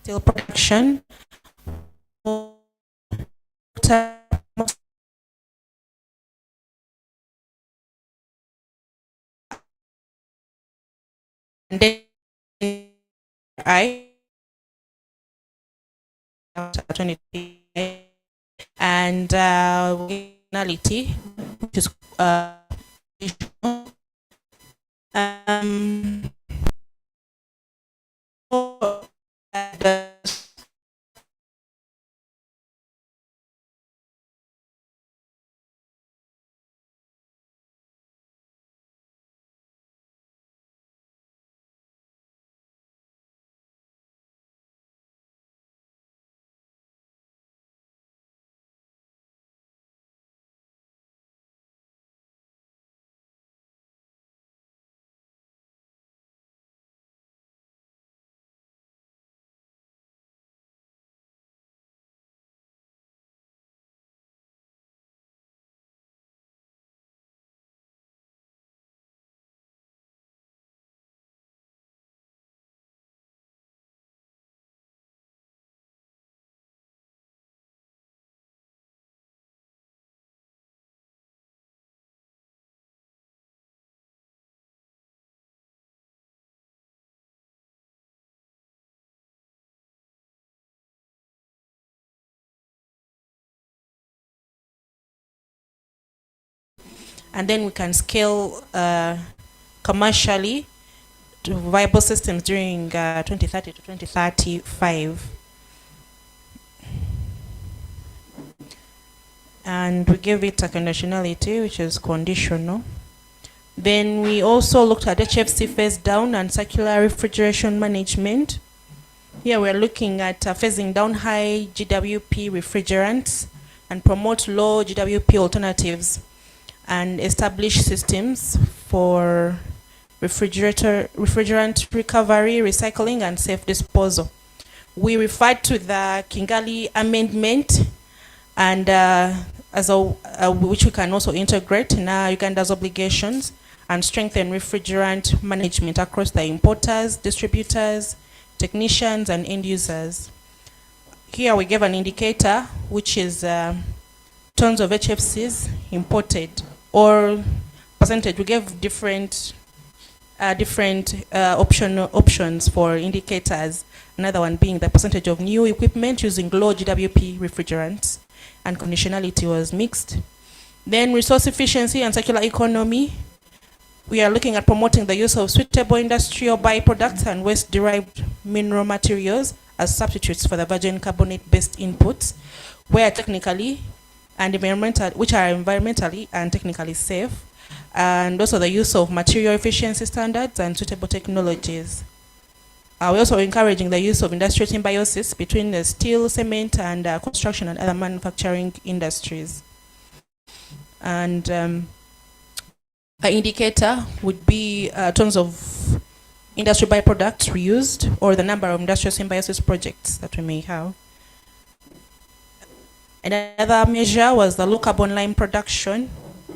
steel production. And then I and regionality, which is and then we can scale commercially to viable systems during 2030 to 2035. And we gave it a conditionality, which is conditional. Then we also looked at HFC phase down and circular refrigeration management. Here we're looking at phasing down high GWP refrigerants and promote low GWP alternatives, and establish systems for refrigerant recovery, recycling, and safe disposal. We referred to the Kigali Amendment, and which we can also integrate in Uganda's obligations and strengthen refrigerant management across the importers, distributors, technicians, and end users. Here we gave an indicator, which is tons of HFCs imported, or percentage. We gave different options for indicators. Another one being the percentage of new equipment using low GWP refrigerants, and conditionality was mixed. Then resource efficiency and circular economy. We are looking at promoting the use of suitable industrial byproducts and waste-derived mineral materials as substitutes for the virgin carbonate-based inputs, where technically and which are environmentally and technically safe, and also the use of material efficiency standards and suitable technologies. We're also encouraging the use of industrial symbiosis between the steel, cement, and construction and other manufacturing industries. And an indicator would be tons of industry byproducts reused, or the number of industrial symbiosis projects that we may have. Another measure was the low carbon lime production,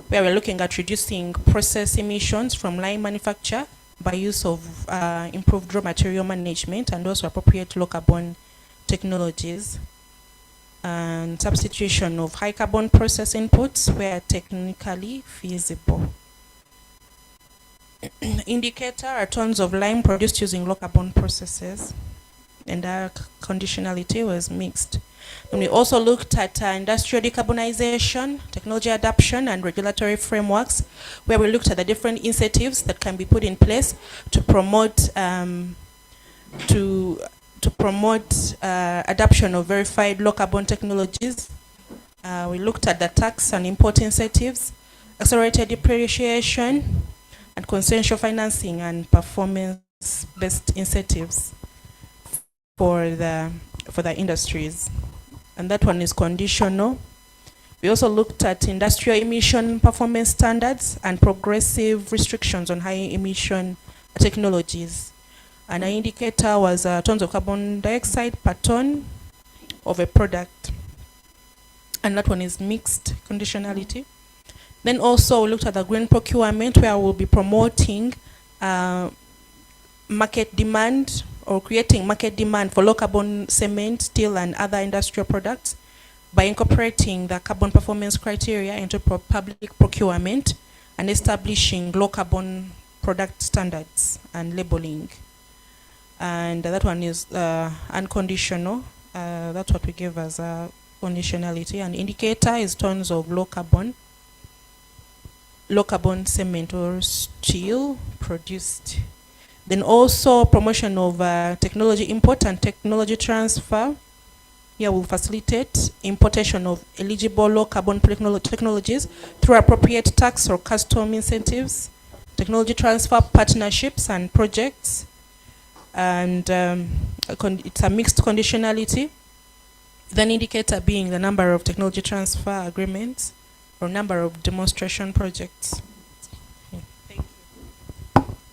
where we're looking at reducing process emissions from lime manufacture by use of improved raw material management and also appropriate low carbon technologies, and substitution of high carbon process inputs where technically feasible. Indicator are tons of lime produced using low carbon processes, and our conditionality was mixed. And we also looked at industrial decarbonization, technology adoption, and regulatory frameworks, where we looked at the different incentives that can be put in place to promote adoption of verified low carbon technologies. We looked at the tax and import incentives, accelerated depreciation, and consensual financing and performance-based incentives for the industries. And that one is conditional. We also looked at industrial emission performance standards and progressive restrictions on high emission technologies. And our indicator was tons of carbon dioxide per ton of a product. And that one is mixed conditionality. Then also we looked at the green procurement, where we'll be promoting market demand or creating market demand for low carbon cement, steel, and other industrial products by incorporating the carbon performance criteria into public procurement and establishing low carbon product standards and labeling. And that one is unconditional. That's what we give as a conditionality. An indicator is tons of low carbon cement or steel produced. Then also promotion of technology import and technology transfer. Here will facilitate importation of eligible low carbon technologies through appropriate tax or custom incentives, technology transfer partnerships and projects. And it's a mixed conditionality. Then indicator being the number of technology transfer agreements or number of demonstration projects. Yeah. Thank you.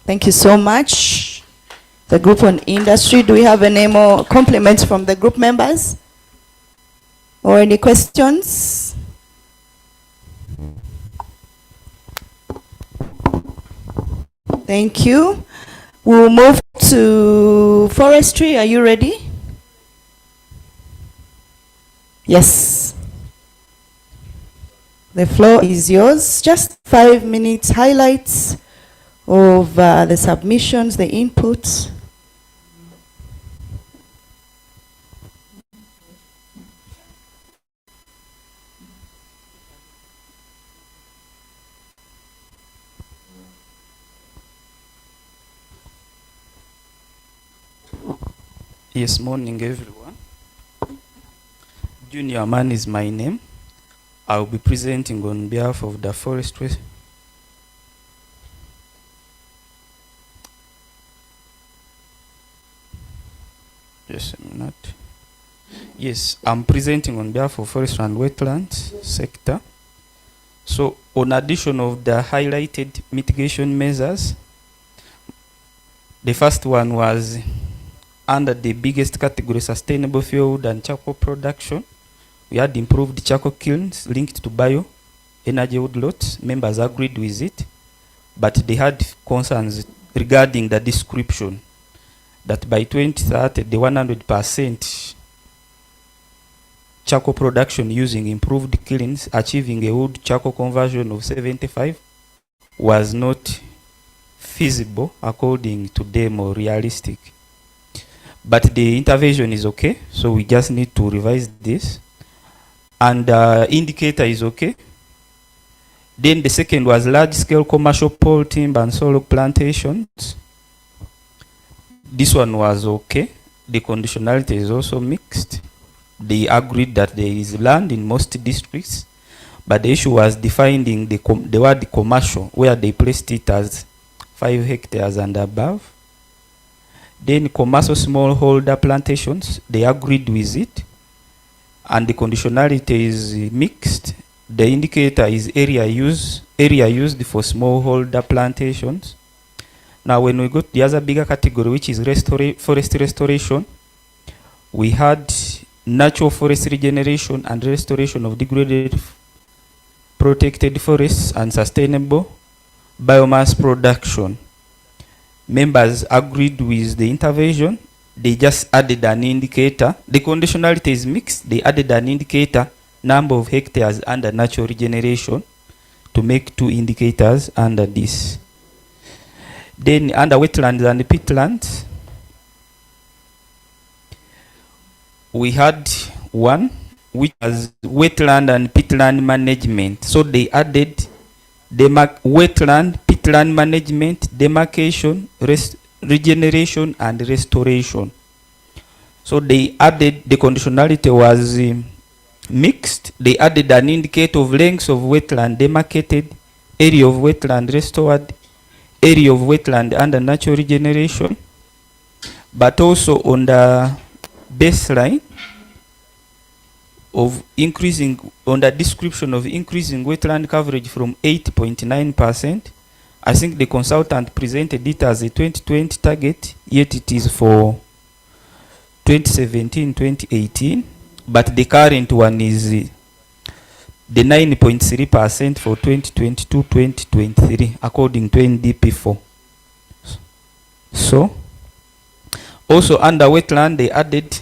Thank you so much. The group on industry, do we have any more compliments from the group members? Or any questions? Thank you. We'll move to forestry. Are you ready? Yes. The floor is yours. Just 5 minutes highlights of the submissions, the inputs. Yes, morning everyone. Junior Man is my name. I'll be presenting on behalf of the forestry. Yes, I'm not. Yes, I'm presenting on behalf of forest and wetlands sector. So, on addition of the highlighted mitigation measures, the first one was under the biggest category, sustainable fuel and charcoal production. We had improved charcoal kilns linked to bio-energy woodlots. Members agreed with it, but they had concerns regarding the description that by 2030, the 100% charcoal production using improved kilns, achieving a wood charcoal conversion of 75 was not feasible according to them or realistic. But the intervention is okay, so we just need to revise this. And indicator is okay. Then the second was large-scale commercial pole timber and solo plantations. This one was okay. The conditionality is also mixed. They agreed that there is land in most districts, but the issue was defining the word commercial, where they placed it as 5 hectares and above. Then commercial smallholder plantations, they agreed with it. And the conditionality is mixed. The indicator is area used for smallholder plantations. Now when we go to the other bigger category, which is forest restoration, we had natural forest regeneration and restoration of degraded protected forests and sustainable biomass production. Members agreed with the intervention. They just added an indicator. The conditionality is mixed. They added an indicator, number of hectares under natural regeneration, to make 2 indicators under this. Then under wetlands and peatlands, we had one which was wetland and peatland management. So they added the wetland, peatland management, demarcation, regeneration and restoration. So they added, the conditionality was mixed. They added an indicator of lengths of wetland demarcated, area of wetland restored, area of wetland under natural regeneration, but also on the baseline of increasing, on the description of increasing wetland coverage from 8.9%. I think the consultant presented it as a 2020 target, yet it is for 2017-2018, but the current one is the 9.3% for 2022-2023, according to NDP4. So, Also under wetland, they added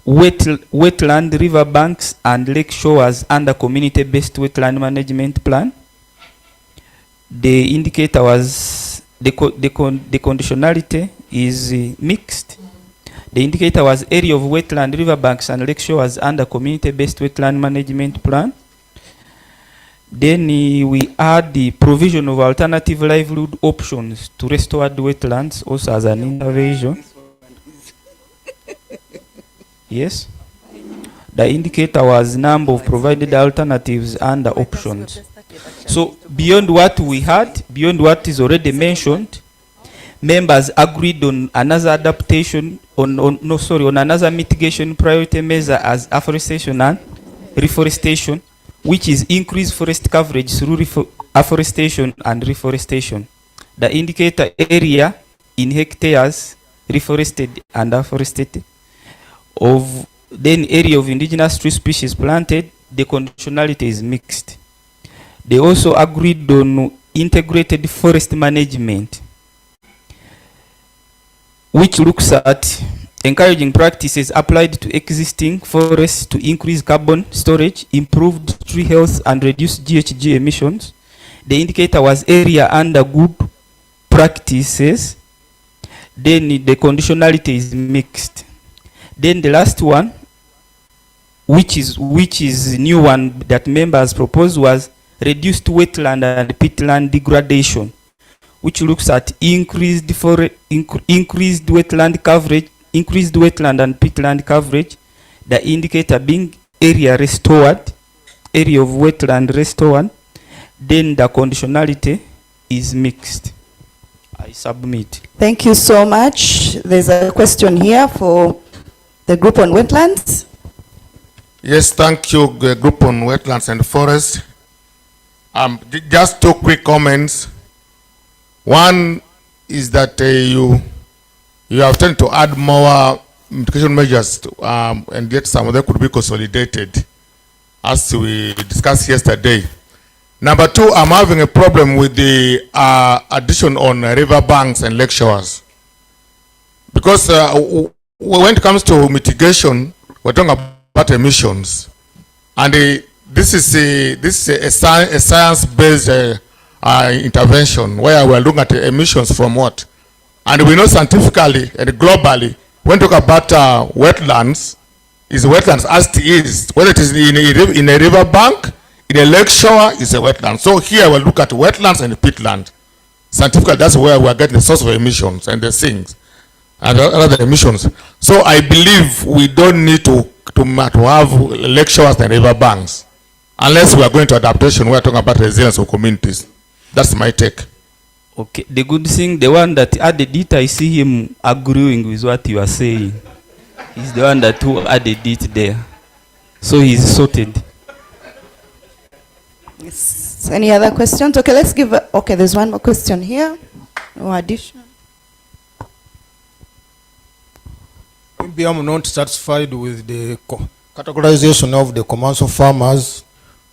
wetland, river banks, and lake shores under community-based wetland management plan. The indicator was the conditionality is mixed. The indicator was area of wetland, river banks, and lake shores under community-based wetland management plan. Then we add the provision of alternative livelihood options to restored wetlands also as an intervention. Yes. The indicator was number of provided alternatives under options. So beyond what we had, beyond what is already mentioned, members agreed on another adaptation, on another mitigation priority measure as afforestation and reforestation, which is increased forest coverage through afforestation and reforestation. The indicator area in hectares reforested and afforested, of then area of indigenous tree species planted, the conditionality is mixed. They also agreed on integrated forest management, which looks at encouraging practices applied to existing forests to increase carbon storage, improved tree health, and reduce GHG emissions. The indicator was area under good practices. Then the conditionality is mixed. Then the last one, which is new one that members proposed, was reduced wetland and peatland degradation, which looks at increased wetland coverage, increased wetland and peatland coverage, the indicator being area restored, area of wetland restored. Then the conditionality is mixed. I submit. Thank you so much. There's a question here for the group on wetlands. Yes, thank you, group on wetlands and forest. Just two quick comments. One is that you have tended to add more mitigation measures, and yet some of them could be consolidated, as we discussed yesterday. Number two, I'm having a problem with the addition on river banks and lake shores, because when it comes to mitigation, we're talking about emissions, and this is a science-based intervention where we're looking at emissions from what, and we know scientifically and globally when we talk about wetlands, is wetlands as it is, whether it is in a river bank, in a lake shore, is a wetland. So here we'll look at wetlands and peatland. Scientifically, that's where we're getting the source of emissions and the things and other emissions. So I believe we don't need to have lake shores and river banks unless we are going to adaptation. We're talking about resilience of communities. That's my take. Okay, the good thing, the one that added it, I see him agreeing with what you are saying. He's the one that who added it there. So he's sorted. Yes. Any other questions? Okay, let's give okay, there's one more question here. No addition. Maybe I'm not satisfied with the categorization of the commercial farmers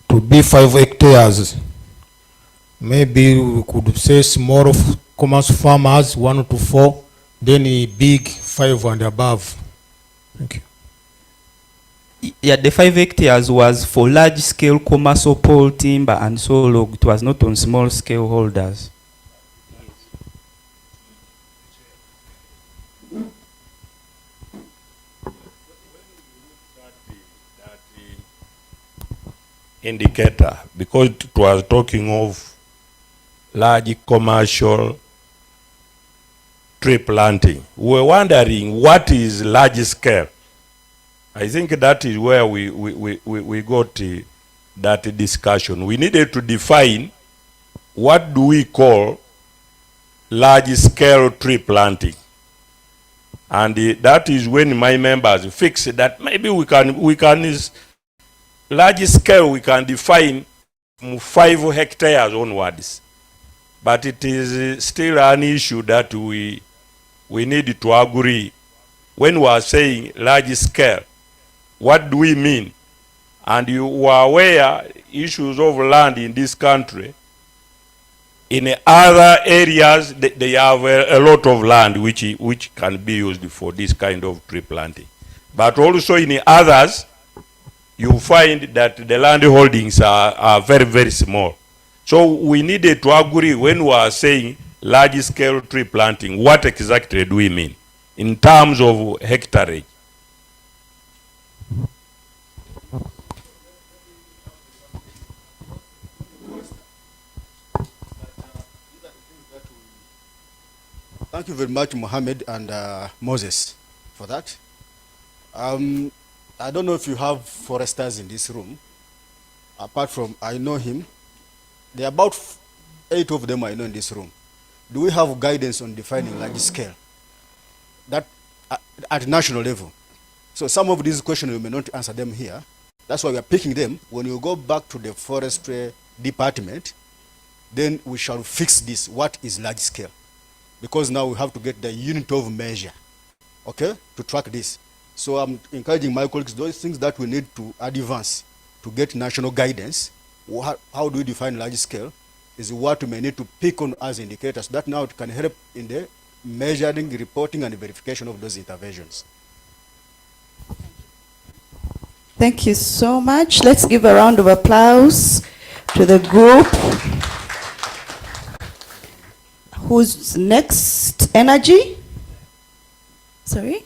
to be 5 hectares. Maybe we could say small commercial farmers 1 to 4, then a big 5 and above. Thank you. Yeah, the 5 hectares was for large scale commercial pole timber and sawlog. It was not on small scale holders. Indicator, because it was talking of large commercial tree planting. We're wondering what is large scale. I think that is where we got that discussion. We needed to define what do we call large scale tree planting. And that is when my members fixed that maybe we can is large scale we can define from 5 hectares onwards. But it is still an issue that we need to agree. When we are saying large scale, what do we mean? And you are aware issues of land in this country In other areas, they have a lot of land which can be used for this kind of tree planting. But also in others, you find that the land holdings are very, very small. So we needed to agree when we are saying large-scale tree planting, what exactly do we mean in terms of hectareage? Thank you very much, Mohammed and Moses, for that. I don't know if you have foresters in this room. Apart from, I know him. There are about 8 of them I know in this room. Do we have guidance on defining large scale? That at national level. So some of these questions you may not answer them here. That's why we are picking them. When you go back to the forestry department, then we shall fix this. What is large scale? Because now we have to get the unit of measure, okay, to track this. So I'm encouraging my colleagues, those things that we need to advance to get national guidance. How do we define large scale? Is what we may need to pick on as indicators that now it can help in the measuring, reporting, and verification of those interventions. Thank you so much. Let's give a round of applause to the group. Who's next? Energy? Sorry?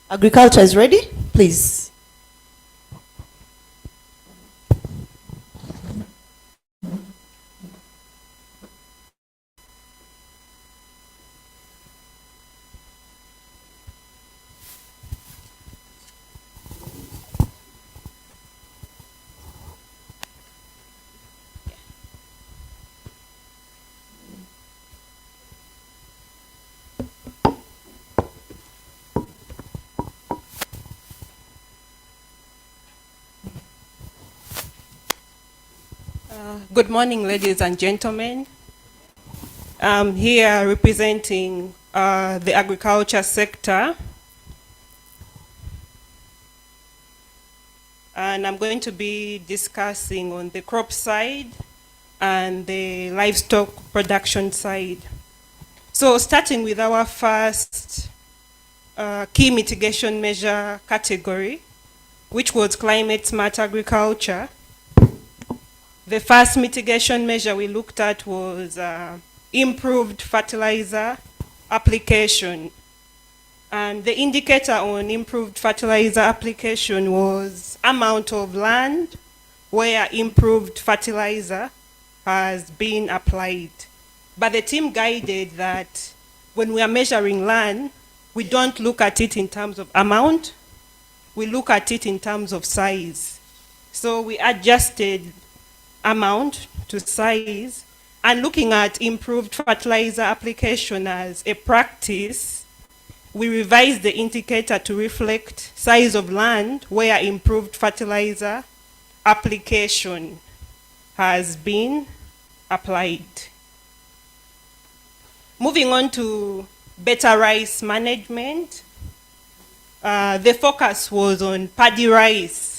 Agriculture is ready? Please. Good morning, ladies and gentlemen. I'm here representing the agriculture sector. And I'm going to be discussing on the crop side and the livestock production side. So starting with our first key mitigation measure category, which was climate smart agriculture. The first mitigation measure we looked at was improved fertilizer application. And the indicator on improved fertilizer application was amount of land where improved fertilizer has been applied. But the team guided that when we are measuring land, we don't look at it in terms of amount, we look at it in terms of size. So we adjusted amount to size, and looking at improved fertilizer application as a practice, we revised the indicator to reflect size of land where improved fertilizer application has been applied. Moving on to better rice management, the focus was on paddy rice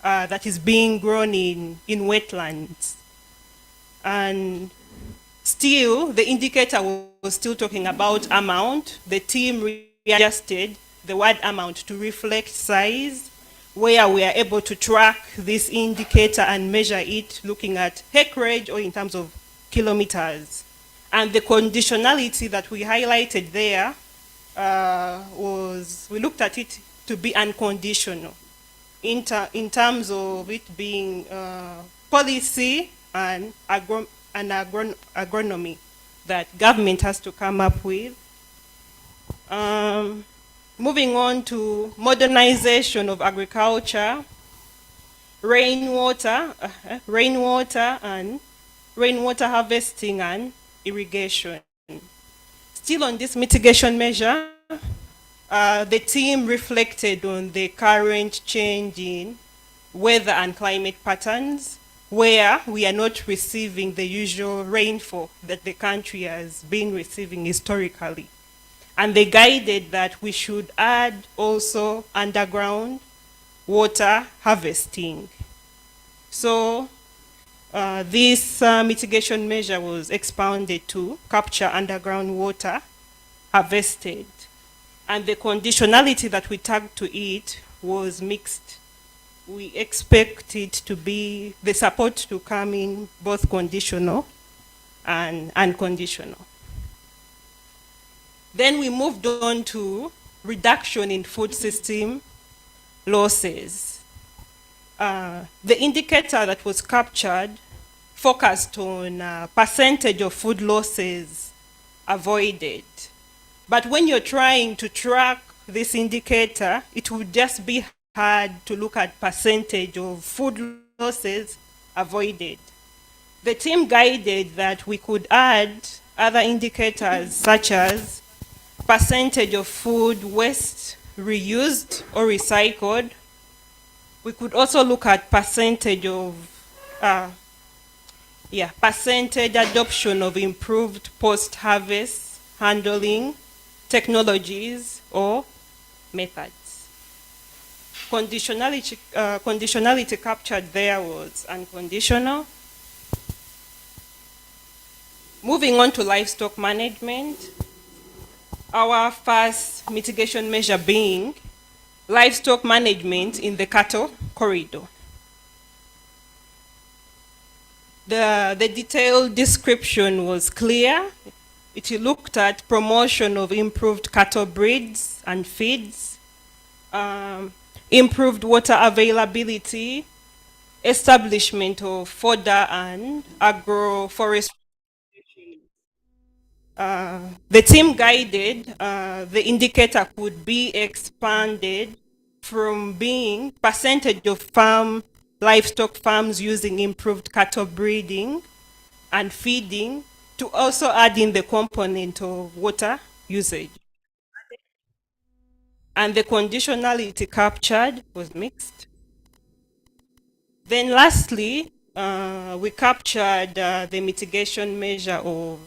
that is being grown in wetlands. And still, the indicator was still talking about amount. The team readjusted the word amount to reflect size, where we are able to track this indicator and measure it looking at acreage or in terms of kilometers. And the conditionality that we highlighted there was, we looked at it to be unconditional in terms of it being policy and agronomy that government has to come up with. Moving on to modernization of agriculture, rainwater harvesting and irrigation. Still on this mitigation measure, the team reflected on the current change in weather and climate patterns, where we are not receiving the usual rainfall that the country has been receiving historically. And they guided that we should add also underground water harvesting. So This mitigation measure was expounded to capture underground water harvested, and the conditionality that we tagged to it was mixed. We expect it to be, the support to come in both conditional and unconditional. Then we moved on to reduction in food system losses. The indicator that was captured focused on percentage of food losses avoided. But when you're trying to track this indicator, it would just be hard to look at percentage of food losses avoided. The team guided that we could add other indicators such as percentage of food waste reused or recycled. We could also look at percentage of percentage adoption of improved post-harvest handling technologies or methods. Conditionality captured there was unconditional. Moving on to livestock management, our first mitigation measure being livestock management in the cattle corridor. The detailed description was clear. It looked at promotion of improved cattle breeds and feeds, improved water availability, establishment of fodder and agroforestry. The team guided the indicator could be expanded from being percentage of livestock farms using improved cattle breeding and feeding to also add in the component of water usage. And the conditionality captured was mixed. Then lastly, we captured the mitigation measure of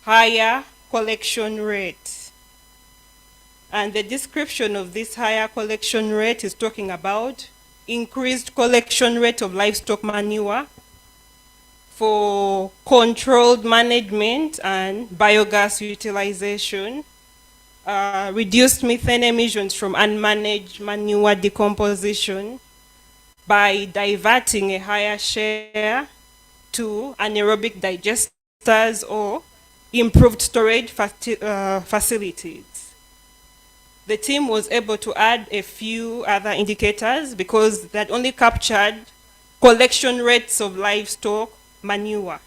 higher collection rate. And the description of this higher collection rate is talking about increased collection rate of livestock manure for controlled management and biogas utilization, reduced methane emissions from unmanaged manure decomposition by diverting a higher share to anaerobic digesters or improved storage facilities. The team was able to add a few other indicators because that only captured collection rates of livestock manure.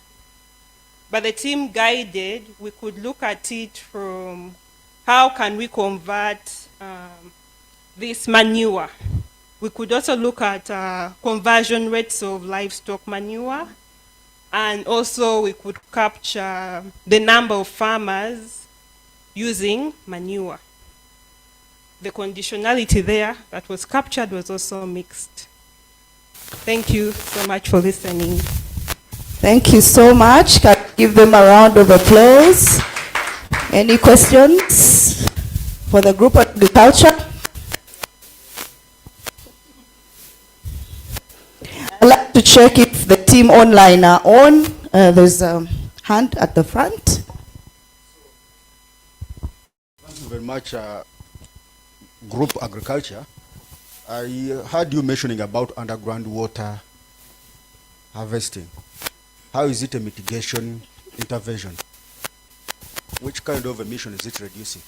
But the team guided, we could look at it from how can we convert this manure. We could also look at conversion rates of livestock manure, and also we could capture the number of farmers using manure. The conditionality there that was captured was also mixed. Thank you so much for listening. Thank you so much. Can I give them a round of applause? Any questions for the group on agriculture? I'd like to check if the team online are on. There's a hand at the front. Thank you very much, Group Agriculture. I heard you mentioning about underground water harvesting. How is it a mitigation intervention? Which kind of emission is it reducing?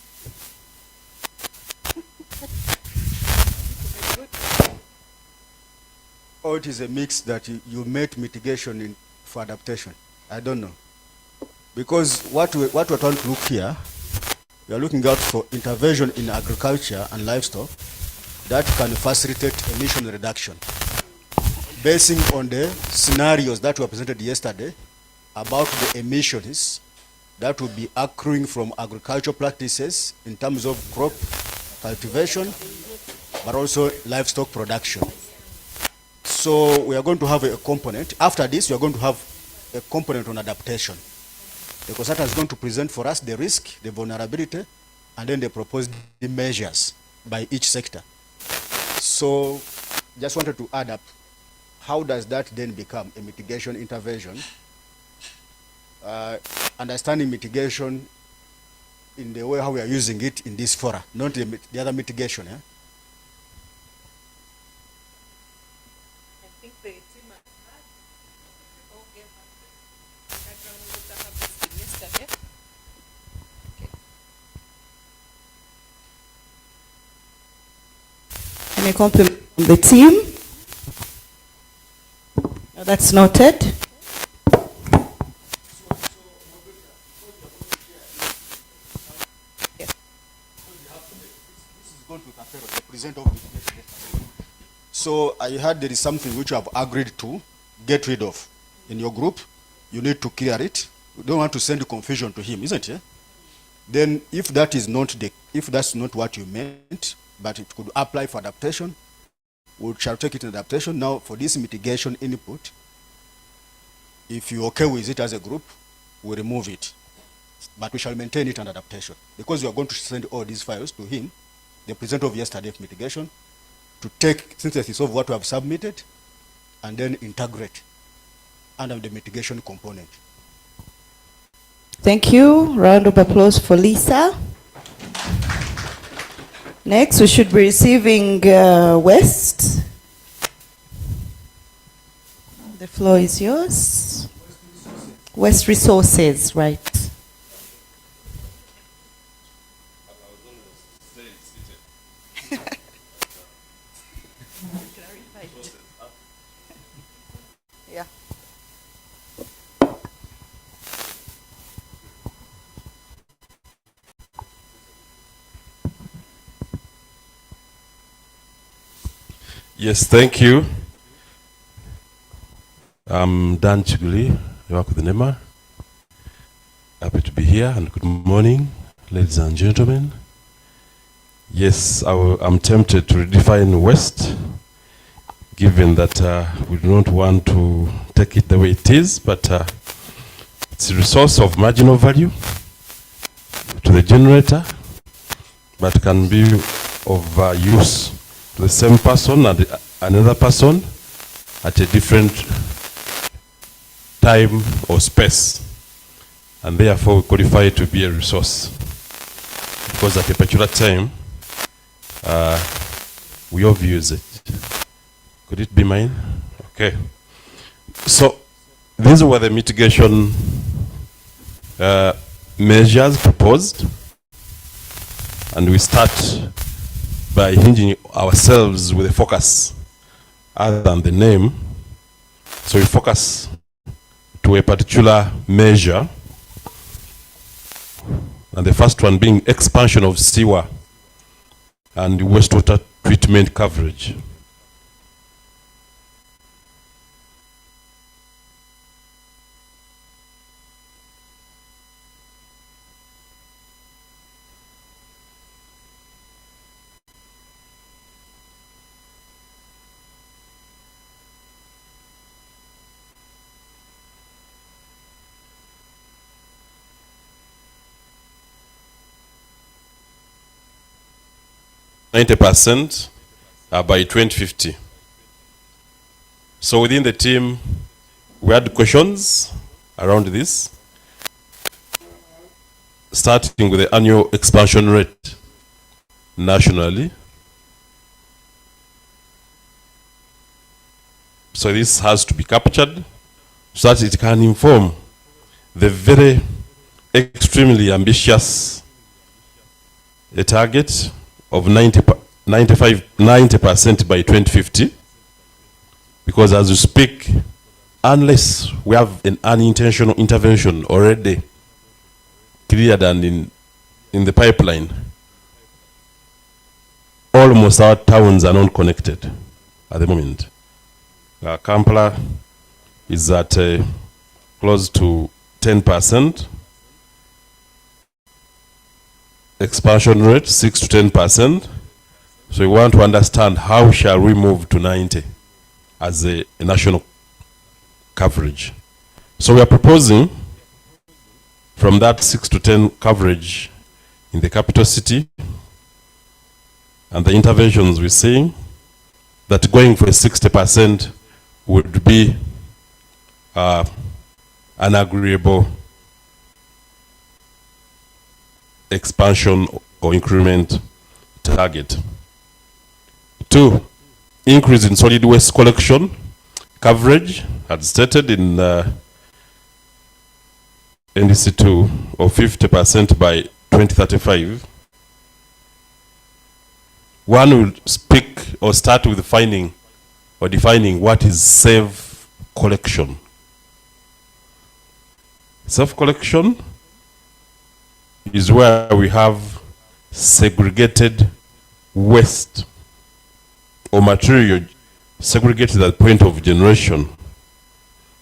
Or it is a mix that you make mitigation for adaptation? I don't know. Because what we're trying to look here, we are looking out for intervention in agriculture and livestock that can facilitate emission reduction, basing on the scenarios that were presented yesterday about the emissions that will be accruing from agricultural practices in terms of crop cultivation, but also livestock production. So we are going to have a component. After this, we are going to have a component on adaptation. The consultant is going to present for us the risk, the vulnerability, and then the proposed measures by each sector. So just wanted to add up how does that then become a mitigation intervention? Understanding mitigation in the way how we are using it in this fora, not the other mitigation. I think the team has had all gave us the background we looked at this yesterday. Okay. Any compliment from the team? No, that's noted. So I heard there is something which you have agreed to get rid of in your group. You need to clear it. You don't want to send confusion to him, isn't it? Then if that is not if that's not what you meant, but it could apply for adaptation, we shall take it in adaptation. Now for this mitigation input, if you're okay with it as a group, we remove it. But we shall maintain it under adaptation. Because we are going to send all these files to him, the presenter of yesterday's mitigation, to take synthesis of what we have submitted and then integrate under the mitigation component. Thank you. Round of applause for Lisa. Next, we should be receiving West. The floor is yours. West Resources, right. Yeah. Yes, thank you. I'm Dan Chiguli, I work with the NEMA. Happy to be here and good morning, ladies and gentlemen. Yes, I'm tempted to redefine West, given that we do not want to take it the way it is, but it's a resource of marginal value to the generator, but can be of use to the same person and another person at a different time or space, and therefore we qualify it to be a resource, because at a particular time we all use it. Could it be mine? Okay. So these were the mitigation measures proposed, and we start by hinging ourselves with a focus other than the name. So we focus to a particular measure, and the first one being expansion of sewer and wastewater treatment coverage. %, by 2050. So within the team, we had questions around this, starting with the annual expansion rate nationally. So this has to be captured so that it can inform the very extremely ambitious target of 90% by 2050, because as we speak, unless we have an unintentional intervention already cleared and in the pipeline, almost our towns are not connected at the moment. Kampala is at close to 10%. Expansion rate 6 to 10%. So we want to understand how shall we move to 90 as a national coverage. So we are proposing from that 6 to 10 coverage in the capital city, and the interventions we're seeing that going for a 60% would be an agreeable expansion or increment target. 2, increase in solid waste collection coverage, as stated in NDC 2, of 50% by 2035. One will speak or start with defining what is safe collection. Safe collection is where we have segregated waste or material segregated at point of generation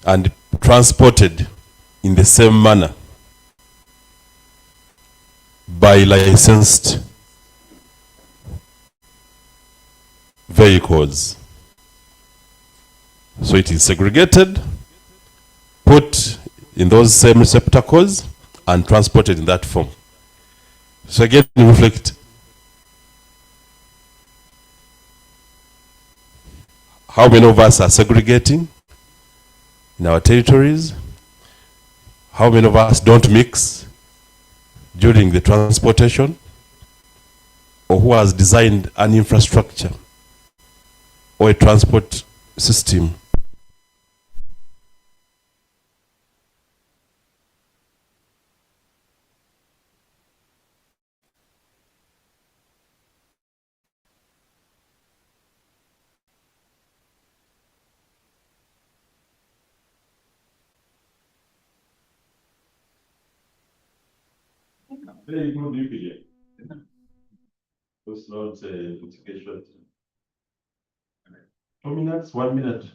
and transported in the same manner by licensed vehicles. So it is segregated, put in those same receptacles, and transported in that form. So again, reflect how many of us are segregating in our territories, how many of us don't mix during the transportation, or who has designed an infrastructure or a transport system very good UPJ. Those not notification. 2 minutes, 1 minute.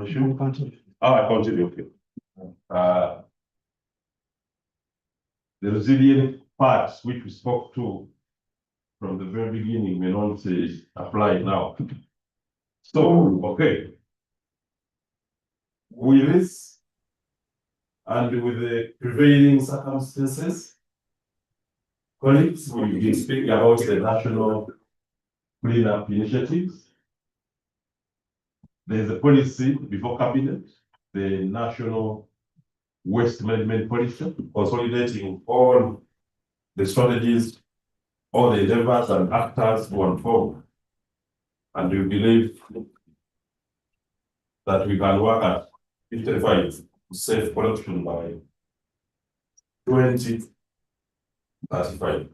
Should continue? I continue. Okay. The resilient parts which we spoke to from the very beginning may not apply now. So, okay. With this and with the prevailing circumstances, colleagues, we will speak about the national cleanup initiatives. There is a policy before cabinet, the national waste management policy, consolidating all the strategies, all the endeavors and actors to unfold. And we believe that we can work at 55 safe production by 2035.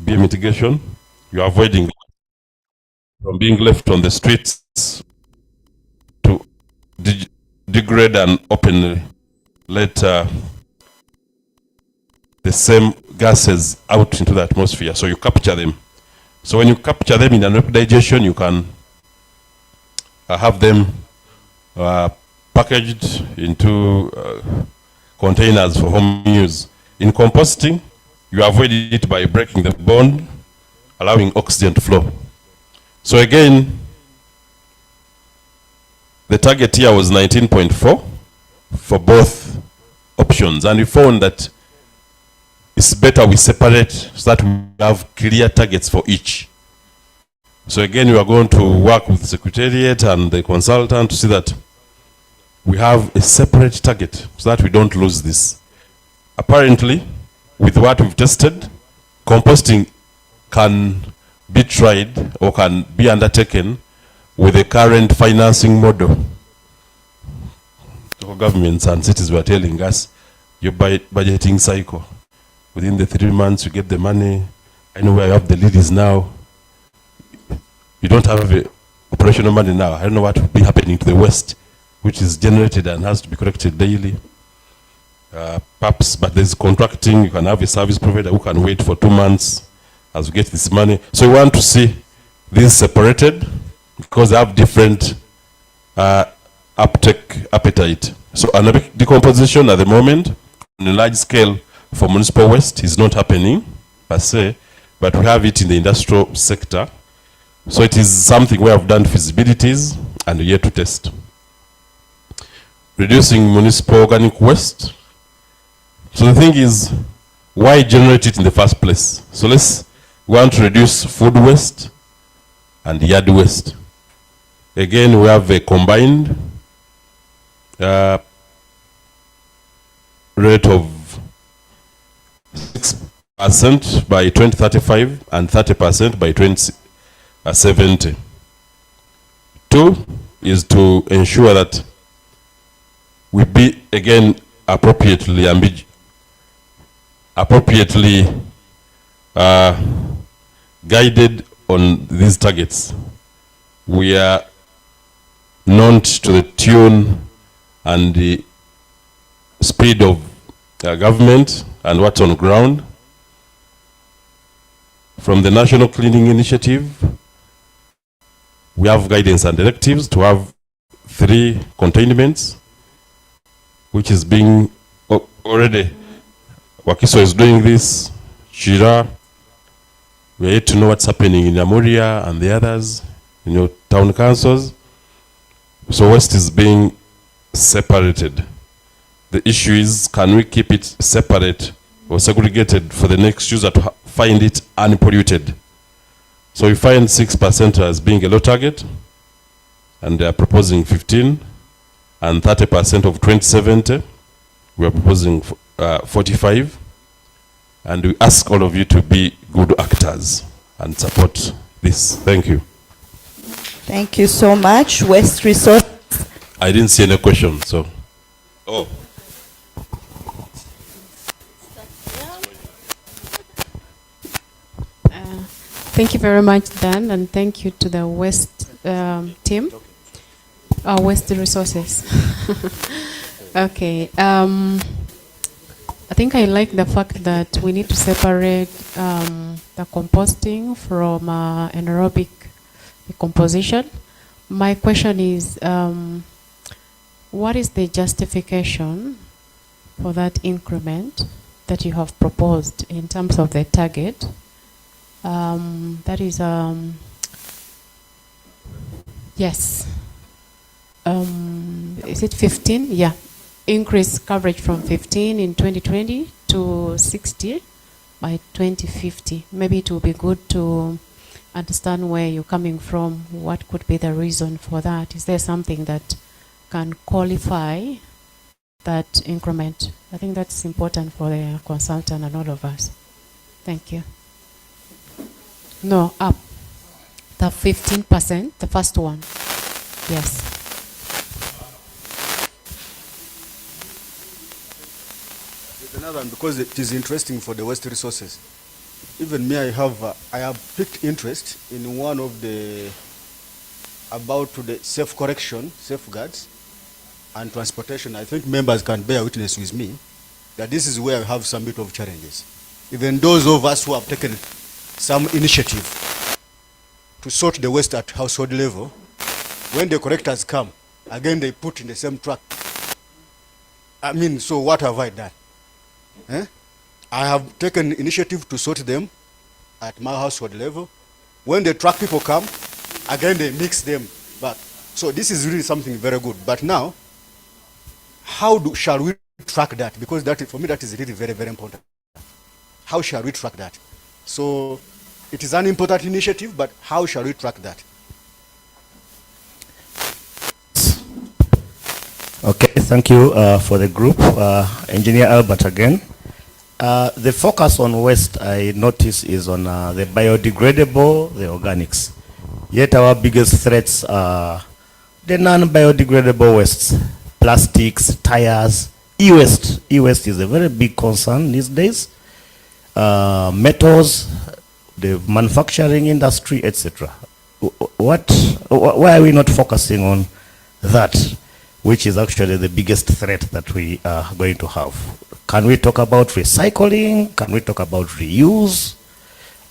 Be mitigation, you're avoiding from being left on the streets to degrade and openly let the same gases out into the atmosphere. So you capture them. So when you capture them in anaerobic digestion, you can have them packaged into containers for home use. In composting, you avoid it by breaking the bond, allowing oxygen to flow. So again, the target here was 19.4 for both options, and we found that it's better we separate so that we have clear targets for each. So again, we are going to work with the Secretariat and the consultant to see that we have a separate target so that we don't lose this. Apparently, with what we've tested, composting can be tried or can be undertaken with the current financing model. Local governments and cities were telling us your budgeting cycle. Within the 3 months, you get the money. I know where you have the leads now. You don't have a operational money now. I don't know what will be happening to the waste, which is generated and has to be collected daily. Perhaps, but there's contracting. You can have a service provider who can wait for 2 months as we get this money. So we want to see these separated because they have different uptake appetite. So anaerobic decomposition at the moment on a large scale for municipal waste is not happening per se, but we have it in the industrial sector. So it is something we have done feasibilities and yet to test. Reducing municipal organic waste. So the thing is, why generate it in the first place? So we want to reduce food waste and yard waste. Again, we have a combined rate of 6% by 2035 and 30% by 2070. 2 is to ensure that we be again appropriately guided on these targets. We are not to the tune and the speed of government and what's on ground. From the National Cleaning Initiative, we have guidance and directives to have 3 containments, which is being already, Wakiso is doing this, Shira, we are yet to know what's happening in Amuria and the others, town councils. So waste is being separated. The issue is, can we keep it separate or segregated for the next user to find it unpolluted? So we find 6% as being a low target, and they are proposing 15, and 30% of 2070, we are proposing 45, and we ask all of you to be good actors and support this. Thank you. Thank you so much. Waste resource. I didn't see any question, so. Oh. Thank you very much, Dan, and thank you to the Waste team, Waste Resources. Okay. I think I like the fact that we need to separate the composting from anaerobic decomposition. My question is, what is the justification for that increment that you have proposed in terms of the target? That is, yes. Is it 15? Yeah. Increase coverage from 15 in 2020 to 60 by 2050. Maybe it will be good to understand where you're coming from. What could be the reason for that? Is there something that can qualify that increment? I think that's important for the consultant and all of us. Thank you. No, up. The 15%, the first one. Yes. There's another one, because it is interesting for the waste resources. Even me, I have picked interest in one of the about the safe correction, safeguards, and transportation, I think members can bear witness with me that this is where we have some bit of challenges. Even those of us who have taken some initiative to sort the waste at household level, when the collectors come, again they put in the same truck. I mean, so what have I done? Eh? I have taken initiative to sort them at my household level. When the truck people come, again they mix them back. So this is really something very good. But now, shall we track that? Because for me that is really very, very important. How shall we track that? So it is an important initiative, but how shall we track that? Okay, thank you for the group. Engineer Albert again. The focus on waste, I notice, is on the biodegradable, the organics. Yet our biggest threats are the non-biodegradable wastes, plastics, tires, e-waste. E-waste is a very big concern these days. Metals, the manufacturing industry, etc. Why are we not focusing on that, which is actually the biggest threat that we are going to have? Can we talk about recycling? Can we talk about reuse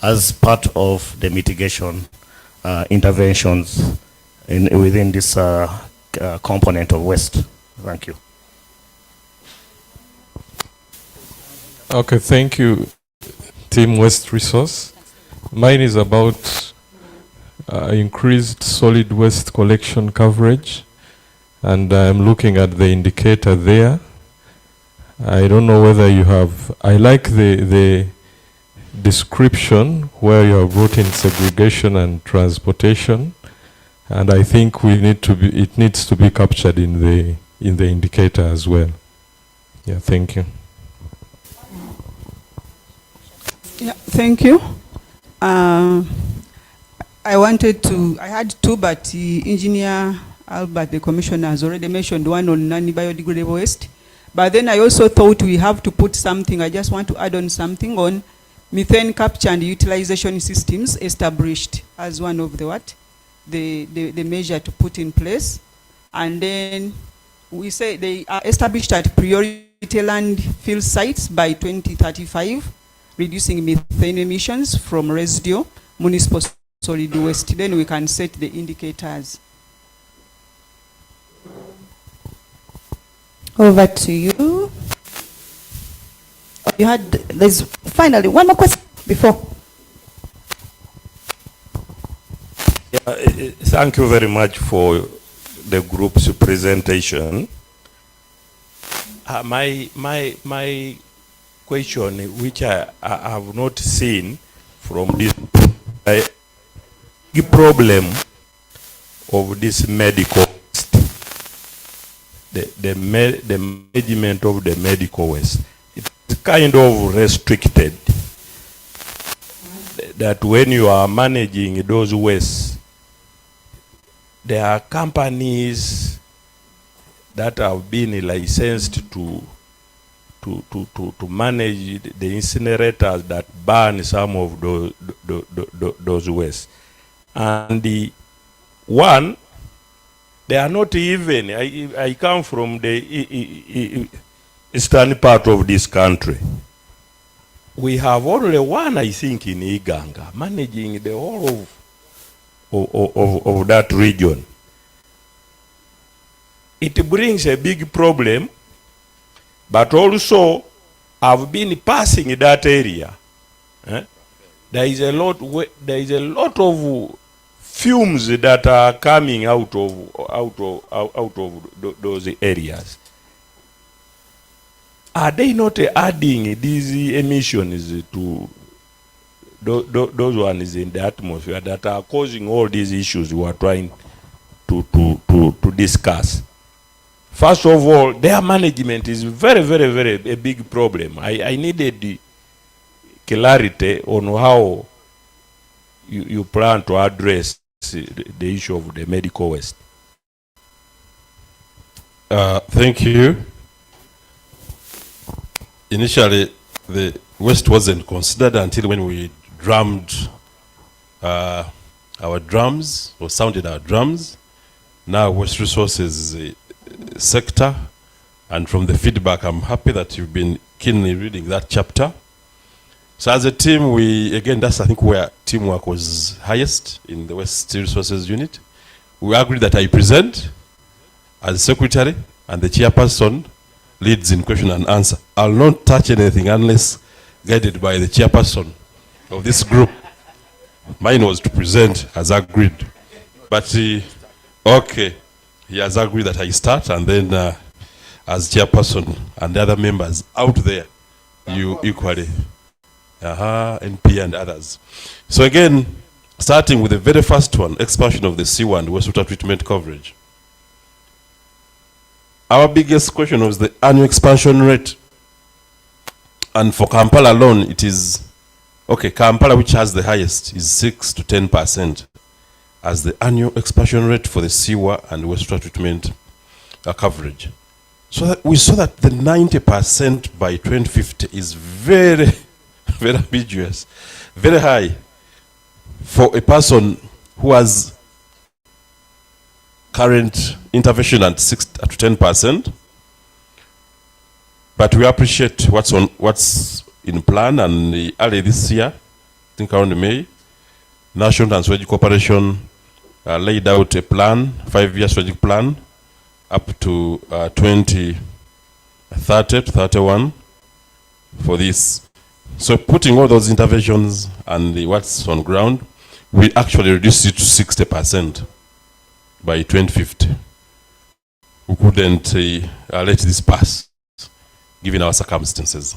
as part of the mitigation interventions within this component of waste? Thank you. Okay, thank you, Team Waste Resource. Mine is about increased solid waste collection coverage, and I'm looking at the indicator there. I don't know whether you have, I like the description where you have brought in segregation and transportation, and I think it needs to be captured in the indicator as well. Yeah, thank you. Yeah, thank you. I had two, but Engineer Albert, the Commissioner, has already mentioned one on non-biodegradable waste. But then I also thought we have to put something, I just want to add on something on methane capture and utilization systems established as one of the measure to put in place. And then we say they are established at priority landfill sites by 2035, reducing methane emissions from residual municipal solid waste. Then we can set the indicators. Over to you. There's finally one more question before. Yeah, thank you very much for the group's presentation. My question, which I have not seen from this, the problem of this medical waste, the management of the medical waste, it's kind of restricted. That when you are managing those wastes, there are companies that have been licensed to manage the incinerators that burn some of those wastes. And they are not even, I come from the eastern part of this country. We have only one, I think, in Iganga, managing the whole of that region. It brings a big problem, but also I've been passing that area. There is a lot of fumes that are coming out of those areas. Are they not adding these emissions to those ones in the atmosphere that are causing all these issues we are trying to discuss? First of all, their management is very, very, very a big problem. I needed the clarity on how you plan to address the issue of the medical waste. Thank you. Initially, the waste wasn't considered until when we drummed our drums, or sounded our drums. Now Waste Resources sector, and from the feedback, I'm happy that you've been keenly reading that chapter. So as a team, that's I think where teamwork was highest in the Waste Resources unit. We agreed that I present as secretary, and the chairperson leads in question and answer. I'll not touch anything unless guided by the chairperson of this group. Mine was to present as agreed. But, okay, he has agreed that I start, and then as chairperson and the other members out there, you equally, NP and others. So again, starting with the very first one, expansion of the C1, wastewater treatment coverage. Our biggest question was the annual expansion rate. And for Kampala alone, it is, okay, Kampala, which has the highest, is 6 to 10% as the annual expansion rate for the sewer and wastewater treatment coverage. So that we saw that the 90% by 2050 is very, very ambiguous, very high for a person who has current intervention at 6 to 10%. But we appreciate what's in plan, and early this year, I think around May, National and Strategic Cooperation laid out a plan, 5-year strategic plan, up to 2030 to 31 for this. So putting all those interventions and what's on ground, we actually reduced it to 60% by 2050. We couldn't let this pass, given our circumstances.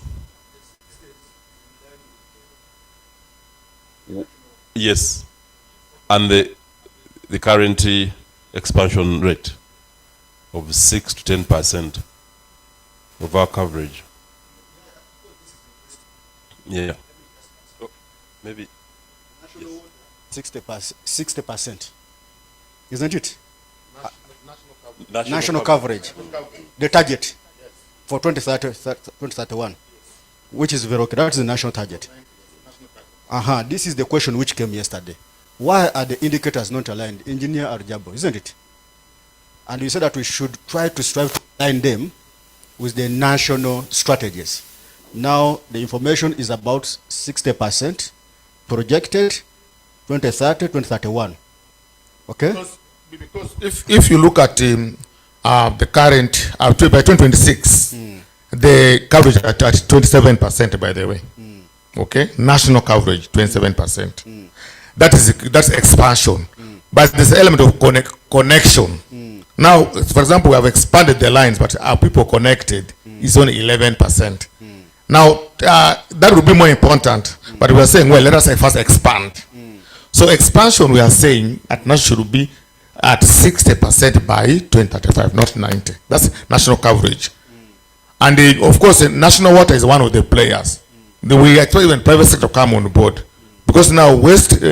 Yes, and the current expansion rate of 6 to 10% of our coverage. Yeah. Oh, maybe 60%. Isn't it? National coverage. The target for 2031, which is very okay. That's the national target. This is the question which came yesterday. Why are the indicators not aligned? Engineer Arjabo, isn't it? And we said that we should try to strive to align them with the national strategies. Now the information is about 60% projected 2030, 2031. Okay? Because if you look at the current, by 2026, the coverage at 27%, by the way. Okay? National coverage, 27%. That's expansion. But there's an element of connection. Now, for example, we have expanded the lines, but are people connected? It's only 11%. Now, that would be more important. But we are saying, well, let us first expand. So expansion, we are saying, at national should be at 60% by 2035, not 90. That's national coverage. And of course, national water is one of the players. We expect even private sector to come on board. Because now waste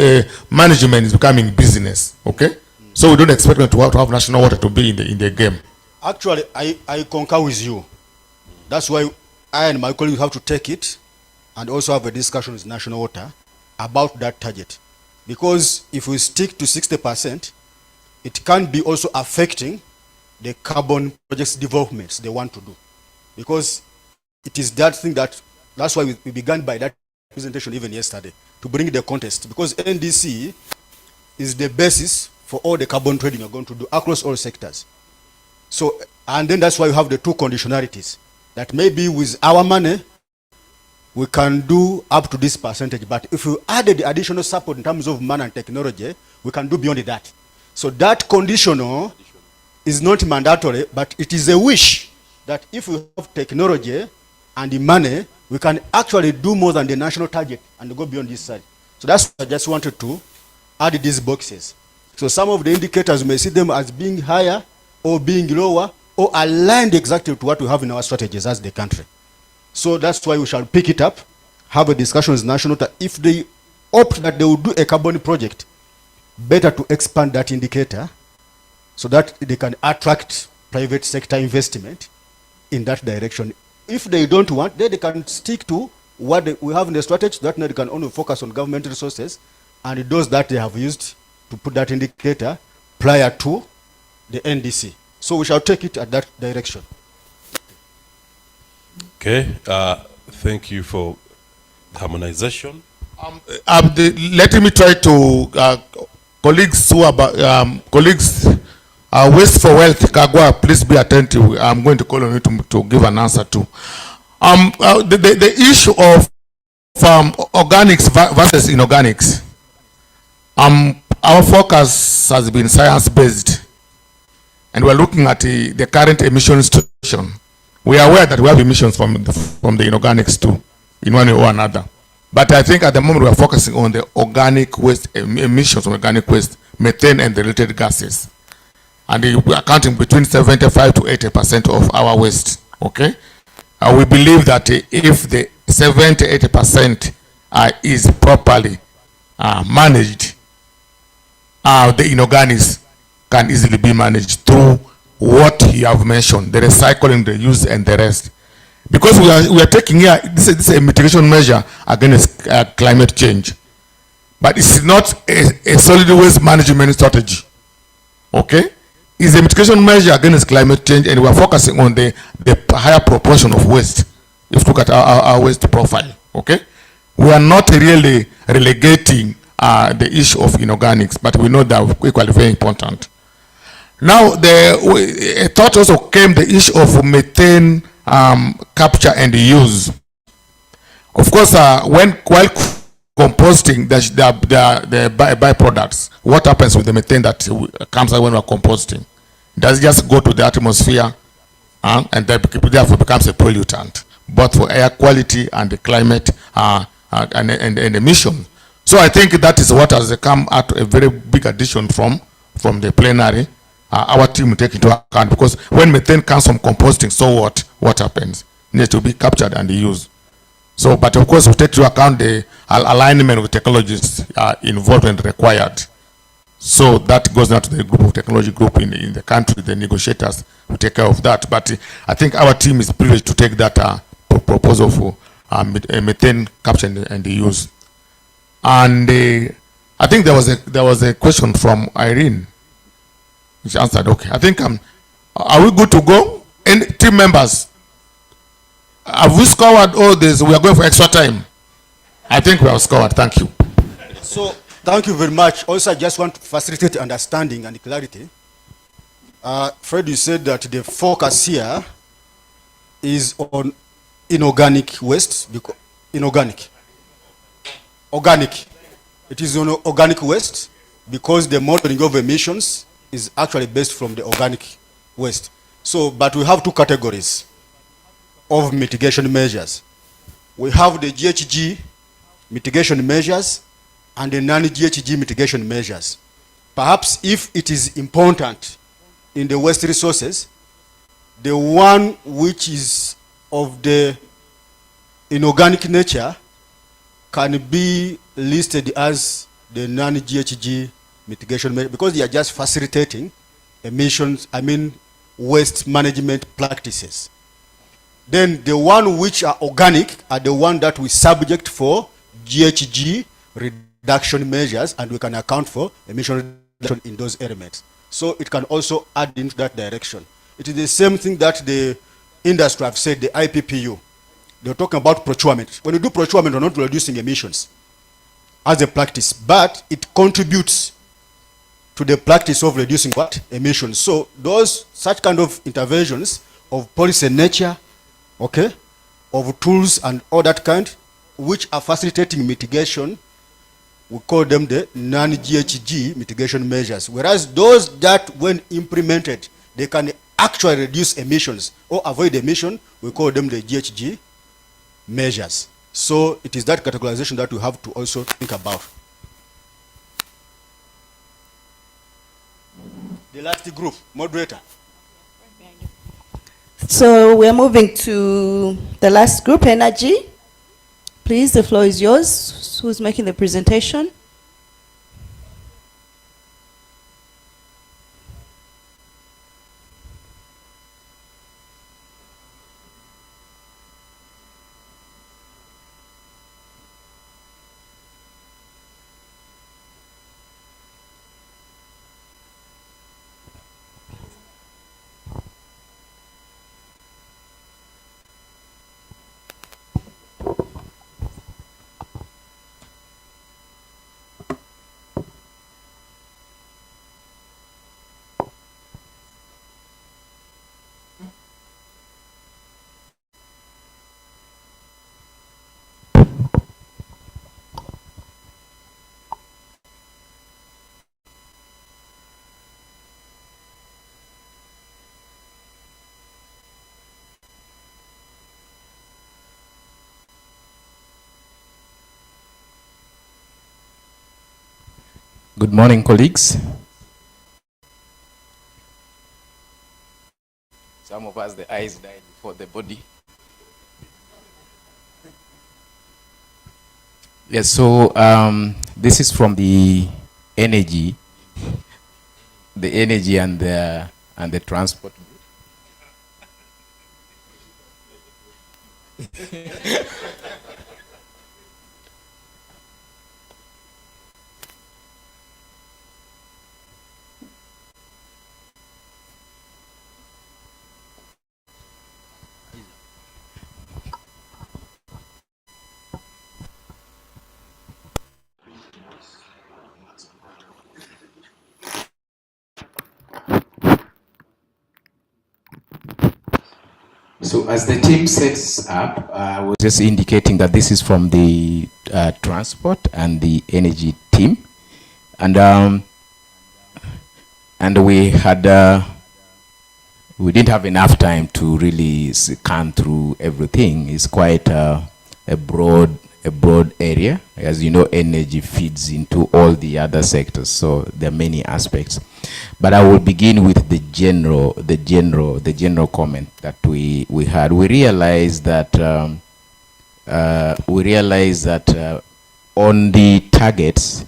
management is becoming business. Okay? So we don't expect them to have national water to be in the game. Actually, I concur with you. That's why I and my colleagues have to take it and also have a discussion with national water about that target. Because if we stick to 60%, it can be also affecting the carbon projects developments they want to do. Because it is that thing that's why we began by that presentation even yesterday, to bring the context. Because NDC is the basis for all the carbon trading you're going to do across all sectors. So, and then that's why we have the two conditionalities. That maybe with our money, we can do up to this percentage. But if we added the additional support in terms of man and technology, we can do beyond that. So that conditional is not mandatory, but it is a wish that if we have technology and the money, we can actually do more than the national target and go beyond this side. So that's why I just wanted to add these boxes. So some of the indicators may see them as being higher or being lower or aligned exactly to what we have in our strategies as the country. So that's why we shall pick it up, have a discussion with national. If they opt that they will do a carbon project, better to expand that indicator so that they can attract private sector investment in that direction. If they don't want, then they can stick to what we have in the strategy, that they can only focus on government resources and those that they have used to put that indicator prior to the NDC. So we shall take it at that direction. Okay, thank you for harmonization. Let me try to colleagues who are colleagues. Waste for Wealth, Kagwa, please be attentive. I'm going to call on you to give an answer to. The issue of organics versus inorganics. Our focus has been science-based, and we're looking at the current emissions situation. We are aware that we have emissions from the inorganics too, in one way or another. But I think at the moment we are focusing on the organic waste emissions from organic waste, methane and the related gases. And we are accounting between 75 to 80% of our waste. Okay, we believe that if the 70-80% is properly managed, the inorganics can easily be managed through what you have mentioned, the recycling, the use, and the rest. Because we are taking here, this is a mitigation measure against climate change, but it's not a solid waste management strategy. Okay. Is a mitigation measure against climate change, and we are focusing on the higher proportion of waste. If you look at our waste profile, okay, we are not really relegating the issue of inorganics, but we know that equally very important. Now, a thought also came the issue of methane capture and use. Of course, while composting, the byproducts. What happens with the methane that comes out when we are composting? Does it just go to the atmosphere and therefore becomes a pollutant, both for air quality and the climate and emission? So I think that is what has come out a very big addition from the plenary. Our team will take into account, because when methane comes from composting, so what happens? It needs to be captured and used. So, but of course, we take into account the alignment with technologies involved and required. So that goes down to the group of technology group in the country, the negotiators will take care of that. But I think our team is privileged to take that proposal for methane capture and the use. And I think there was a question from Irene, which answered. Okay, I think are we good to go? And team members, have we scored all this? We are going for extra time. I think we have scored. Thank you. So, thank you very much. Also, I just want to facilitate understanding and clarity. Fred, you said that the focus here is on inorganic waste. Organic. It is on organic waste because the monitoring of emissions is actually based from the organic waste. So, but we have two categories of mitigation measures. We have the GHG mitigation measures and the non-GHG mitigation measures. Perhaps if it is important in the waste resources, the one which is of the inorganic nature can be listed as the non-GHG mitigation measure, because they are just facilitating emissions, waste management practices. Then the one which are organic are the one that we subject for GHG reduction measures, and we can account for emission reduction in those elements. So it can also add into that direction. It is the same thing that the industry have said, the IPPU. They're talking about procurement. When you do procurement, you're not reducing emissions as a practice, but it contributes to the practice of reducing what? Emissions. So such kind of interventions of policy nature, okay, of tools and all that kind, which are facilitating mitigation, we call them the non-GHG mitigation measures. Whereas those that, when implemented, they can actually reduce emissions or avoid emission, we call them the GHG measures. So it is that categorization that we have to also think about. The last group, moderator. So we're moving to the last group, energy. Please, the floor is yours. Who's making the presentation? Good morning, colleagues. Some of us, the eyes died before the body. Yes, so this is from the energy and the transport. So as the team sets up, I was just indicating that this is from the transport and the energy team, and we didn't have enough time to really scan through everything. It's quite a broad area. As you know, energy feeds into all the other sectors, so there are many aspects. But I will begin with the general comment that we had. We realized that on the targets,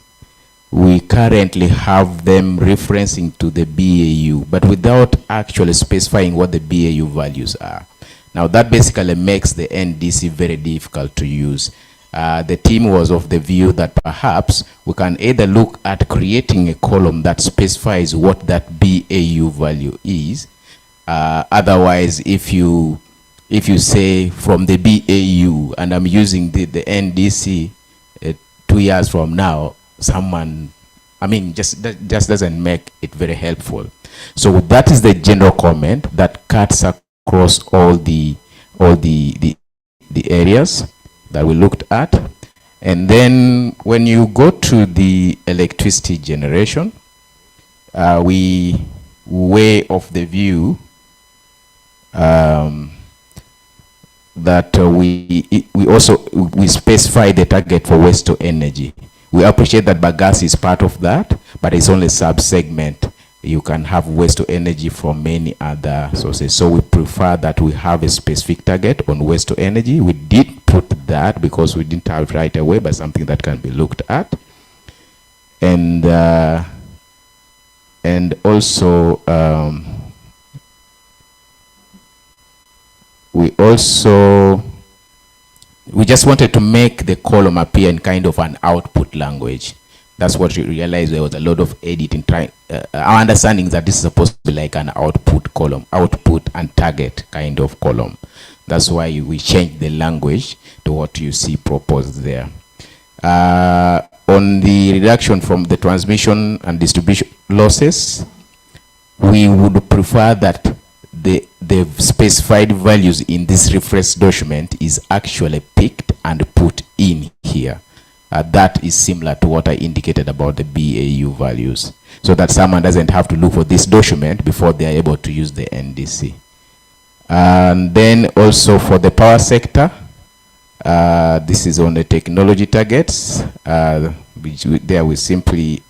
we currently have them referencing to the BAU, but without actually specifying what the BAU values are. Now that basically makes the NDC very difficult to use. The team was of the view that perhaps we can either look at creating a column that specifies what that BAU value is. Otherwise, if you say from the BAU, and I'm using the NDC 2 years from now, just doesn't make it very helpful. So that is the general comment that cuts across all the areas that we looked at. And then when you go to the electricity generation, we way of the view that we specify the target for waste to energy. We appreciate that bagasse is part of that, but it's only a sub-segment. You can have waste to energy from many other sources. So we prefer that we have a specific target on waste to energy. We did put that because we didn't have it right away, but something that can be looked at. And also, we just wanted to make the column appear in kind of an output language. That's what we realized. There was a lot of editing. Our understanding is that this is supposed to be like an output column, output and target kind of column. That's why we changed the language to what you see proposed there. On the reduction from the transmission and distribution losses, we would prefer that the specified values in this reference document is actually picked and put in here. That is similar to what I indicated about the BAU values, so that someone doesn't have to look for this document before they are able to use the NDC. And then also for the power sector, this is on the technology targets. There we simply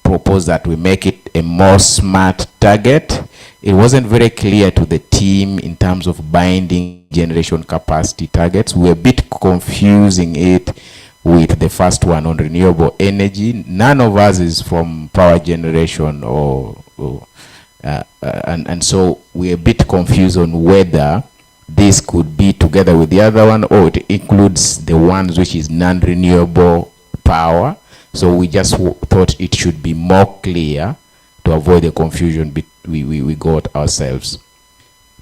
propose that we make it a more smart target. It wasn't very clear to the team in terms of binding generation capacity targets. We're a bit confusing it with the first one on renewable energy. None of us is from power generation and so we're a bit confused on whether this could be together with the other one or it includes the ones which is non-renewable power. So we just thought it should be more clear to avoid the confusion we got ourselves.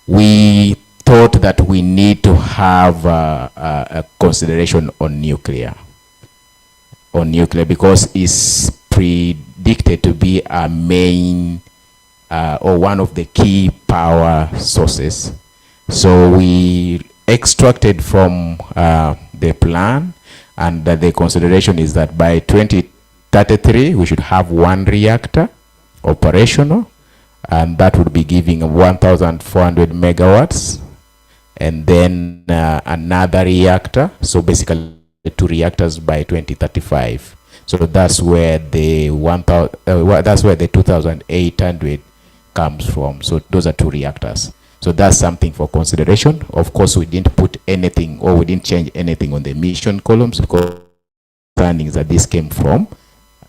We thought that we need to have a consideration on nuclear. Because it's predicted to be a main or one of the key power sources. So we extracted from the plan, and the consideration is that by 2033 we should have one reactor operational, and that would be giving 1,400 megawatts, and then another reactor, so basically 2 reactors by 2035. So that's where the 2,800 comes from. So those are 2 reactors. So that's something for consideration. Of course, we didn't put anything, or we didn't change anything on the emission columns, because findings that this came from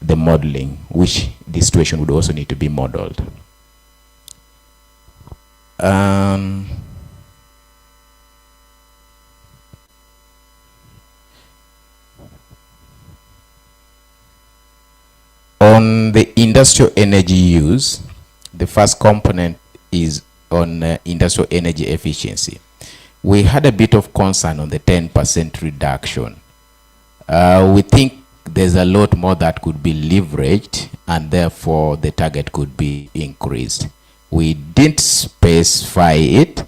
the modeling, which the situation would also need to be modeled. On the industrial energy use, the first component is on industrial energy efficiency. We had a bit of concern on the 10% reduction. We think there's a lot more that could be leveraged, and therefore the target could be increased. We didn't specify it,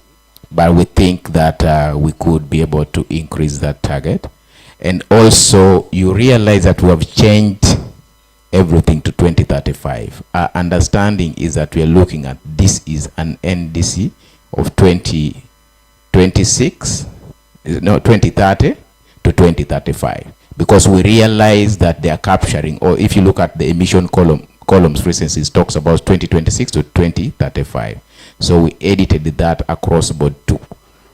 but we think that we could be able to increase that target. And also, you realize that we have changed everything to 2035. Our understanding is that we are looking at this is an NDC of 2030 to 2035, because we realize that they are capturing, or if you look at the emission columns, for instance, it talks about 2026 to 2035. So we edited that across board to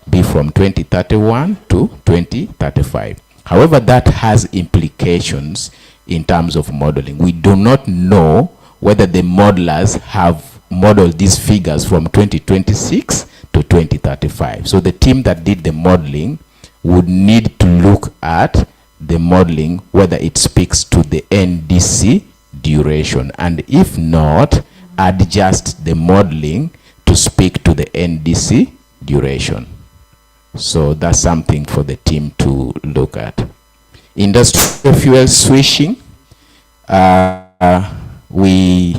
be from 2031 to 2035. However, that has implications in terms of modeling. We do not know whether the modelers have modeled these figures from 2026 to 2035. So the team that did the modeling would need to look at the modeling, whether it speaks to the NDC duration, and if not, adjust the modeling to speak to the NDC duration. So that's something for the team to look at. Industrial fuel switching, we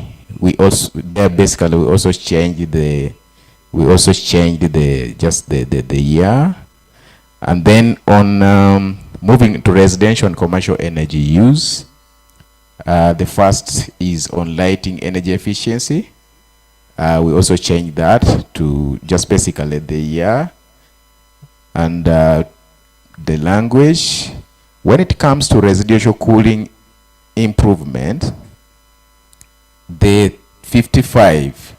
also there basically we also changed the year. And then on moving to residential and commercial energy use, the first is on lighting energy efficiency. We also changed that to just basically the year and the language. When it comes to residential cooling improvement, the 55,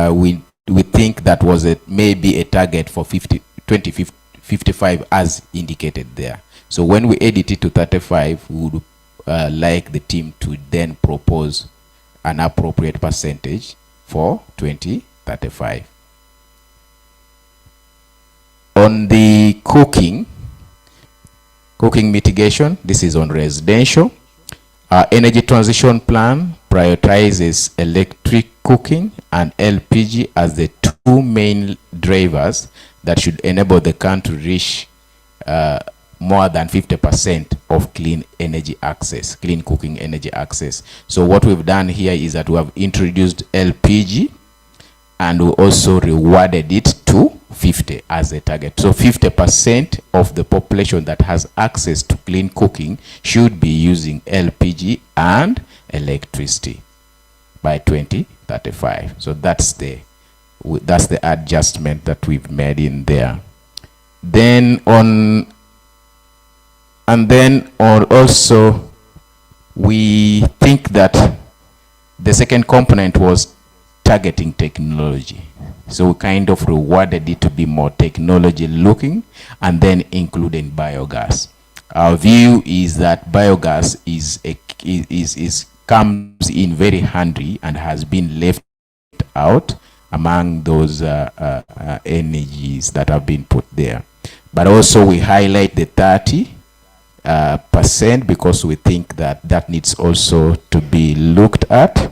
we think that was maybe a target for 2055 as indicated there. So when we edit it to 35, we would like the team to then propose an appropriate percentage for 2035. On the cooking mitigation, this is on residential. Our energy transition plan prioritizes electric cooking and LPG as the 2 main drivers that should enable the country to reach more than 50% of clean energy access, clean cooking energy access. So what we've done here is that we have introduced LPG, and we also rewarded it to 50 as a target. So 50% of the population that has access to clean cooking should be using LPG and electricity by 2035. So that's the adjustment that we've made in there. Then also we think that the second component was targeting technology. So we kind of rewarded it to be more technology looking, and then including biogas. Our view is that biogas comes in very handy and has been left out among those energies that have been put there. But also we highlight the 30% because we think that that needs also to be looked at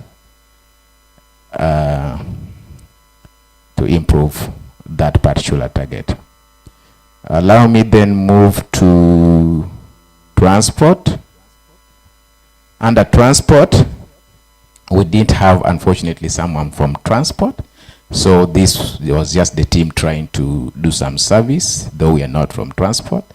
to improve that particular target. Allow me then move to transport. Under transport, we didn't have, unfortunately, someone from transport. So this was just the team trying to do some service, though we are not from transport.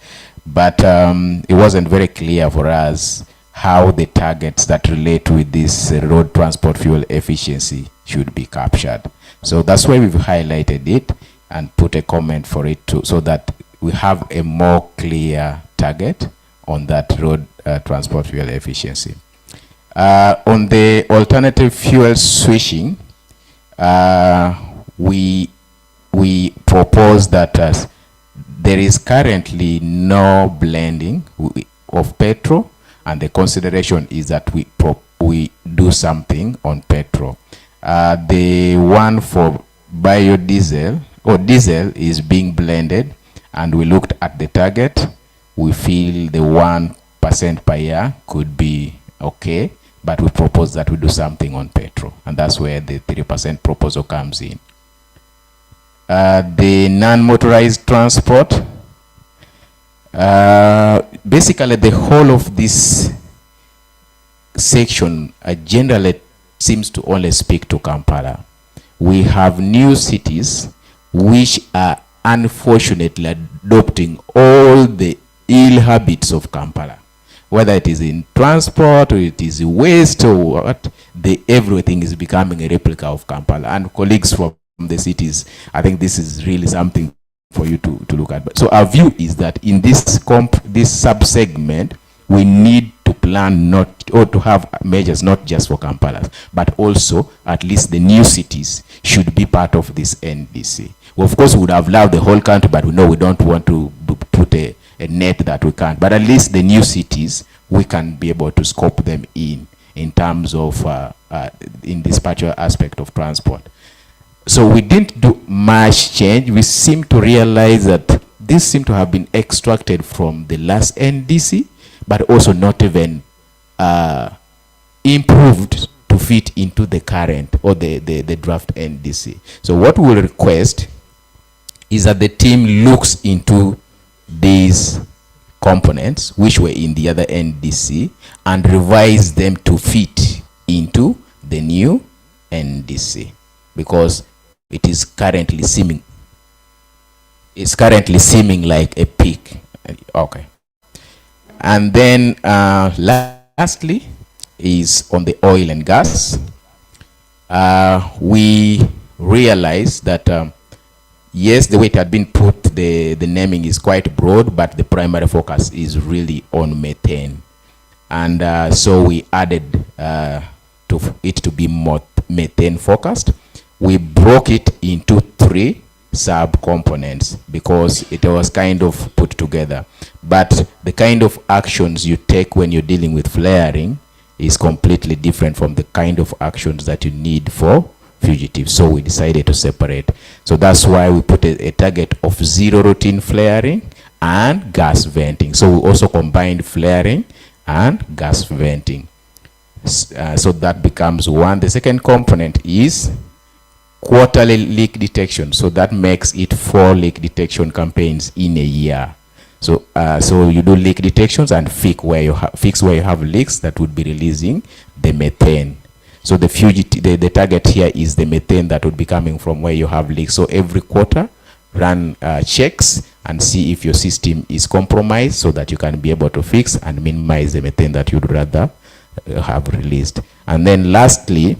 But it wasn't very clear for us how the targets that relate with this road transport fuel efficiency should be captured. So that's why we've highlighted it and put a comment for it too, so that we have a more clear target on that road transport fuel efficiency. On the alternative fuel switching, we propose that there is currently no blending of petrol, and the consideration is that we do something on petrol. The one for biodiesel or diesel is being blended, and we looked at the target. We feel the 1% per year could be okay, but we propose that we do something on petrol, and that's where the 3% proposal comes in. The non-motorized transport, basically the whole of this section generally seems to only speak to Kampala. We have new cities which are unfortunately adopting all the ill habits of Kampala, whether it is in transport or it is waste or what, everything is becoming a replica of Kampala. And colleagues from the cities, I think this is really something for you to look at. So our view is that in this sub-segment, we need to plan to have measures not just for Kampala, but also at least the new cities should be part of this NDC. Well, of course, we would have loved the whole country, but we know we don't want to put a net that we can't. But at least the new cities, we can be able to scope them in terms of in this particular aspect of transport. So we didn't do much change. We seem to realize that this seemed to have been extracted from the last NDC, but also not even improved to fit into the current or the draft NDC. So what we'll request is that the team looks into these components which were in the other NDC and revise them to fit into the new NDC, because it is currently seeming like a peak. Okay. And then lastly is on the oil and gas. We realize that yes, the way it had been put, the naming is quite broad, but the primary focus is really on methane. And so we added to it to be more methane focused. We broke it into 3 sub-components because it was kind of put together. But the kind of actions you take when you're dealing with flaring is completely different from the kind of actions that you need for fugitives. So we decided to separate. So that's why we put a target of 0 routine flaring and gas venting. So we also combined flaring and gas venting. So that becomes 1. The second component is quarterly leak detection. So that makes it 4 leak detection campaigns in a year. So so you do leak detections and fix where you have leaks that would be releasing the methane. So the target here is the methane that would be coming from where you have leaks. So every quarter, run checks and see if your system is compromised so that you can be able to fix and minimize the methane that you'd rather have released. And then lastly,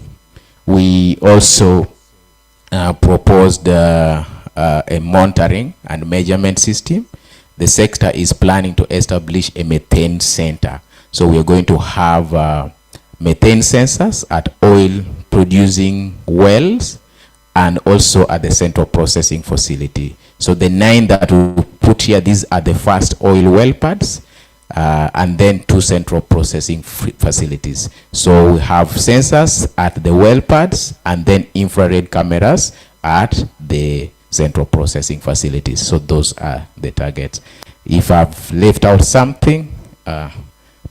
we also proposed a monitoring and measurement system. The sector is planning to establish a methane center. So we are going to have methane sensors at oil producing wells and also at the central processing facility. So the 9 that we put here, these are the first oil well pads, and then 2 central processing facilities. So we have sensors at the well pads and then infrared cameras at the central processing facilities. So those are the targets. If I've left out something,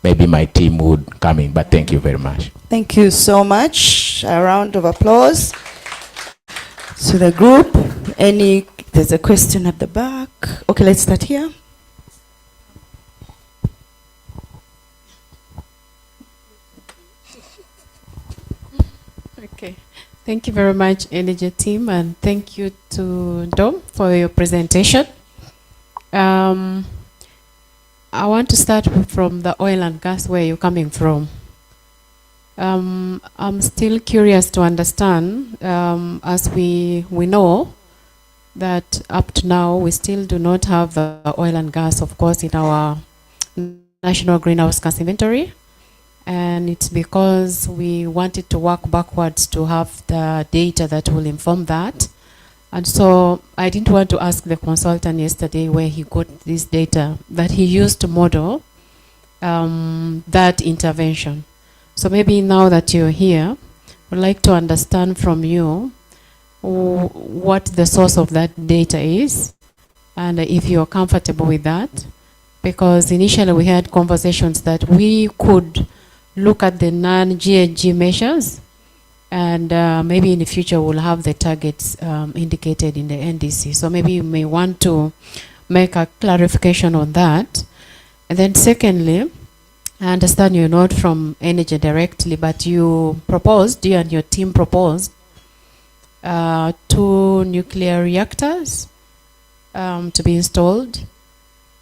maybe my team would come in, but thank you very much. Thank you so much. A round of applause to the group. There's a question at the back. Okay, let's start here. Okay. Thank you very much, Energy team, and thank you to Dom for your presentation. I want to start from the oil and gas, where you're coming from. I'm still curious to understand, as we know that up to now we still do not have the oil and gas, of course, in our national greenhouse gas inventory, and it's because we wanted to work backwards to have the data that will inform that. And so I didn't want to ask the consultant yesterday where he got this data that he used to model that intervention. So maybe now that you're here, I'd like to understand from you what the source of that data is, and if you're comfortable with that. Because initially we had conversations that we could look at the non-GHG measures, and maybe in the future we'll have the targets indicated in the NDC. So maybe you may want to make a clarification on that. And then secondly, I understand you're not from Energy directly, but you and your team proposed 2 nuclear reactors to be installed.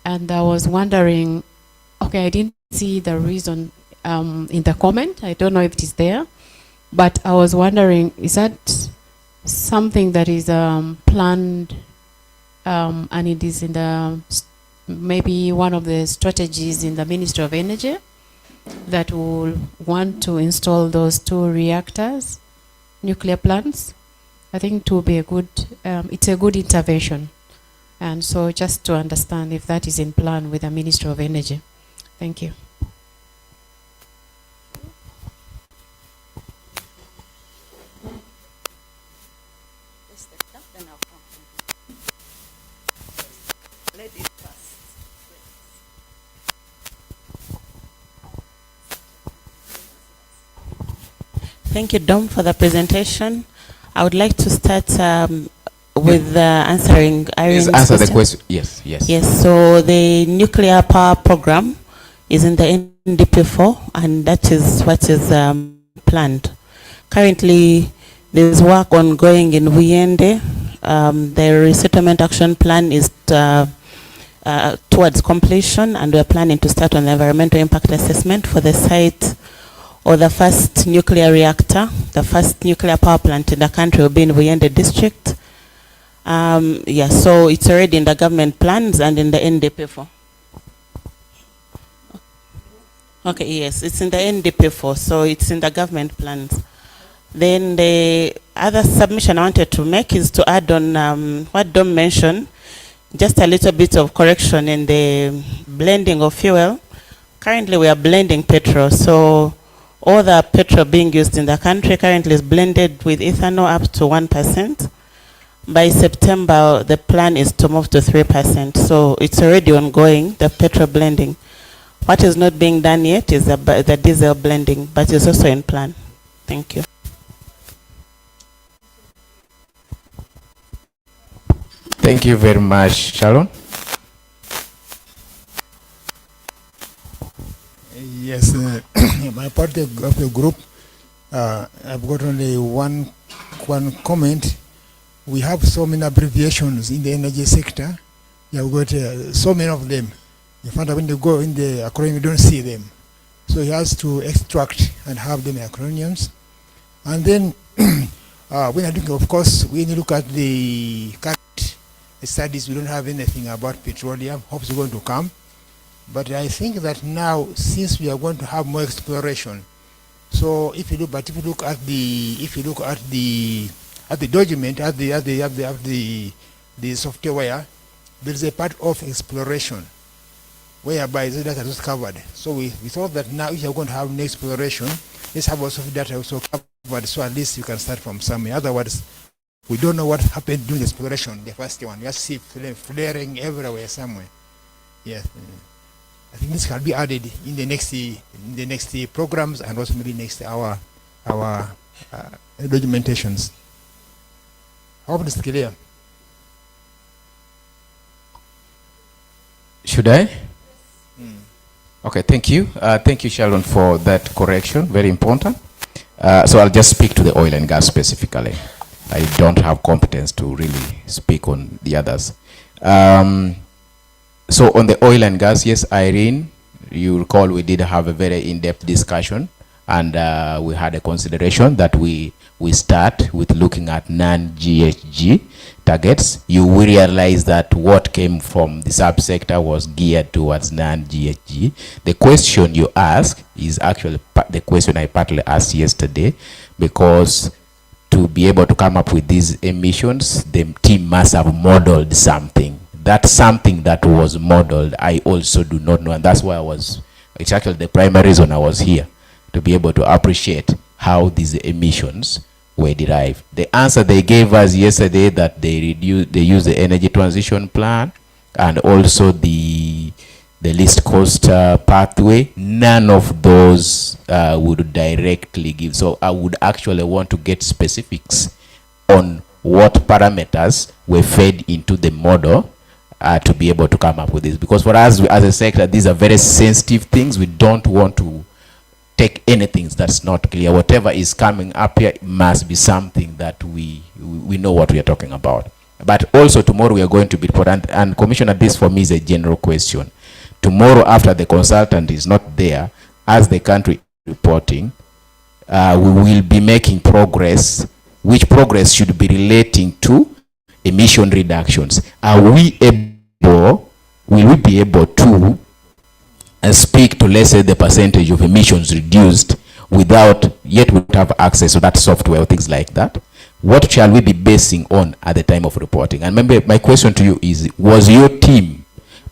And I was wondering, okay, I didn't see the reason in the comment. I don't know if it is there, but I was wondering, is that something that is planned and it is in the maybe one of the strategies in the Ministry of Energy that will want to install those 2 reactors, nuclear plants? I think it will be a good, it's a good intervention. And so just to understand if that is in plan with the Ministry of Energy. Thank you. Thank you, Dom, for the presentation. I would like to start with answering Irene's Please answer question. the question. Yes, yes. Yes, so the nuclear power program is in the NDP4, and that is what is planned. Currently, there's work ongoing in Wiende. The resettlement action plan is towards completion, and we're planning to start on the environmental impact assessment for the site or the first nuclear reactor. The first nuclear power plant in the country will be in Wiende district. Yeah, so it's already in the government plans and in the NDP4. Okay, yes, it's in the NDP4, so it's in the government plans. Then the other submission I wanted to make is to add on what Dom mentioned, just a little bit of correction in the blending of fuel. Currently we are blending petrol, so all the petrol being used in the country currently is blended with ethanol up to 1%. By September, the plan is to move to 3%. So it's already ongoing, the petrol blending. What is not being done yet is the diesel blending, but it's also in plan. Thank you. Thank you very much, Sharon. Yes, my part of the group, I've got only one comment. We have so many abbreviations in the energy sector. You have got so many of them. In fact, when you go in the acronym, you don't see them. So he has to extract and have them acronyms. And then, when I think, of course, when you look at the current studies, we don't have anything about petroleum. Hope it's going to come. But I think that now, since we are going to have more exploration, so if you look at the document, at the software, there is a part of exploration, whereby the data is covered. So we thought that now if you're going to have an exploration, let's have also data also covered, so at least you can start from somewhere. Otherwise, we don't know what happened during the exploration, the first one. You just see flaring everywhere somewhere. Yes. I think this can be added in the next programs and also maybe next our documentations. Hope this is clear. Should I? Okay, thank you. Thank you, Sharon, for that correction. Very important. So I'll just speak to the oil and gas specifically. I don't have competence to really speak on the others. So on the oil and gas, yes, Irene, you recall we did have a very in-depth discussion and we had a consideration that we start with looking at non-GHG targets. You will realize that what came from the subsector was geared towards non-GHG. The question you ask is actually the question I partly asked yesterday, because to be able to come up with these emissions, the team must have modeled something. That something that was modeled, I also do not know, and that's why it's actually the primary reason I was here, to be able to appreciate how these emissions were derived. The answer they gave us yesterday, that they use the energy transition plan and also the least cost pathway, none of those would directly give. So I would actually want to get specifics on what parameters were fed into the model to be able to come up with this. Because for us as a sector, these are very sensitive things. We don't want to take anything that's not clear. Whatever is coming up here must be something that we know what we are talking about. But also tomorrow we are going to be important, and Commissioner, this for me is a general question. Tomorrow, after the consultant is not there, as the country reporting, we will be making progress, which progress should be relating to emission reductions. Will we be able to speak to, let's say, the percentage of emissions reduced without yet we have access to that software or things like that? What shall we be basing on at the time of reporting? And maybe my question to you is, was your team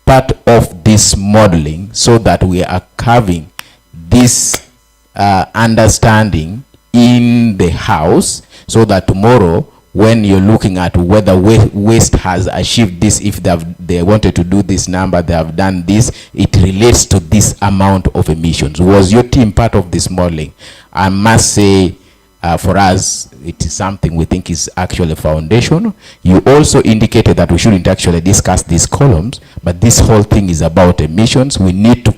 part of this modeling so that we are having this understanding in the house, so that tomorrow when you're looking at whether waste has achieved this, if they wanted to do this number, they have done this, it relates to this amount of emissions? Was your team part of this modeling? I must say, for us, it is something we think is actually foundational. You also indicated that we shouldn't actually discuss these columns, but this whole thing is about emissions. We need to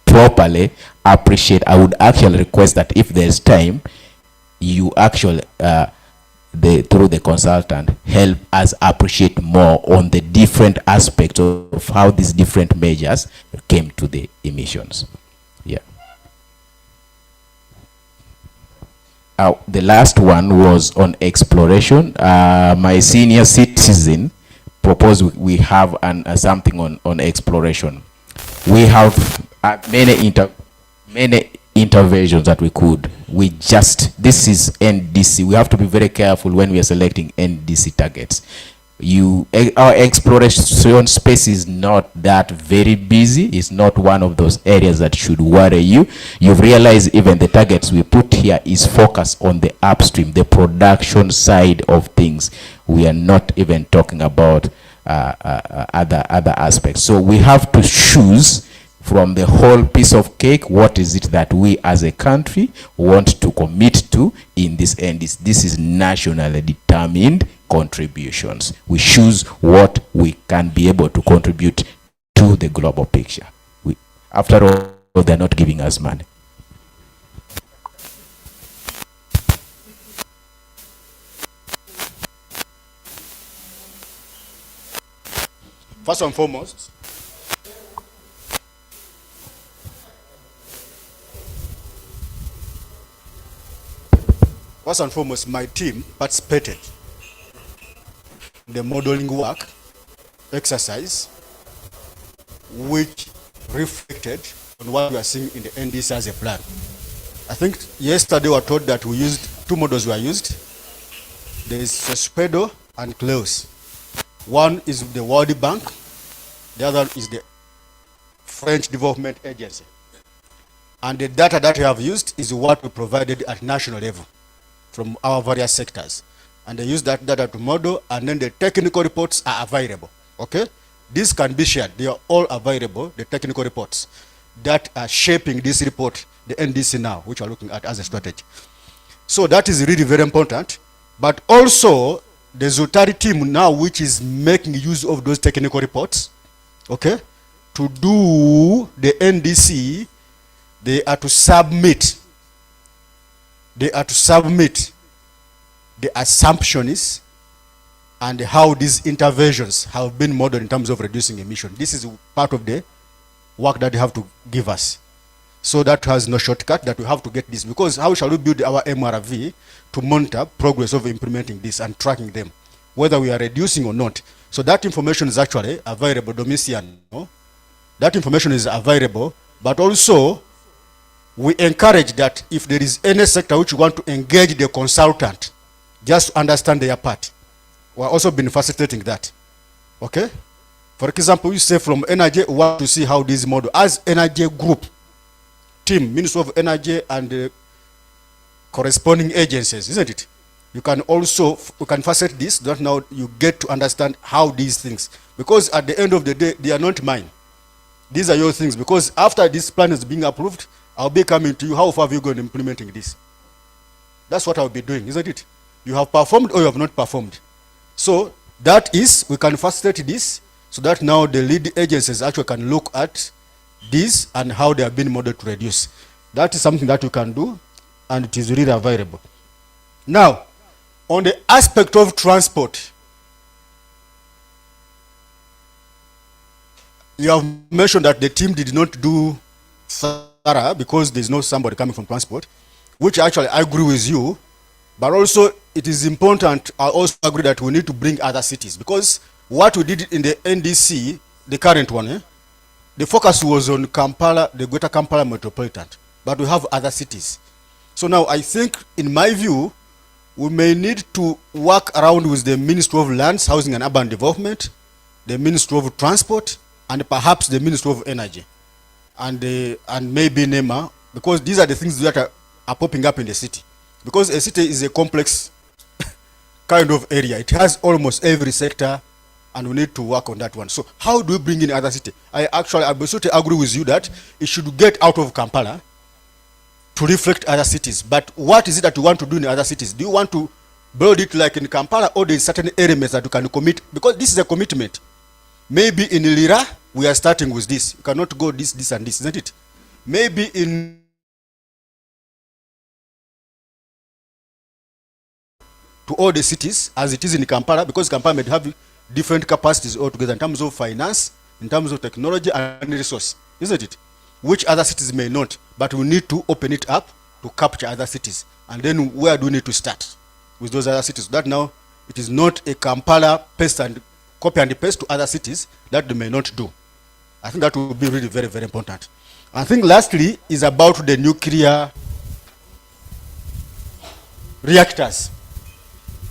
properly appreciate. I would actually request that if there's time, you actually through the consultant, help us appreciate more on the different aspects of how these different measures came to the emissions. Yeah. The last one was on exploration. My senior citizen proposed we have something on exploration. We have many interventions that we could. This is NDC. We have to be very careful when we are selecting NDC targets. Our exploration space is not that very busy. It's not one of those areas that should worry you. You've realized even the targets we put here is focused on the upstream, the production side of things. We are not even talking about other aspects. So we have to choose from the whole piece of cake, what is it that we as a country want to commit to in this end? This is nationally determined contributions. We choose what we can be able to contribute to the global picture. After all, they're not giving us money. First and foremost, my team participated in the modeling work exercise, which reflected on what we are seeing in the NDC as a plan. I think yesterday we were told that we used two models were used. There is Sospedo and Cleos. One is the World Bank, the other is the French Development Agency. And the data that we have used is what we provided at national level from our various sectors. And they use that data to model, and then the technical reports are available. Okay? These can be shared. They are all available, the technical reports that are shaping this report, the NDC now, which we are looking at as a strategy. So that is really very important. But also, the Zutari team now, which is making use of those technical reports, okay, to do the NDC, they are to submit the assumptions and how these interventions have been modeled in terms of reducing emission. This is part of the work that they have to give us. So that has no shortcut, that we have to get this, because how shall we build our MRV to monitor progress of implementing this and tracking them, whether we are reducing or not. So that information is actually available, Domitian. No? That information is available, but also we encourage that if there is any sector which you want to engage the consultant, just to understand their part. We're also been facilitating that. Okay? For example, you say from energy, we want to see how this model, as energy group, team, Ministry of Energy and the corresponding agencies, isn't it? You can also, you can facilitate this, that now you get to understand how these things, because at the end of the day, they are not mine. These are your things, because after this plan is being approved, I'll be coming to you, how far have you gone implementing this? That's what I'll be doing, isn't it? You have performed or you have not performed. So that is, we can facilitate this, so that now the lead agencies actually can look at this and how they have been modeled to reduce. That is something that you can do, and it is really available. Now, on the aspect of transport, you have mentioned that the team did not do thorough because there's no somebody coming from transport, which actually I agree with you, but also it is important, I also agree that we need to bring other cities, because what we did in the NDC, the current one, the focus was on Kampala, the Greater Kampala Metropolitan, but we have other cities. So now I think, in my view, we may need to work around with the Ministry of Lands, Housing and Urban Development, the Ministry of Transport, and perhaps the Ministry of Energy, and maybe NEMA, because these are the things that are popping up in the city. Because a city is a complex kind of area. It has almost every sector, and we need to work on that one. So how do we bring in other cities? I absolutely agree with you that it should get out of Kampala to reflect other cities. But what is it that you want to do in other cities? Do you want to build it like in Kampala, or there is certain elements that you can commit? Because this is a commitment. Maybe in Lira, we are starting with this. You cannot go this, this, and this, isn't it? Maybe in to all the cities, as it is in Kampala, because Kampala may have different capacities altogether in terms of finance, in terms of technology and resource, isn't it? Which other cities may not, but we need to open it up to capture other cities. And then where do we need to start with those other cities? That now it is not a Kampala paste and copy and paste to other cities that they may not do. I think that will be really very, very important. I think lastly is about the nuclear reactors.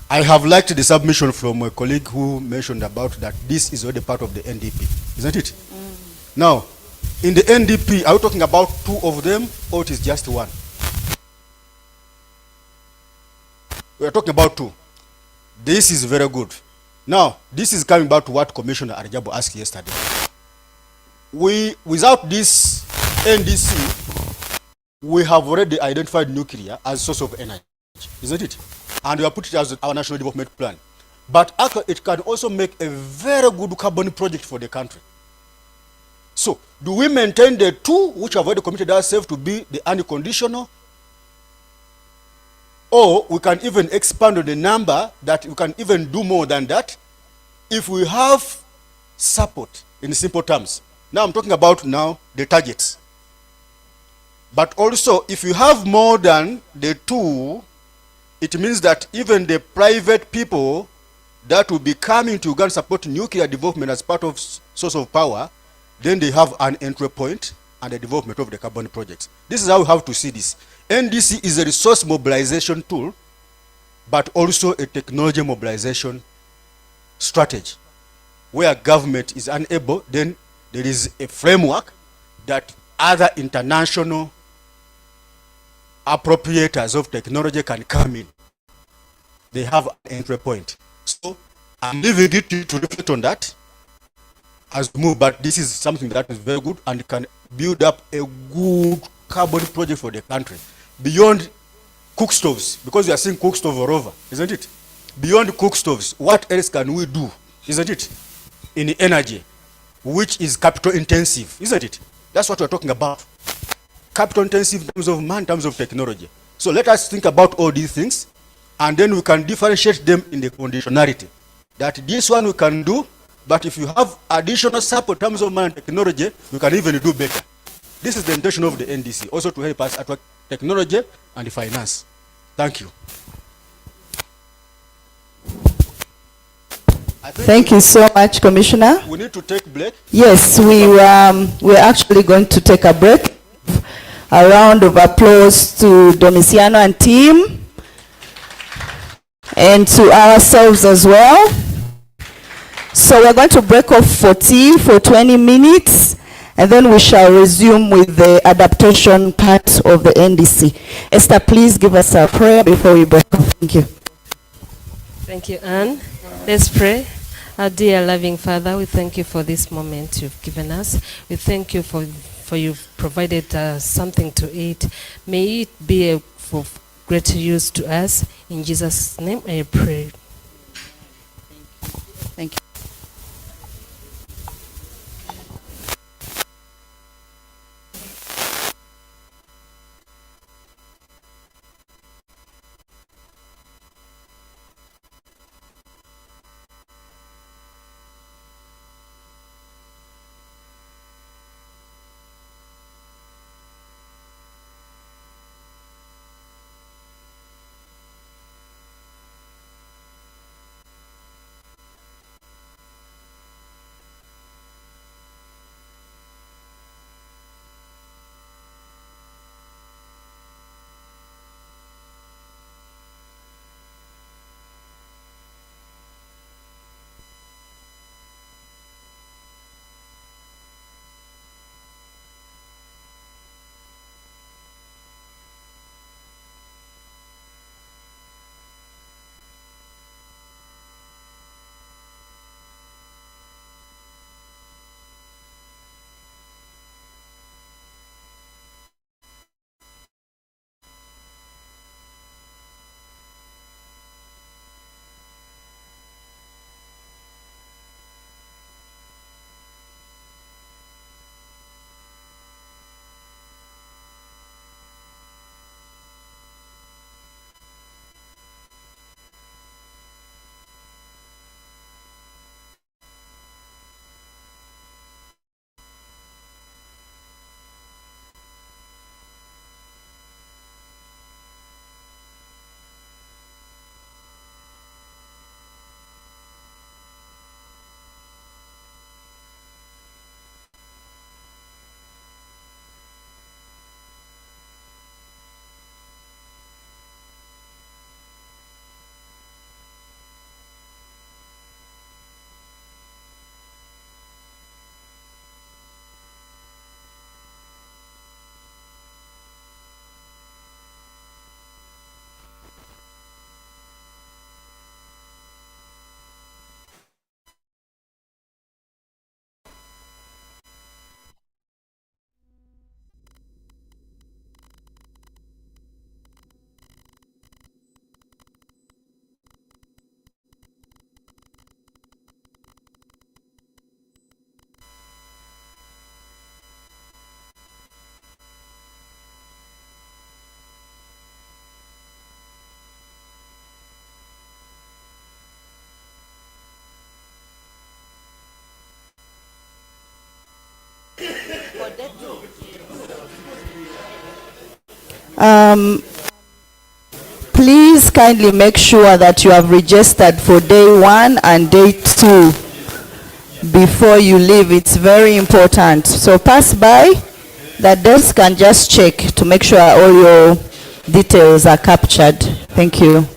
I have liked the submission from a colleague who mentioned about that this is already part of the NDP, isn't it? Now, in the NDP, are we talking about two of them, or it is just one? We are talking about two. This is very good. Now, this is coming back to what Commissioner Arjabo asked yesterday. Without this NDC, we have already identified nuclear as a source of energy, isn't it? And we have put it as our national development plan. But actually, it can also make a very good carbon project for the country. So, do we maintain the two which have already committed ourselves to be the unconditional? Or we can even expand on the number, that we can even do more than that if we have support in simple terms. Now I'm talking about now the targets. But also, if you have more than the two, it means that even the private people that will be coming to Uganda support nuclear development as part of source of power, then they have an entry point and the development of the carbon projects. This is how we have to see this. NDC is a resource mobilization tool, but also a technology mobilization strategy. Where government is unable, then there is a framework that other international appropriators of technology can come in. They have an entry point. So I'm leaving it to reflect on that as we move, but this is something that is very good and can build up a good carbon project for the country. Beyond cook stoves, because we are seeing cook stove all over, isn't it? Beyond cook stoves, what else can we do, isn't it? In energy, which is capital intensive, isn't it? That's what we're talking about. Capital intensive in terms of man, in terms of technology. So let us think about all these things, and then we can differentiate them in the conditionality. That this one we can do, but if you have additional support in terms of man and technology, we can even do better. This is the intention of the NDC, also to help us attract technology and finance. Thank you. Thank you so much, Commissioner. We need to take break. Yes, we're actually going to take a break. A round of applause to Domiciano and team, and to ourselves as well. So we're going to break off for tea for 20 minutes, and then we shall resume with the adaptation part of the NDC. Esther, please give us a prayer before we break off. Thank you. Thank you, Anne. Let's pray. Our dear loving Father, we thank you for this moment you've given us. We thank you for you've provided something to eat. May it be of great use to us. In Jesus' name I pray. Thank you. Please kindly make sure that you have registered for day 1 and day 2 before you leave. It's very important. So pass by the desk and just check to make sure all your details are captured. Thank you.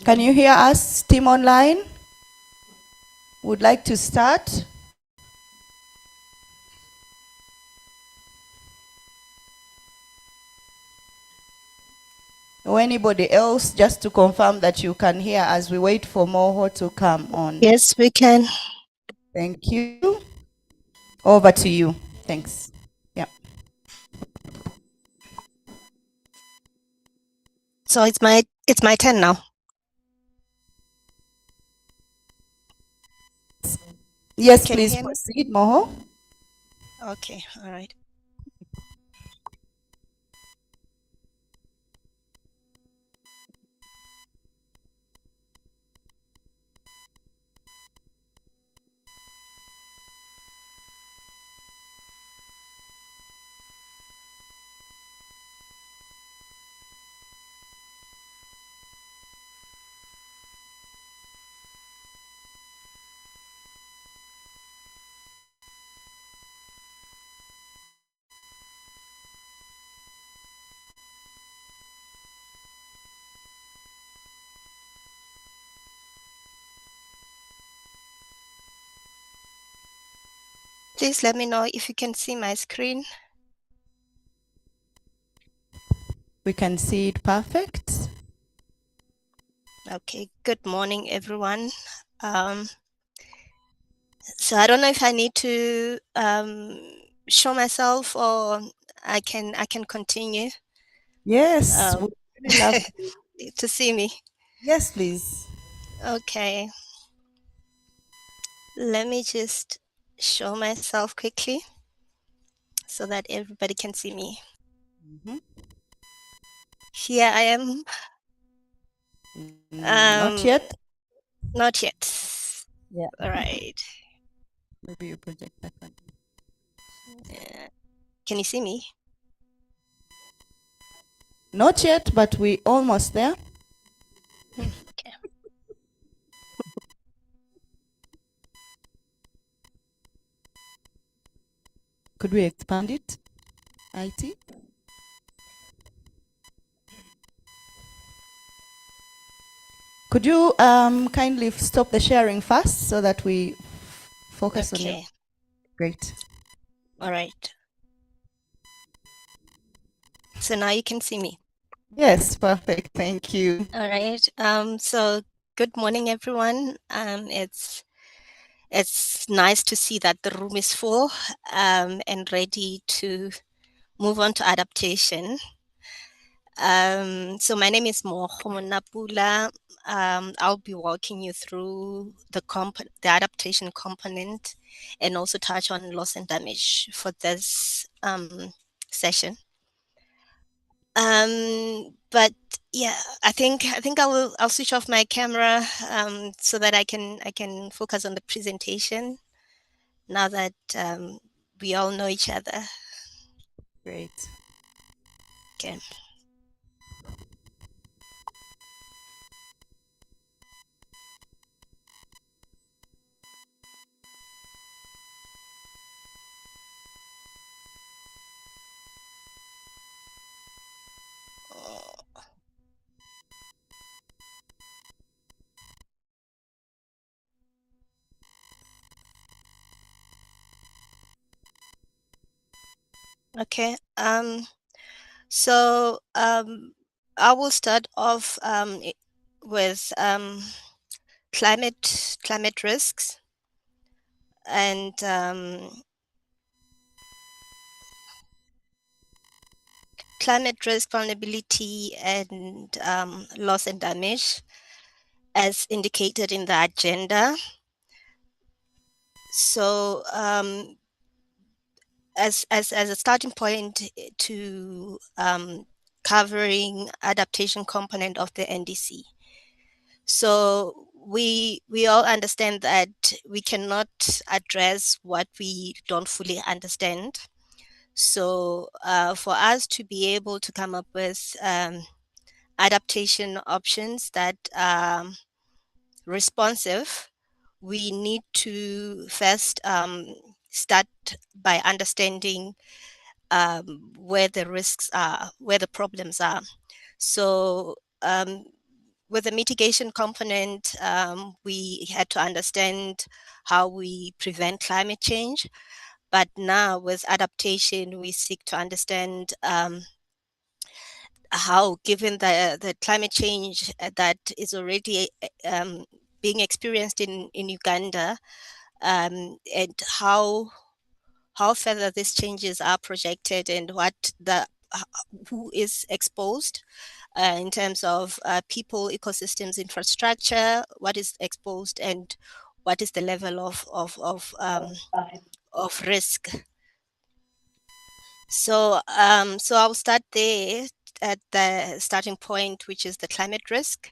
Can you hear us, team online? Would like to start? Or anybody else, just to confirm that you can hear as we wait for Moho to come on. Yes, we can. Thank you. Over to you. Thanks. Yeah. So it's my turn now. Yes, Can you please hear me? proceed, Moho. Okay, all right. Please let me know if you can see my screen. We can see it perfect. Okay, good morning, everyone. So I don't know if I need to show myself or I can continue. Yes, we really love to see me. Yes, please. Okay. Let me just show myself quickly so that everybody can see me. Here I am. Not yet. Not yet. Yeah. All right. Maybe you project that one. Can you see me? Not yet, but we almost there. Okay. Could we expand it? IT? Could you kindly stop the sharing first so that we focus on you? Okay. Great. All right. So now you can see me. Yes, perfect. Thank you. All right. So good morning, everyone. It's nice to see that the room is full and ready to move on to adaptation. So my name is Mohomonapula. I'll be walking you through the adaptation component and also touch on loss and damage for this session. But yeah, I think I'll switch off my camera so that I can focus on the presentation now that we all know each other. Great. Okay. Okay. So I will start off with climate risks and climate risk vulnerability and loss and damage as indicated in the agenda. So as a starting point to covering adaptation component of the NDC. So we all understand that we cannot address what we don't fully understand. So for us to be able to come up with adaptation options that are responsive, we need to first start by understanding where the risks are, where the problems are. So with the mitigation component, we had to understand how we prevent climate change. But now with adaptation, we seek to understand how, given the climate change that is already being experienced in Uganda, and how further these changes are projected, and what who is exposed in terms of people, ecosystems, infrastructure, what is exposed, and what is the level of risk. So I'll start there at the starting point, which is the climate risk,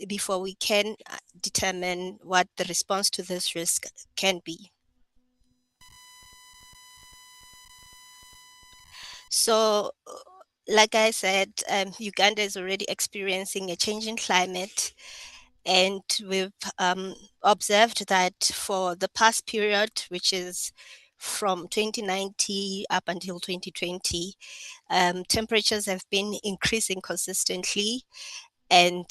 before we can determine what the response to this risk can be. So, like I said, Uganda is already experiencing a changing climate, and we've observed that for the past period, which is from 2090 up until 2020, temperatures have been increasing consistently, and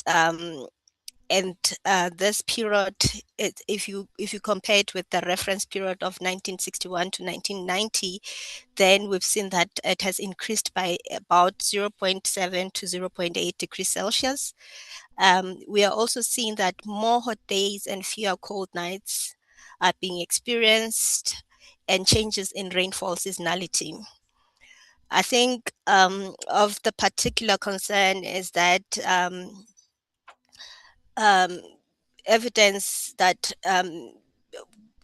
this period, if you compare it with the reference period of 1961 to 1990, then we've seen that it has increased by about 0.7 to 0.8 degrees Celsius. We are also seeing that more hot days and fewer cold nights are being experienced, and changes in rainfall seasonality. I think of the particular concern is that evidence that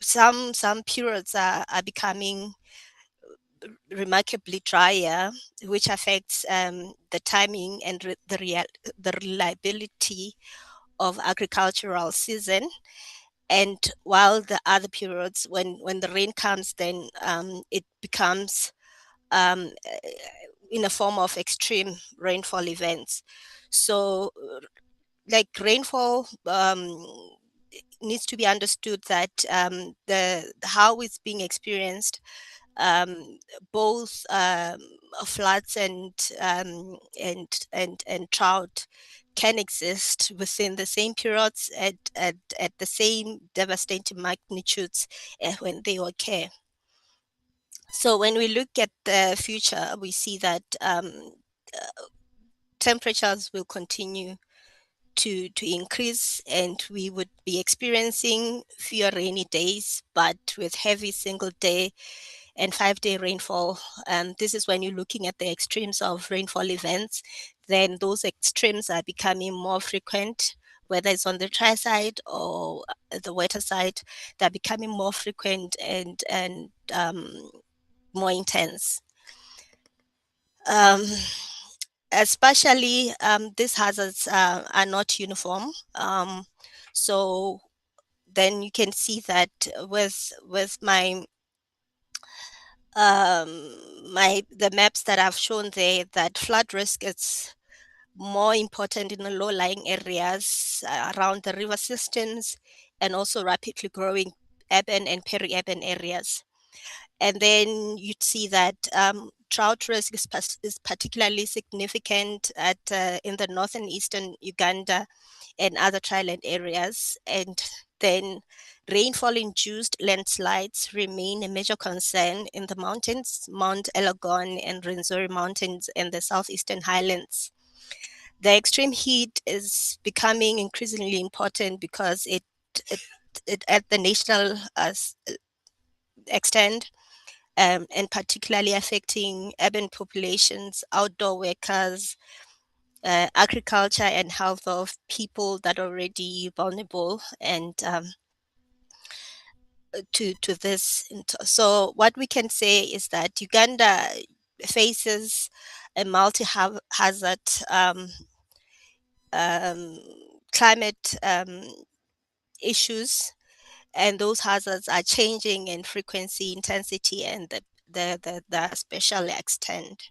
some periods are becoming remarkably drier, which affects the timing and the reliability of agricultural season. And while the other periods, when the rain comes, then it becomes in a form of extreme rainfall events. So, like rainfall needs to be understood that the how it's being experienced, both floods and drought can exist within the same periods at the same devastating magnitudes when they occur. So when we look at the future, we see that temperatures will continue to increase, and we would be experiencing fewer rainy days, but with heavy single day and 5-day rainfall. This is when you're looking at the extremes of rainfall events, then those extremes are becoming more frequent, whether it's on the dry side or the wetter side. They're becoming more frequent and more intense. Especially these hazards are not uniform. So then you can see that with the maps that I've shown there, that flood risk is more important in the low-lying areas around the river systems, and also rapidly growing urban and peri-urban areas. And then you'd see that drought risk is particularly significant in the northern eastern Uganda and other dryland areas. And then rainfall-induced landslides remain a major concern in the mountains, Mount Elgon and Rwenzori Mountains and the southeastern highlands. The extreme heat is becoming increasingly important because it at the national extent, and particularly affecting urban populations, outdoor workers, agriculture and health of people that are already vulnerable and to this. So what we can say is that Uganda faces a multi-hazard climate issues, and those hazards are changing in frequency, intensity, and the spatial extent.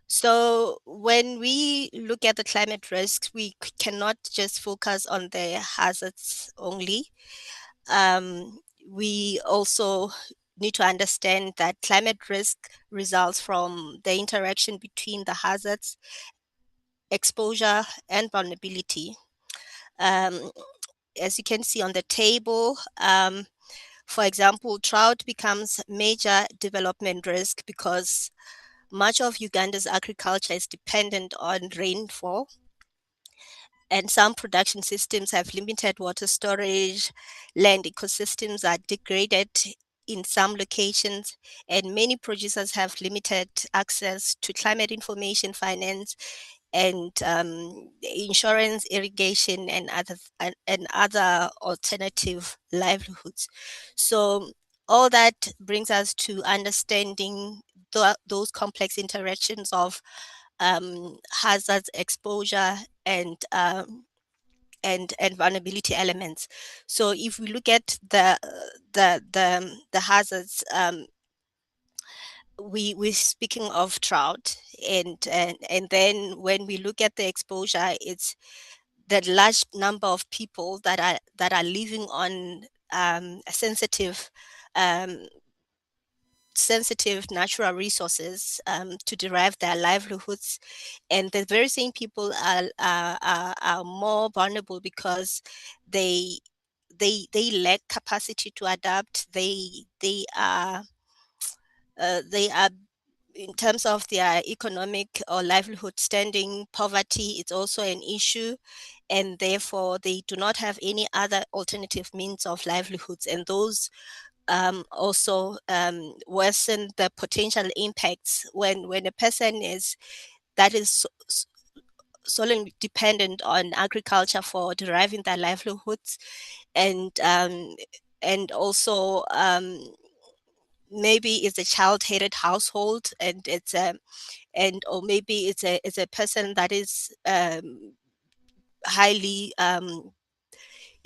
So when we look at the climate risks, we cannot just focus on the hazards only. We also need to understand that climate risk results from the interaction between the hazards exposure and vulnerability. As you can see on the table, for example, drought becomes major development risk because much of Uganda's agriculture is dependent on rainfall, and some production systems have limited water storage, land ecosystems are degraded in some locations, and many producers have limited access to climate information, finance, and insurance, irrigation, and other alternative livelihoods. So all that brings us to understanding those complex interactions of hazards, exposure, and vulnerability elements. So if we look at the hazards, we're speaking of drought, and then when we look at the exposure, it's the large number of people that are living on sensitive um, sensitive natural resources to derive their livelihoods, and the very same people are more vulnerable because they they lack capacity to adapt. They are in terms of their economic or livelihood standing, poverty is also an issue, and therefore they do not have any other alternative means of livelihoods, and those also worsen the potential impacts when a person is that is solely dependent on agriculture for deriving their livelihoods, and also maybe it's a child-headed household, and it's a or maybe it's a person that is highly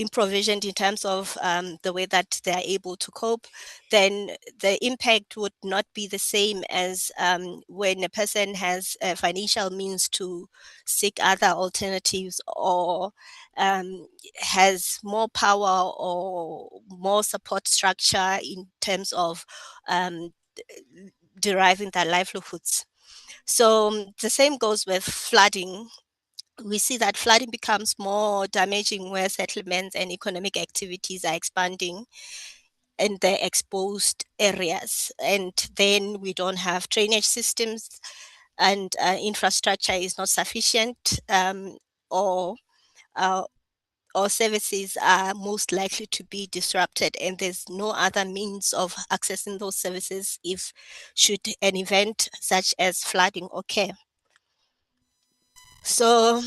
improvisioned in terms of the way that they are able to cope, then the impact would not be the same as when a person has financial means to seek other alternatives, or has more power or more support structure in terms of deriving their livelihoods. So the same goes with flooding. We see that flooding becomes more damaging where settlements and economic activities are expanding in the exposed areas. And then we don't have drainage systems, and infrastructure is not sufficient, or services are most likely to be disrupted, and there's no other means of accessing those services if should an event such as flooding occur. So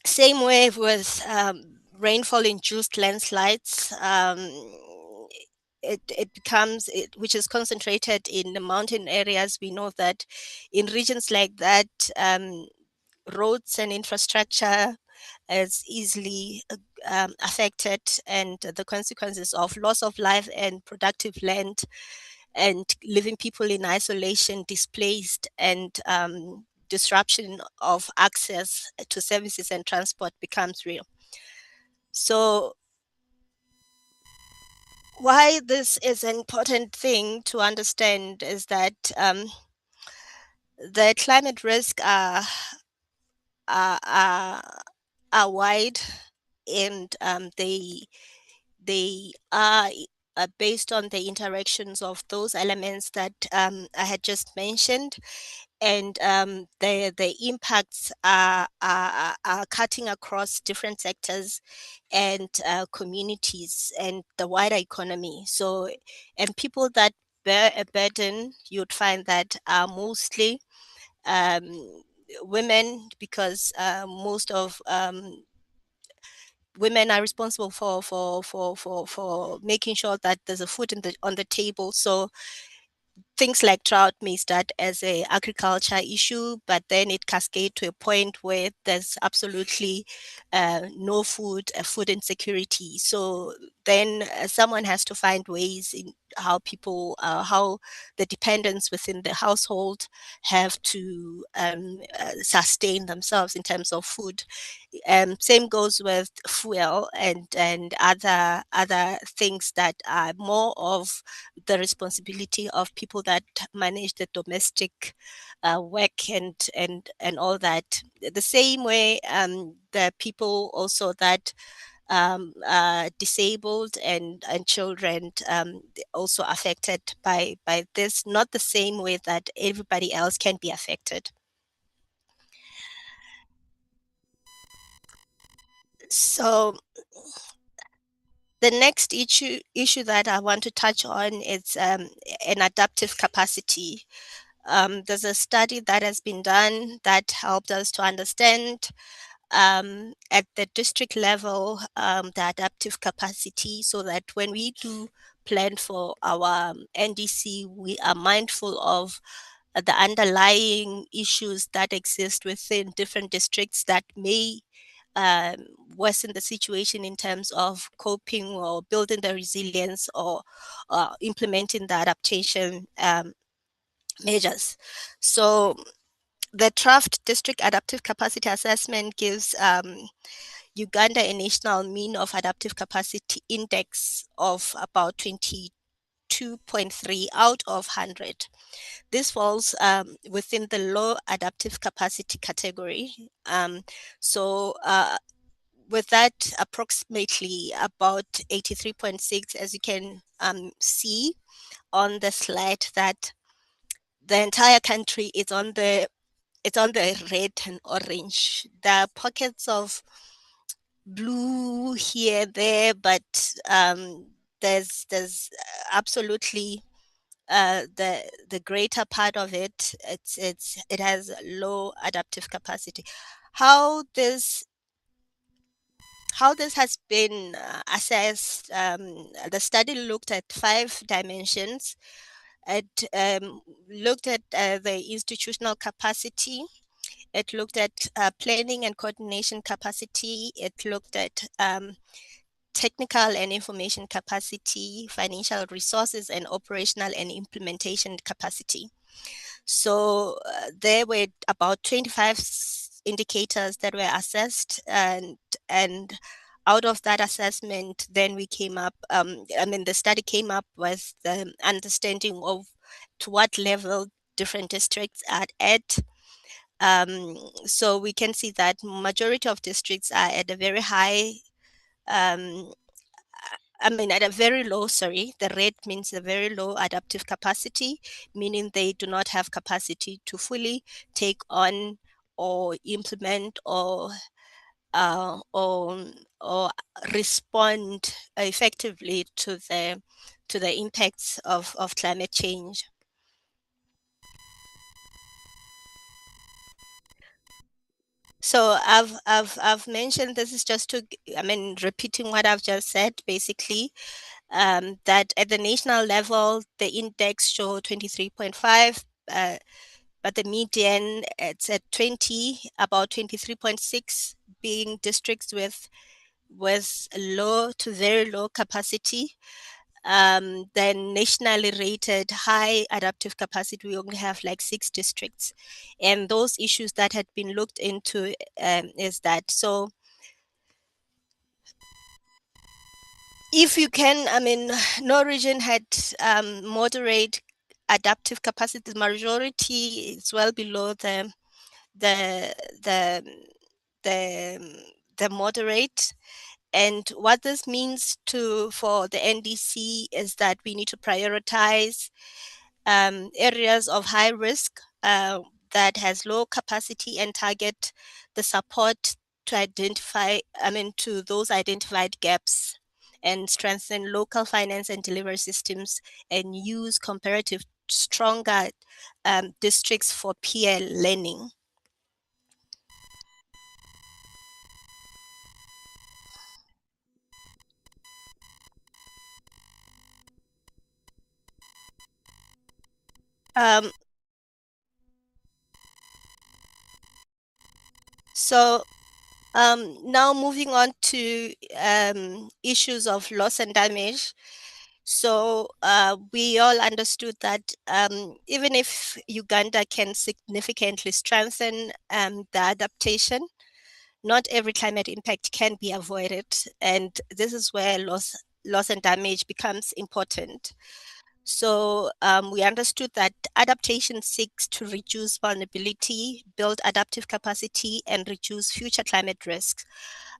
same way with rainfall-induced landslides. It becomes, which is concentrated in the mountain areas. We know that in regions like that, roads and infrastructure is easily affected, and the consequences of loss of life and productive land, and leaving people in isolation, displaced, and disruption of access to services and transport becomes real. So why this is an important thing to understand is that the climate risks are wide, and they are based on the interactions of those elements that I had just mentioned, and the impacts are cutting across different sectors and communities and the wider economy. So, and people that bear a burden, you'd find that are mostly women, because most of women are responsible for making sure that there's a food on the table. So things like drought may start as a agriculture issue, but then it cascades to a point where there's absolutely no food, food insecurity. So then someone has to find ways in how people, how the dependents within the household have to sustain themselves in terms of food. Same goes with fuel and other things that are more of the responsibility of people that that manage the domestic work and all that. The same way the people also that disabled and children also affected by this, not the same way that everybody else can be affected. So the next issue that I want to touch on is an adaptive capacity. There's a study that has been done that helped us to understand at the district level the adaptive capacity, so that when we do plan for our NDC, we are mindful of the underlying issues that exist within different districts that may worsen the situation in terms of coping or building the resilience or implementing the adaptation measures. So the draft district adaptive capacity assessment gives Uganda a national mean of adaptive capacity index of about 22.3 out of 100. This falls within the low adaptive capacity category. So with that, approximately about 83.6, as you can see on the slide, that the entire country is on the red and orange. There are pockets of blue here, there, but there's absolutely the greater part of it. It has low adaptive capacity. How this has been assessed, the study looked at 5 dimensions. It looked at the institutional capacity. It looked at planning and coordination capacity. It looked at technical and information capacity, financial resources, and operational and implementation capacity. So there were about 25 indicators that were assessed, and out of that assessment, then we came up, the study came up with the understanding of to what level different districts are at. So we can see that majority of districts are at a very high, at a very low, the red means a very low adaptive capacity, meaning they do not have capacity to fully take on or implement or respond effectively to the impacts of climate change. So I've mentioned, this is just to, repeating what I've just said, basically, that at the national level, the index showed 23.5, but the median, it's at 20, about 23.6 being districts with low to very low capacity. Then nationally rated high adaptive capacity, we only have like 6 districts. And those issues that had been looked into is that, so if you can, no region had moderate adaptive capacity. The majority is well below the moderate. And what this means for the NDC is that we need to prioritize areas of high risk that has low capacity and target the support to identify, to those identified gaps, and strengthen local finance and delivery systems, and use comparative stronger districts for peer learning. So now moving on to issues of loss and damage. So we all understood that even if Uganda can significantly strengthen the adaptation, not every climate impact can be avoided. And this is where loss and damage becomes important. So we understood that adaptation seeks to reduce vulnerability, build adaptive capacity, and reduce future climate risks.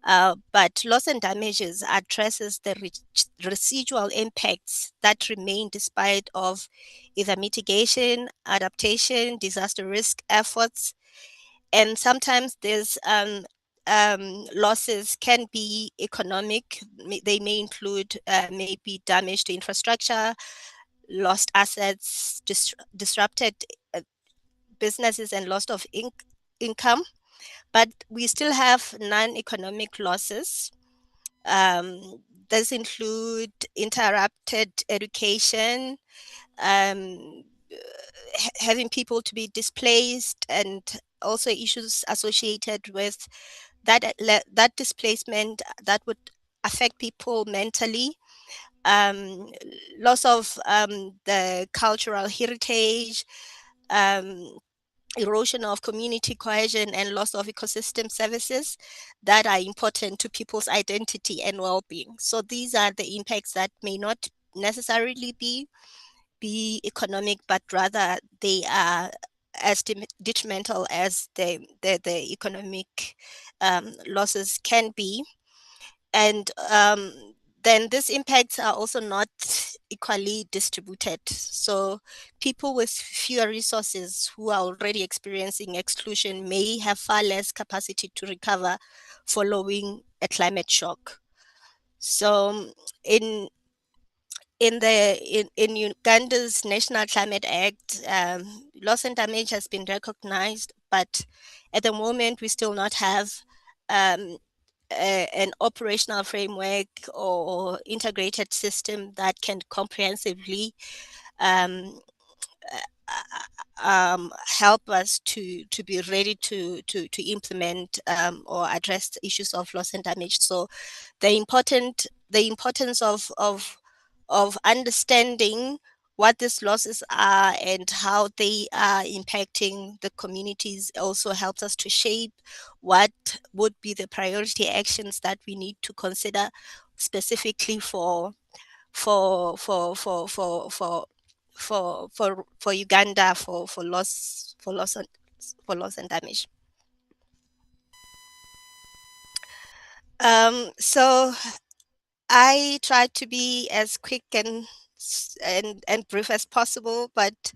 But loss and damages addresses the residual impacts that remain despite of either mitigation, adaptation, disaster risk efforts, and sometimes there's losses can be economic. They may include maybe damage to infrastructure, lost assets, disrupted businesses, and loss of income. But we still have non-economic losses. These include interrupted education, having people to be displaced, and also issues associated with that displacement that would affect people mentally. Loss of the cultural heritage, erosion of community cohesion, and loss of ecosystem services that are important to people's identity and well-being. So these are the impacts that may not necessarily be economic, but rather they are as detrimental as the economic losses can be. And then these impacts are also not equally distributed. So people with fewer resources who are already experiencing exclusion may have far less capacity to recover following a climate shock. So in Uganda's National Climate Act, loss and damage has been recognized, but at the moment we still not have an operational framework or integrated system that can comprehensively help us to be ready to implement or address issues of loss and damage. So the importance of understanding what these losses are and how they are impacting the communities also helps us to shape what would be the priority actions that we need to consider specifically for Uganda for loss and damage. So I try to be as quick and brief as possible, but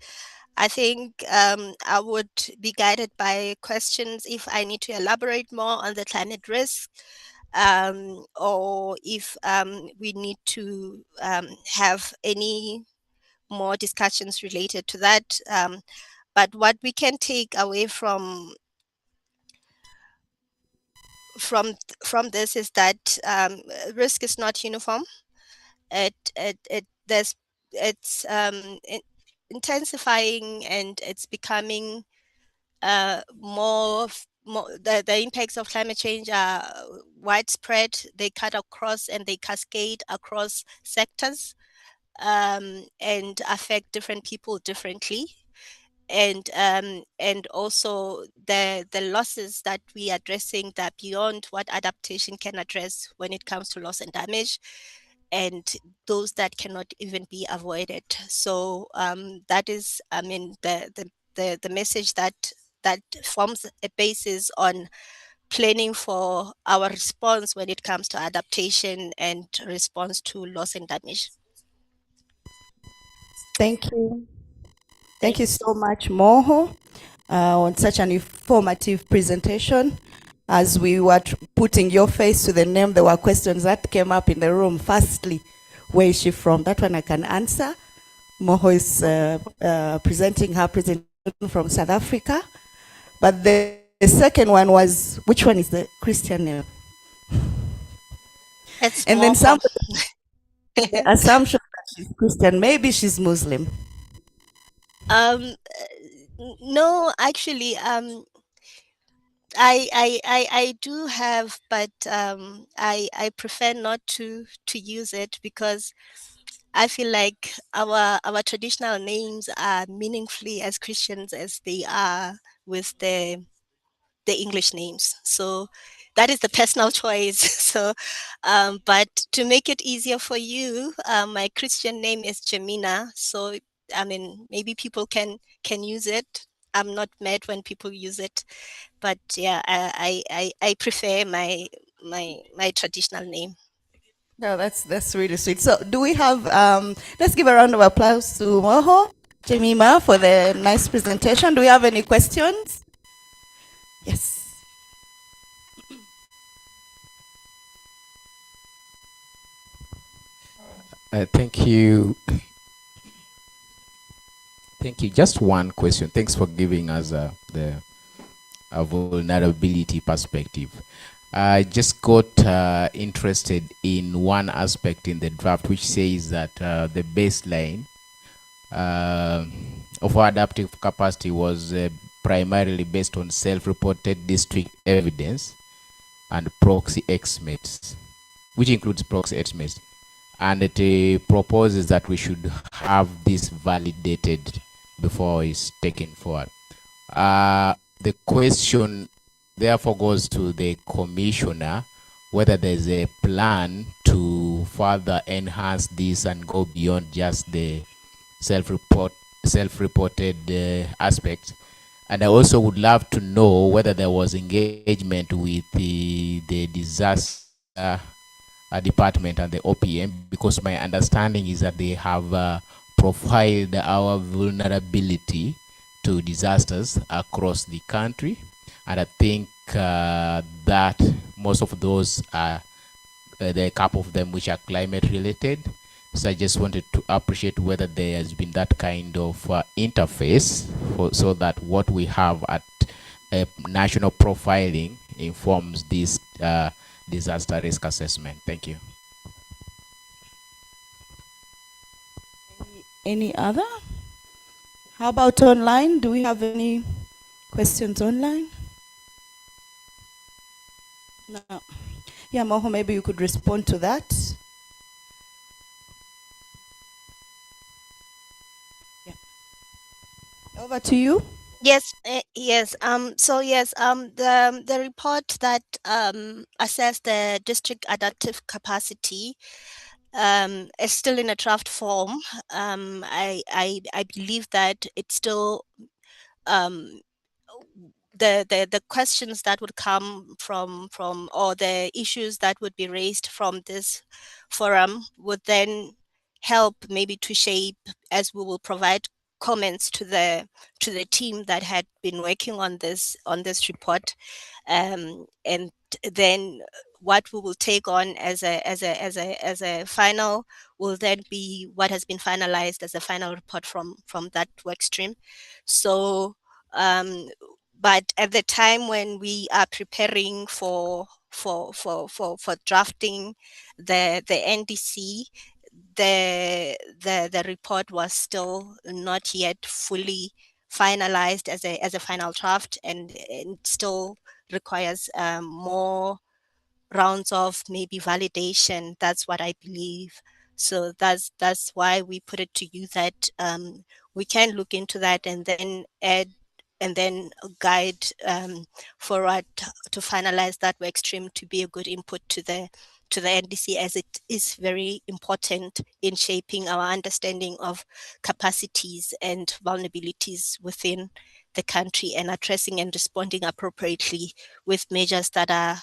I think I would be guided by questions if I need to elaborate more on the climate risk, or if we need to have any more discussions related to that. But what we can take away from this is that risk is not uniform. It's intensifying, and it's becoming more. The impacts of climate change are widespread. They cut across and they cascade across sectors, and affect different people differently. And also the losses that we are addressing that beyond what adaptation can address when it comes to loss and damage, and those that cannot even be avoided. So that is, I mean, the message that forms a basis on planning for our response when it comes to adaptation and response to loss and damage. Thank you. Thank you so much, Moho, on such an informative presentation. As we were putting your face to the name, there were questions that came up in the room. Firstly, where is she from? That one I can answer. Moho is presenting her presentation from South Africa. But the second one was, which one is the Christian name? It's and then some the assumption that she's Christian. Maybe she's Muslim. No, actually, I do have, but I prefer not to use it because I feel like our traditional names are meaningfully as Christians as they are with the English names. So that is the personal choice. So, but to make it easier for you, my Christian name is Jemina. So, I mean, maybe people can use it. I'm not mad when people use it, but yeah, I prefer my traditional name. No, that's really sweet. So do we have, let's give a round of applause to Moho, Jemima, for the nice presentation. Do we have any questions? Yes. Thank you. Thank you. Just one question. Thanks for giving us the vulnerability perspective. I just got interested in one aspect in the draft which says that the baseline of our adaptive capacity was primarily based on self-reported district evidence and proxy estimates, which includes proxy estimates. And it proposes that we should have this validated before it's taken forward. The question therefore goes to the commissioner whether there's a plan to further enhance this and go beyond just the self-reported aspect. And I also would love to know whether there was engagement with the disaster department and the OPM, because my understanding is that they have profiled our vulnerability to disasters across the country, and I think that most of those are there are a couple of them which are climate related. So I just wanted to appreciate whether there has been that kind of interface so that what we have at national profiling informs this disaster risk assessment. Thank you. Any other? How about online? Do we have any questions online? No. Yeah, Moho, maybe you could respond to that. Yeah. Over to you. Yes, yes. So yes, the report that assessed the district adaptive capacity is still in a draft form. I believe that it's still the questions that would come from or the issues that would be raised from this forum would then help maybe to shape, as we will provide comments to the team that had been working on this report, and then what we will take on as a final will then be what has been finalized as a final report from that work stream. So but at the time when we are preparing for drafting the NDC, the report was still not yet fully finalized as a final draft, and still requires more rounds of maybe validation. That's what I believe. So that's why we put it to you that we can look into that and then add and then guide forward to finalize that work stream to be a good input to the NDC, as it is very important in shaping our understanding of capacities and vulnerabilities within the country, and addressing and responding appropriately with measures that are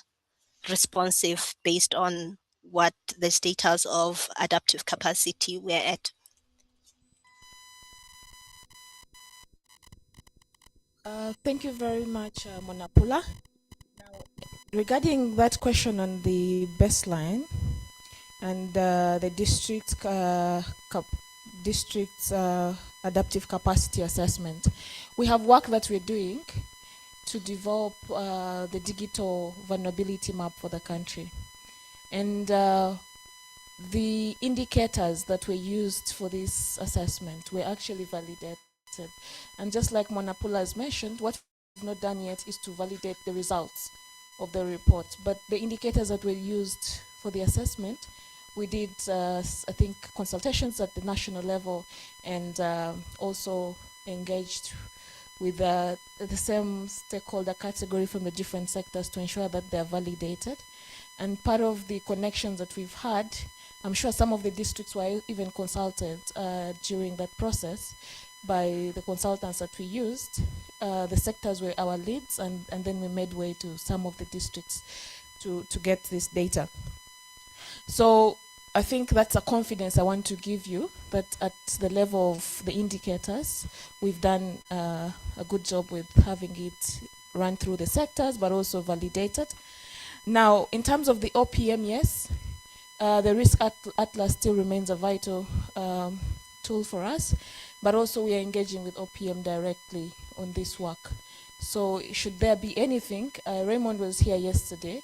responsive based on what the status of adaptive capacity we're at. Thank you very much, Monapula. Now, regarding that question on the baseline and the district's adaptive capacity assessment, we have work that we're doing to develop the digital vulnerability map for the country. And the indicators that were used for this assessment were actually validated. And just like Monapula has mentioned, what we've not done yet is to validate the results of the report. But the indicators that were used for the assessment, we did, I think, consultations at the national level, and also engaged with the same stakeholder category from the different sectors to ensure that they are validated. And part of the connections that we've had, I'm sure some of the districts were even consulted during that process by the consultants that we used. The sectors were our leads, and then we made way to some of the districts to get this data. So I think that's a confidence I want to give you, that at the level of the indicators, we've done a good job with having it run through the sectors, but also validated. Now, in terms of the OPM, yes, the risk atlas still remains a vital tool for us, but also we are engaging with OPM directly on this work. So should there be anything, Raymond was here yesterday,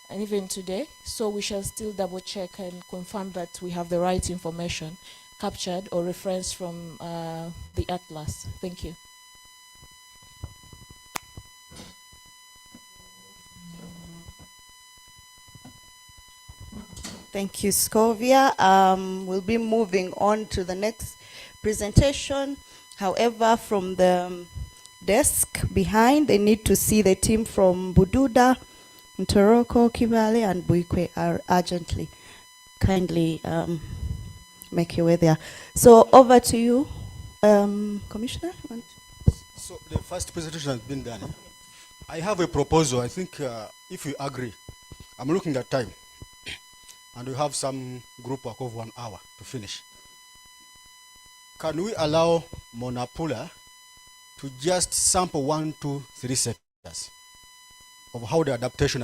and even today, so we shall still double check and confirm that we have the right information captured or referenced from the atlas. Thank you. Thank you, Scovia. We'll be moving on to the next presentation. However, from the desk behind, they need to see the team from Bududa, Ntoroko, Kibale, and Buikwe are urgently. Kindly make your way there. So over to you, Commissioner. So the first presentation has been done. I have a proposal. I think if you agree, I'm looking at time, and we have some group work of 1 hour to finish. Can we allow Monapula to just sample 1, 2, 3 sectors of how the adaptation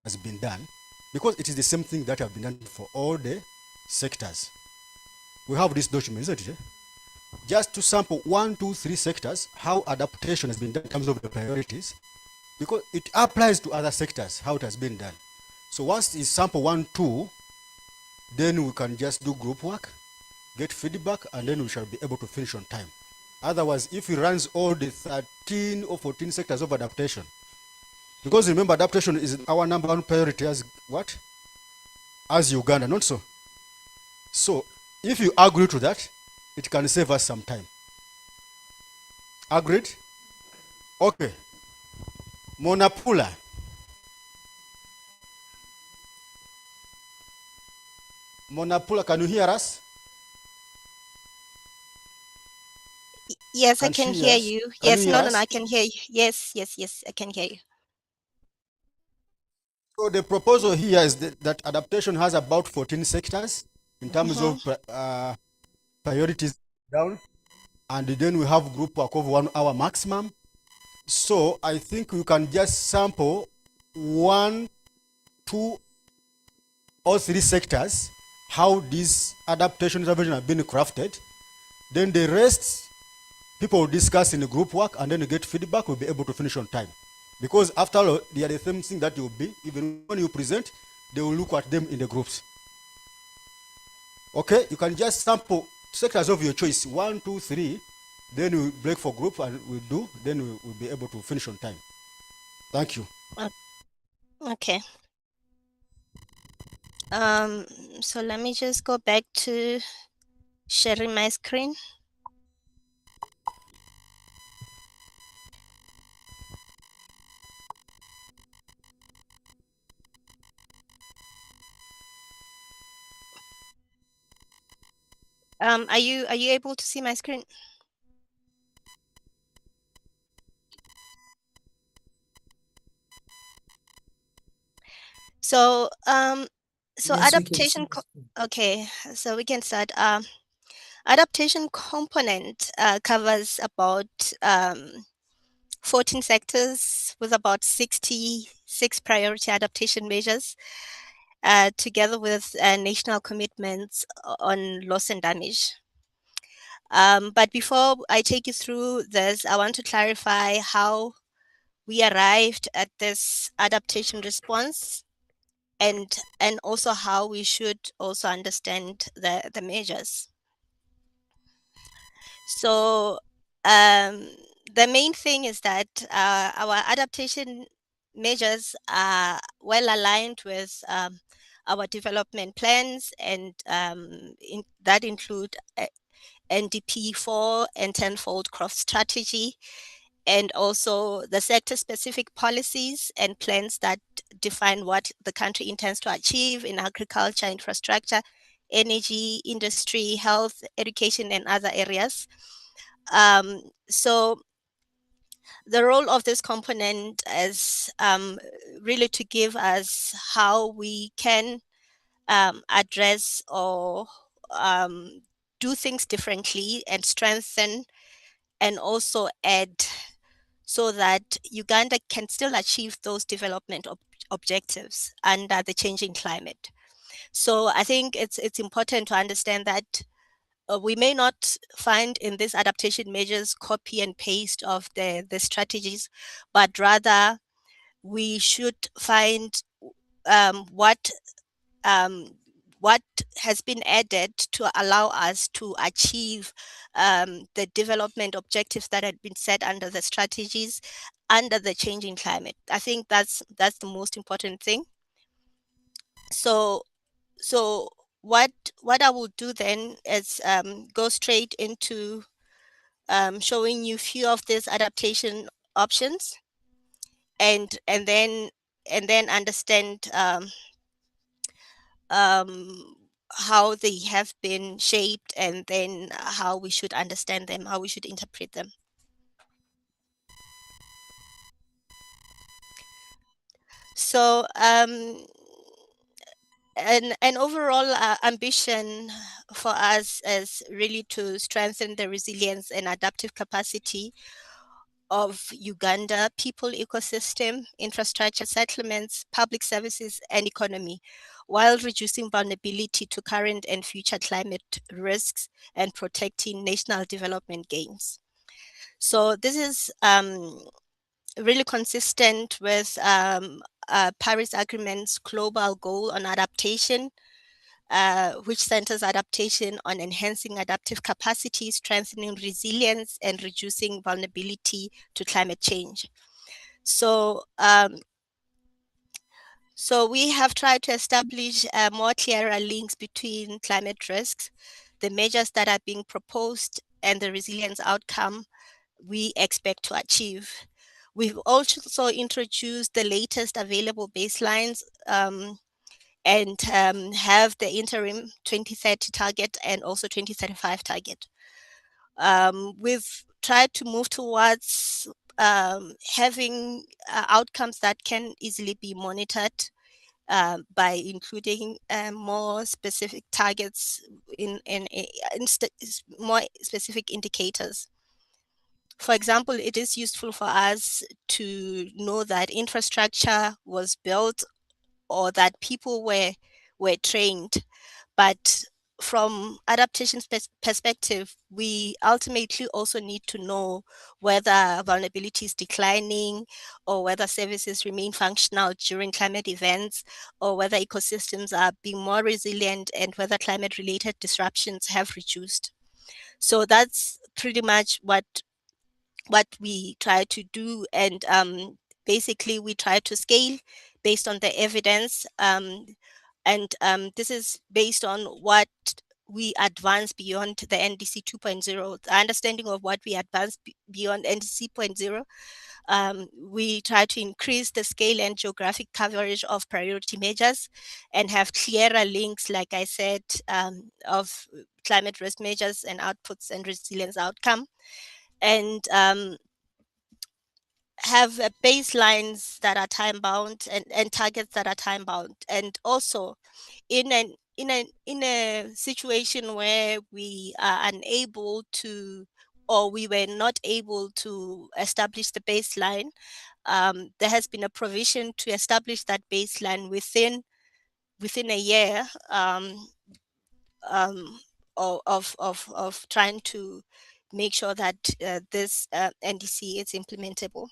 has been done, because it is the same thing that have been done for all the sectors. We have this document, isn't it? Just to sample 1, 2, 3 sectors, how adaptation has been done in terms of the priorities, because it applies to other sectors, how it has been done. So once it's sample 1, 2, then we can just do group work, get feedback, and then we shall be able to finish on time. Otherwise, if he runs all the 13 or 14 sectors of adaptation, because remember, adaptation is our number 1 priority as what? As Uganda, not so? So, if you agree to that, it can save us some time. Agreed? Okay. Monapula. Monapula, can you hear us? Yes, I Can can she hear hear us? you. Can Yes, you hear no, us? I can hear you. Yes, I can hear you. So the proposal here is that adaptation has about 14 sectors in terms of priorities down, and then we have group work of 1 hour maximum. So I think we can just sample 1, 2, or 3 sectors, how these adaptation interventions have been crafted. Then the rest, people will discuss in the group work, and then you get feedback, we'll be able to finish on time. Because after all, they are the same thing that you'll be, even when you present, they will look at them in the groups. Okay, you can just sample sectors of your choice, 1, 2, 3, then we break for group and we do, then we'll be able to finish on time. Thank you. Okay. So let me just go back to sharing my screen. Are you able to see my screen? So so Yes, we can adaptation see. okay, so we can start. Adaptation component covers about 14 sectors with about 66 priority adaptation measures, together with national commitments on loss and damage. But before I take you through this, I want to clarify how we arrived at this adaptation response, and also how we should also understand the measures. So the main thing is that our adaptation measures are well aligned with our development plans, and that include NDP 4 and tenfold crop strategy, and also the sector-specific policies and plans that define what the country intends to achieve in agriculture, infrastructure, energy, industry, health, education, and other areas. So the role of this component is really to give us how we can address or do things differently and strengthen and also add so that Uganda can still achieve those development objectives under the changing climate. So I think it's important to understand that we may not find in these adaptation measures copy and paste of the strategies, but rather we should find what has been added to allow us to achieve the development objectives that had been set under the strategies under the changing climate. I think that's the most important thing. So what I will do then is go straight into showing you few of these adaptation options, and then understand how they have been shaped, and then how we should understand them, how we should interpret them. So an overall ambition for us is really to strengthen the resilience and adaptive capacity of Uganda people, ecosystem, infrastructure, settlements, public services, and economy, while reducing vulnerability to current and future climate risks and protecting national development gains. So this is really consistent with Paris Agreement's global goal on adaptation, which centers adaptation on enhancing adaptive capacity, strengthening resilience, and reducing vulnerability to climate change. So, so we have tried to establish more clearer links between climate risks, the measures that are being proposed, and the resilience outcome we expect to achieve. We've also introduced the latest available baselines and have the interim 2030 target and also 2035 target. We've tried to move towards having outcomes that can easily be monitored by including more specific targets in more specific indicators. For example, it is useful for us to know that infrastructure was built or that people were trained, but from adaptation perspective, we ultimately also need to know whether vulnerability is declining, or whether services remain functional during climate events, or whether ecosystems are being more resilient, and whether climate-related disruptions have reduced. So that's pretty much what we try to do, and basically we try to scale based on the evidence, and this is based on what we advance beyond the NDC 2.0, the understanding of what we advance beyond NDC 0.0. We try to increase the scale and geographic coverage of priority measures and have clearer links, like I said, of climate risk measures and outputs and resilience outcome, and have baselines that are time bound and targets that are time bound. And also in a situation where we are unable to, or we were not able to establish the baseline, there has been a provision to establish that baseline within a year of trying to make sure that this NDC is implementable.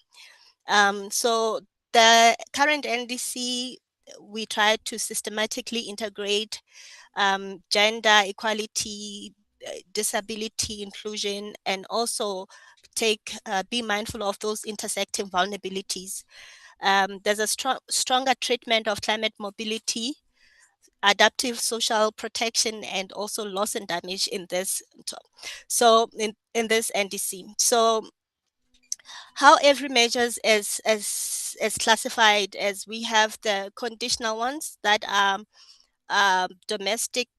So the current NDC, we try to systematically integrate gender equality, disability inclusion, and also be mindful of those intersecting vulnerabilities. There's a stronger treatment of climate mobility, adaptive social protection, and also loss and damage in this. So in this NDC. So how every measures is classified, as we have the conditional ones that are domestic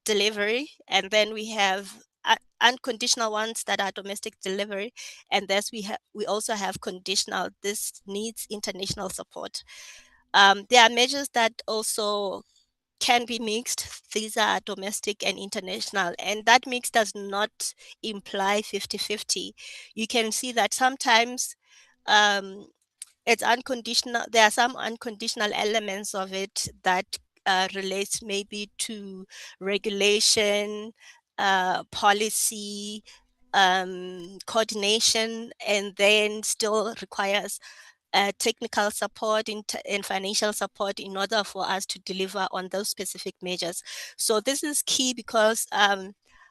delivery, and then we have unconditional ones that are domestic delivery, and thus we also have conditional. This needs international support. There are measures that also can be mixed. These are domestic and international, and that mix does not imply 50-50. You can see that sometimes it's unconditional. There are some unconditional elements of it that relates maybe to regulation, policy, coordination, and then still requires technical support and financial support in order for us to deliver on those specific measures. So this is key because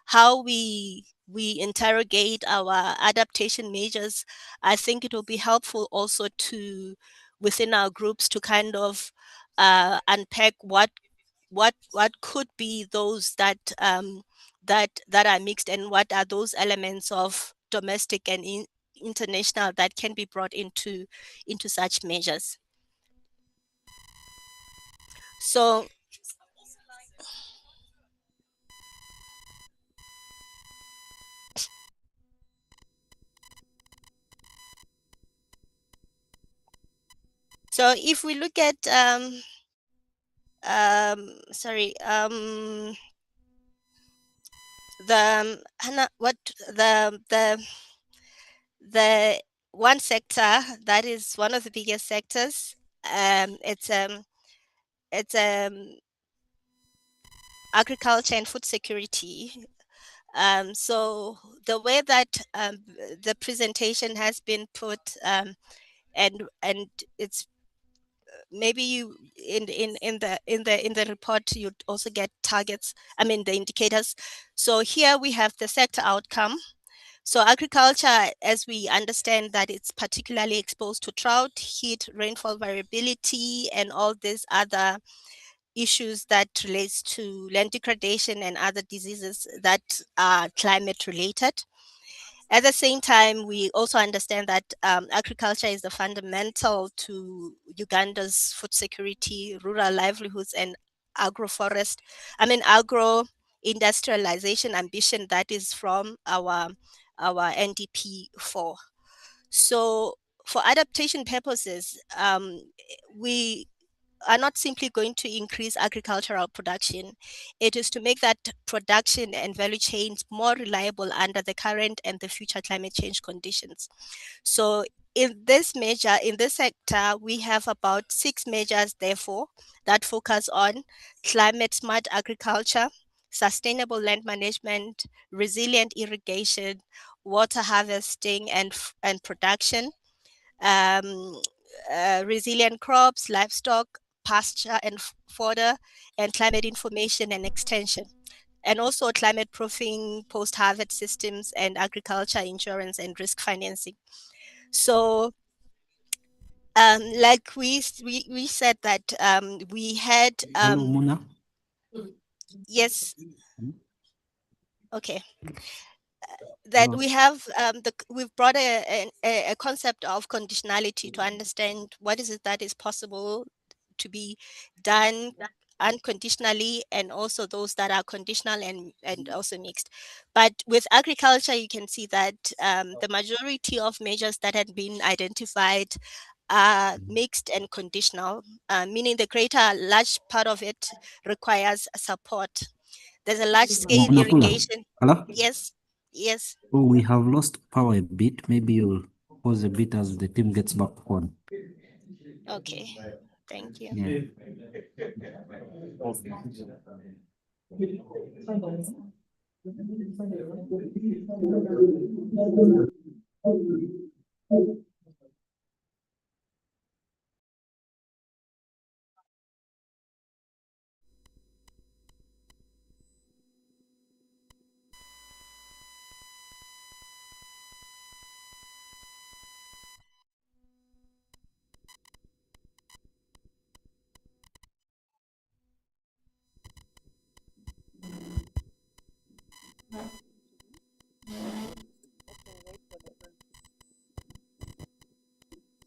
how we interrogate our adaptation measures, I think it will be helpful also to within our groups to kind of unpack what could be those that that are mixed, and what are those elements of domestic and international that can be brought into such measures. So if we look at the one sector that is one of the biggest sectors, it's agriculture and food security. So the way that the presentation has been put, and it's maybe you in the report you'd also get targets, I mean the indicators. So here we have the sector outcome. So agriculture, as we understand that it's particularly exposed to drought, heat, rainfall variability, and all these other issues that relates to land degradation and other diseases that are climate related. At the same time, we also understand that agriculture is the fundamental to Uganda's food security, rural livelihoods, and agro industrialization ambition that is from our NDP 4. So for adaptation purposes, we are not simply going to increase agricultural production. It is to make that production and value chains more reliable under the current and the future climate change conditions. So in this measure, in this sector, we have about 6 measures, therefore, that focus on climate smart agriculture, sustainable land management, resilient irrigation, water harvesting and production, resilient crops, livestock, pasture and fodder, and climate information and extension, and also climate proofing, post-harvest systems, and agriculture insurance and risk financing. So like we said that we had Hello, Mona. yes, okay, that we have we've brought a concept of conditionality to understand what is it that is possible to be done unconditionally, and also those that are conditional and also mixed. But with agriculture, you can see that the majority of measures that had been identified are mixed and conditional, meaning the large part of it requires support. There's a large scale Nakula. irrigation. Hello? Yes, yes. Oh, we have lost power a bit. Maybe you'll pause a bit as the team gets back on. Okay, thank you. Yeah.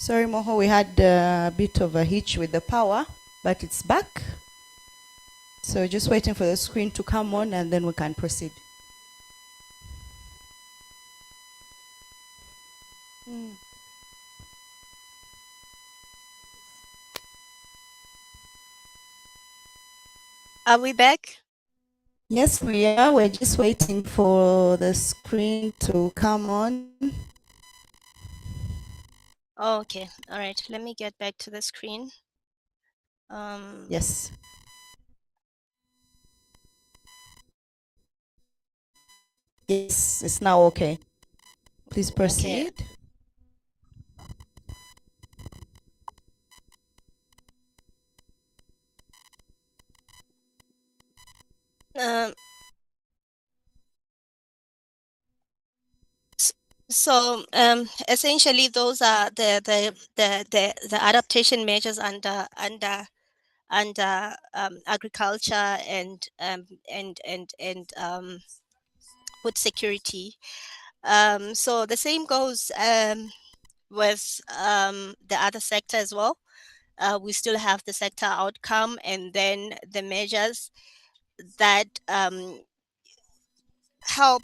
Sorry, Moho, we had a bit of a hitch with the power, but it's back. So just waiting for the screen to come on and then we can proceed. Are we back? Yes, we are. We're just waiting for the screen to come on. Oh, okay. All right. Let me get back to the screen. Yes. Yes, it's now okay. Please proceed. Um, So essentially, those are the adaptation measures under agriculture and food security. So the same goes with the other sector as well. We still have the sector outcome and then the measures that help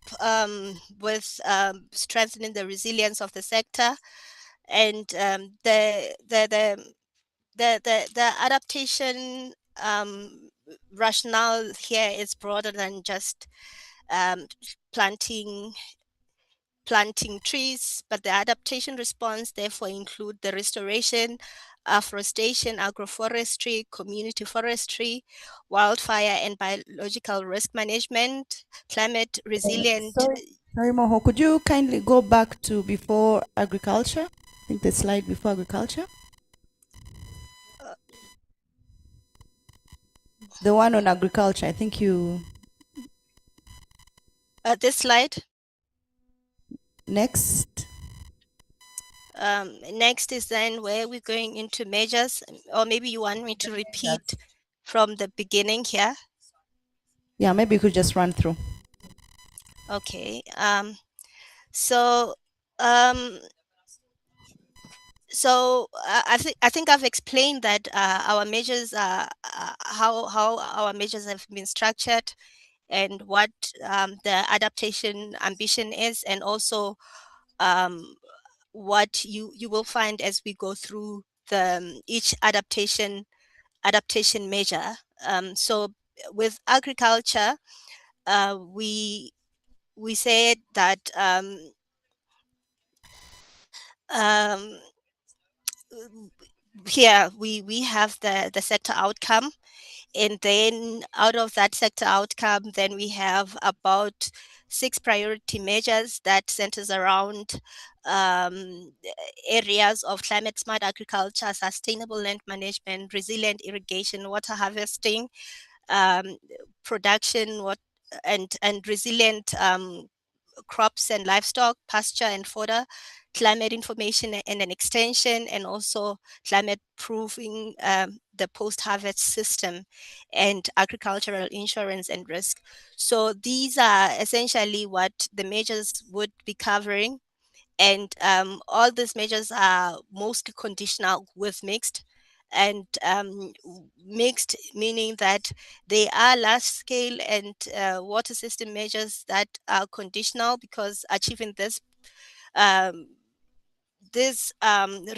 with strengthening the resilience of the sector, and the adaptation rationale here is broader than just um, planting trees, but the adaptation response therefore include the restoration, afforestation, agroforestry, community forestry, wildfire and biological risk management, climate resilient. Sorry, Moho, could you kindly go back to before agriculture? I think the slide before agriculture. The one on agriculture, I think you... This slide. Next. Next is then where we're going into measures, or maybe you want me to repeat from the beginning here. Yeah, maybe you could just run through. Okay. So I think I've explained that our measures how our measures have been structured and what the adaptation ambition is, and also what you will find as we go through the each adaptation measure. So with agriculture, we said that here we have the sector outcome, and then out of that sector outcome, then we have about 6 priority measures that centers around areas of climate smart agriculture, sustainable land management, resilient irrigation, water harvesting, production, and resilient crops and livestock, pasture and fodder, climate information and an extension, and also climate proofing the post-harvest system, and agricultural insurance and risk. So these are essentially what the measures would be covering. And all these measures are mostly conditional with mixed. And mixed meaning that they are large scale and water system measures that are conditional, because achieving this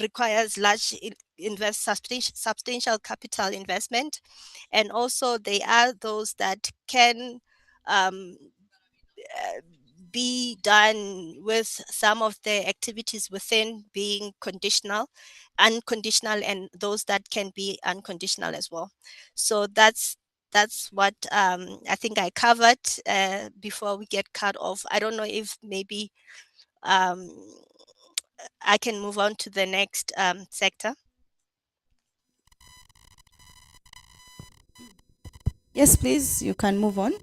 requires large substantial capital investment, and also they are those that can be done with some of the activities within being conditional, unconditional, and those that can be unconditional as well. So that's what I think I covered before we get cut off. I don't know if maybe I can move on to the next sector. Yes, please, you can move on.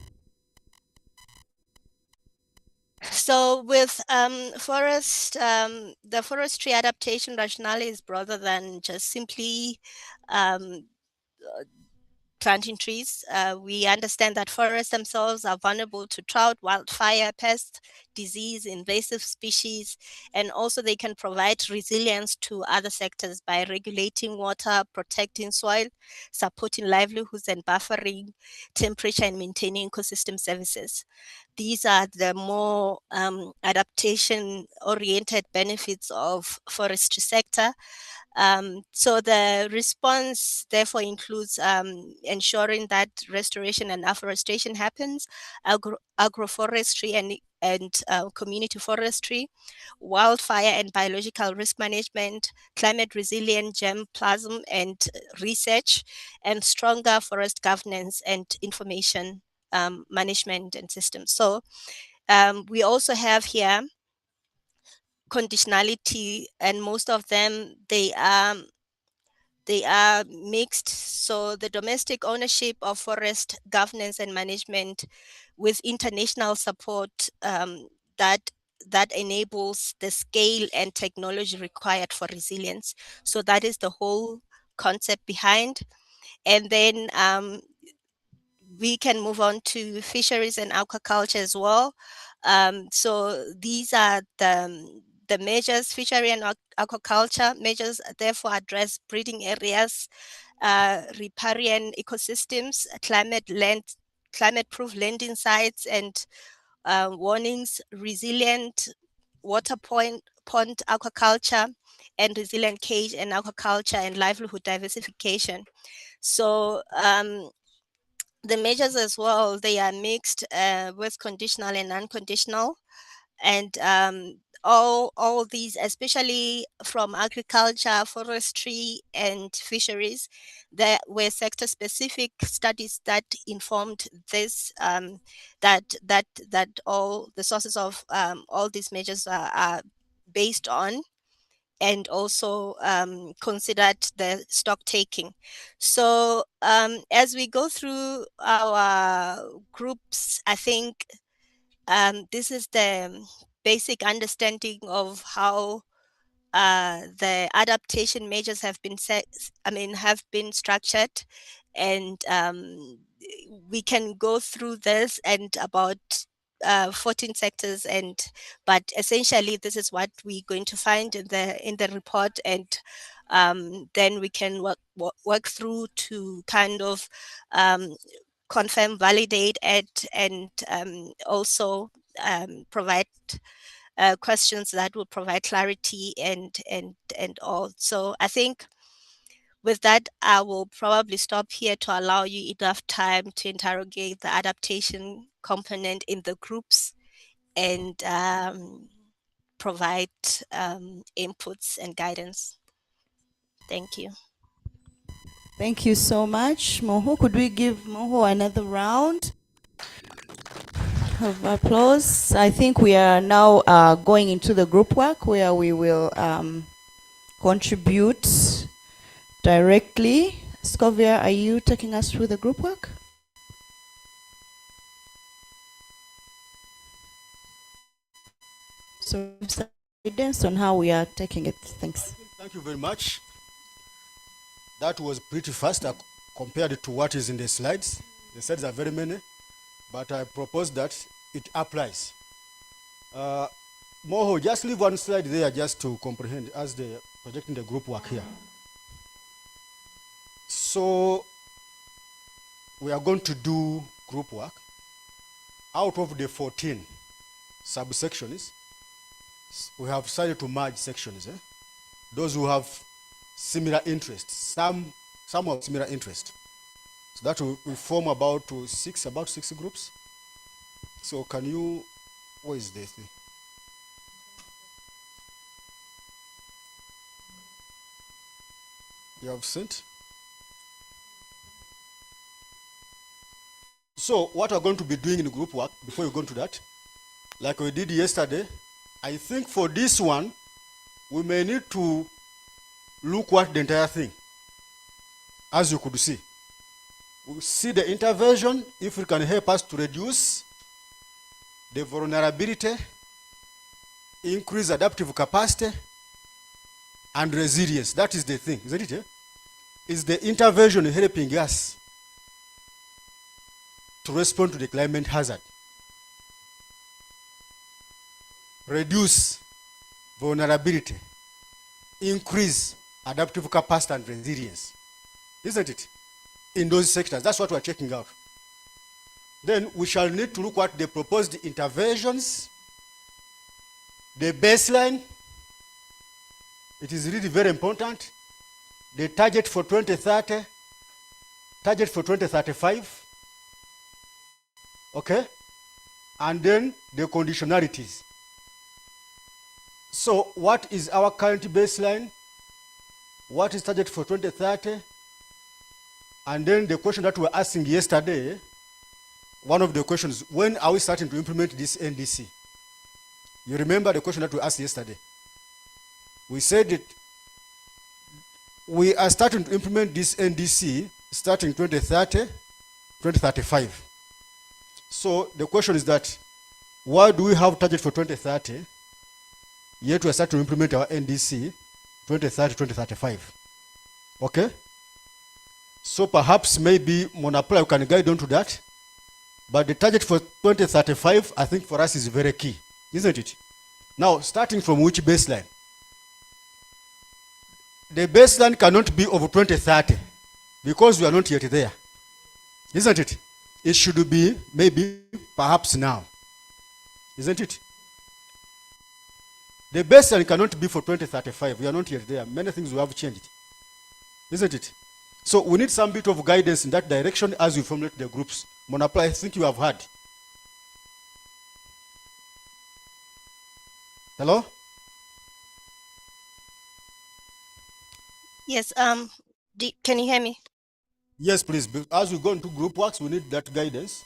So with forest, the forestry adaptation rationale is broader than just simply planting trees. We understand that forests themselves are vulnerable to drought, wildfire, pest, disease, invasive species, and also they can provide resilience to other sectors by regulating water, protecting soil, supporting livelihoods, and buffering temperature and maintaining ecosystem services. These are the more adaptation-oriented benefits of forestry sector. So the response therefore includes ensuring that restoration and afforestation happens, agroforestry and community forestry, wildfire and biological risk management, climate resilient germplasm and research, and stronger forest governance and information management and systems. So we also have here conditionality, and most of them they are mixed. So the domestic ownership of forest governance and management with international support that enables the scale and technology required for resilience. So that is the whole concept behind. And then we can move on to fisheries and aquaculture as well. So these are the measures. Fishery and aquaculture measures therefore address breeding areas, riparian ecosystems, climate-proof landing sites, and warnings, resilient water pond aquaculture, and resilient cage and aquaculture and livelihood diversification. So the measures as well, they are mixed with conditional and unconditional. And all these, especially from agriculture, forestry, and fisheries, there were sector-specific studies that informed this, that all the sources of all these measures are based on, and also considered the stock taking. So as we go through our groups, I think this is the basic understanding of how the adaptation measures have been have been structured, and we can go through this and about 14 sectors, but essentially this is what we're going to find in the report, and then we can work through to kind of confirm, validate it, and also provide questions that will provide clarity and all. So I think with that, I will probably stop here to allow you enough time to interrogate the adaptation component in the groups and provide inputs and guidance. Thank you. Thank you so much, Moho. Could we give Moho another round of applause? I think we are now going into the group work where we will contribute directly. Scovia, are you taking us through the group work? So evidence on how we are taking it. Thanks. Thank you very much. That was pretty fast compared to what is in the slides. The slides are very many, but I propose that it applies. Moho, just leave one slide there just to comprehend as the projecting the group work here. So we are going to do group work. Out of the 14 subsections, we have decided to merge sections. Those who have similar interests, some have similar interests. So that will form about six groups. So can you, what is this thing? You have sent? So what we're going to be doing in group work, before you go into that, like we did yesterday, I think for this one, we may need to look at the entire thing. As you could see, we see the intervention, if it can help us to reduce the vulnerability, increase adaptive capacity, and resilience. That is the thing, isn't it? Is the intervention helping us to respond to the climate hazard, reduce vulnerability, increase adaptive capacity and resilience, isn't it? In those sectors, that's what we're checking out. Then we shall need to look at the proposed interventions, the baseline. It is really very important. The target for 2030, target for 2035, okay? And then the conditionalities. So what is our current baseline? What is target for 2030? And then the question that we were asking yesterday, one of the questions, when are we starting to implement this NDC? You remember the question that we asked yesterday? We said that we are starting to implement this NDC starting 2030, 2035. So the question is that, why do we have target for 2030, yet we are starting to implement our NDC 2030, 2035? Okay? So perhaps maybe Monapla, you can guide on to that. But the target for 2035, I think for us is very key, isn't it? Now, starting from which baseline? The baseline cannot be over 2030 because we are not yet there, isn't it? It should be maybe perhaps now, isn't it? The baseline cannot be for 2035. We are not yet there. Many things will have changed, isn't it? So we need some bit of guidance in that direction as we formulate the groups. Monapla, I think you have heard. Hello? Yes, can you hear me? Yes, please. As we go into group works, we need that guidance.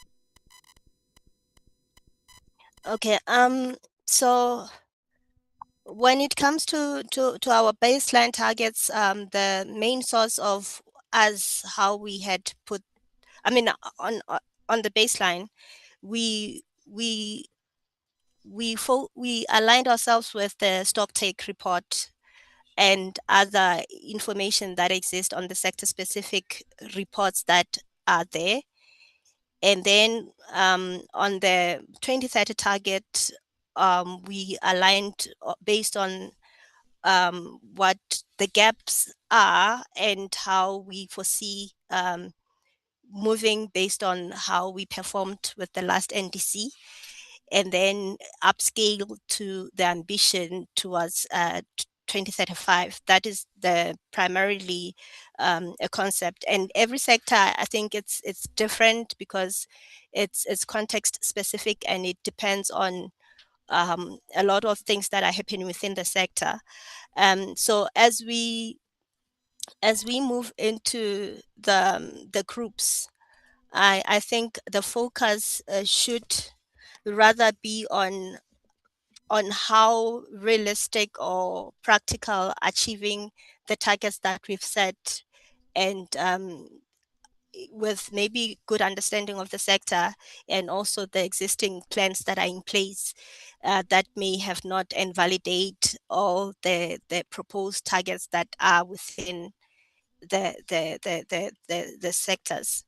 Okay, so when it comes to our baseline targets, the main source of us, how we had put, I mean, on the baseline, we aligned ourselves with the stocktake report and other information that exists on the sector-specific reports that are there. And then on the 2030 target, we aligned based on what the gaps are and how we foresee moving based on how we performed with the last NDC, and then upscale to the ambition towards 2035. That is the primarily a concept, and every sector, I think it's different because it's context specific and it depends on a lot of things that are happening within the sector. So as we move into the groups, I think the focus should rather be on how realistic or practical achieving the targets that we've set, and with maybe good understanding of the sector and also the existing plans that are in place that may have not invalidate all the proposed targets that are within the sectors.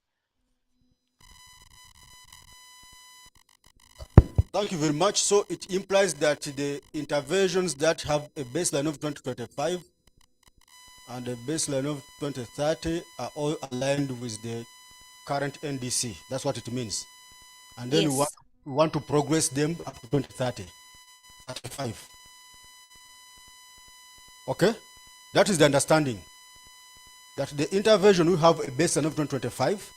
Thank you very much. So it implies that the interventions that have a baseline of 2025 and a baseline of 2030 are all aligned with the current NDC. That's what it means. And then Yes. we want to progress them up to 2030, 35. Okay? That is the understanding. That the intervention will have a baseline of 2025,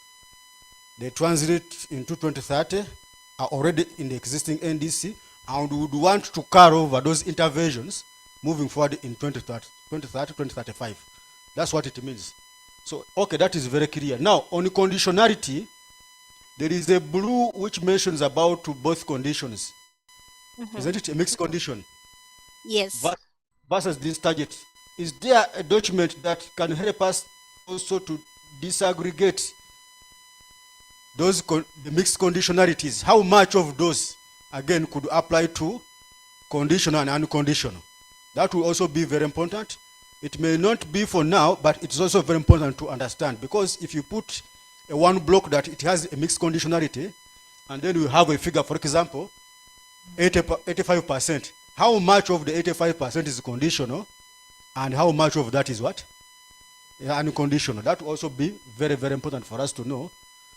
they translate into 2030, are already in the existing NDC, and we would want to carry over those interventions moving forward in 2030, 2035. That's what it means. So, okay, that is very clear. Now, on the conditionality, there is a blue which mentions about both conditions. Isn't it a mixed condition? Yes. Versus this target. Is there a document that can help us also to disaggregate those the mixed conditionalities? How much of those, again, could apply to conditional and unconditional? That will also be very important. It may not be for now, but it's also very important to understand, because if you put one block that it has a mixed conditionality, and then we have a figure, for example, 85%. How much of the 85% is conditional, and how much of that is what? Unconditional. That will also be very, very important for us to know,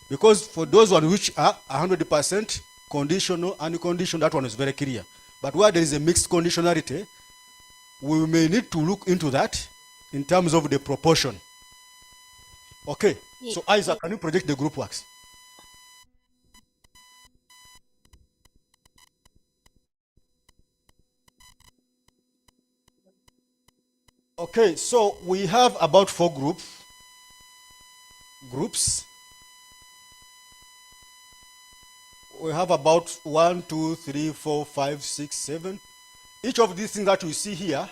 because for those ones which are 100% conditional, unconditional, that one is very clear. But where there is a mixed conditionality, we may need to look into that in terms of the proportion. Okay, so Isaac, can you project the group works? Okay, so we have about 4 groups. We have about 1, 2, 3, 4, 5, 6, 7. Each of these things that you see here,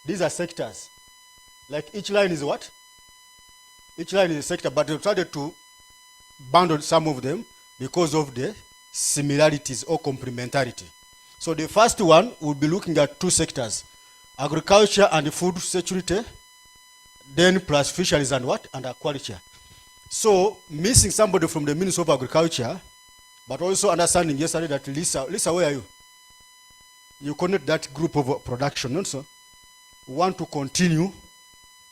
these are sectors. Like each line is what? Each line is a sector, but we decided to bundle some of them because of the similarities or complementarity. So the first one, we'll be looking at 2 sectors, agriculture and food security, then plus fisheries and what? And aquaculture. So missing somebody from the Ministry of Agriculture, but also understanding yesterday that Lisa, where are you? You connect that group of production also. We want to continue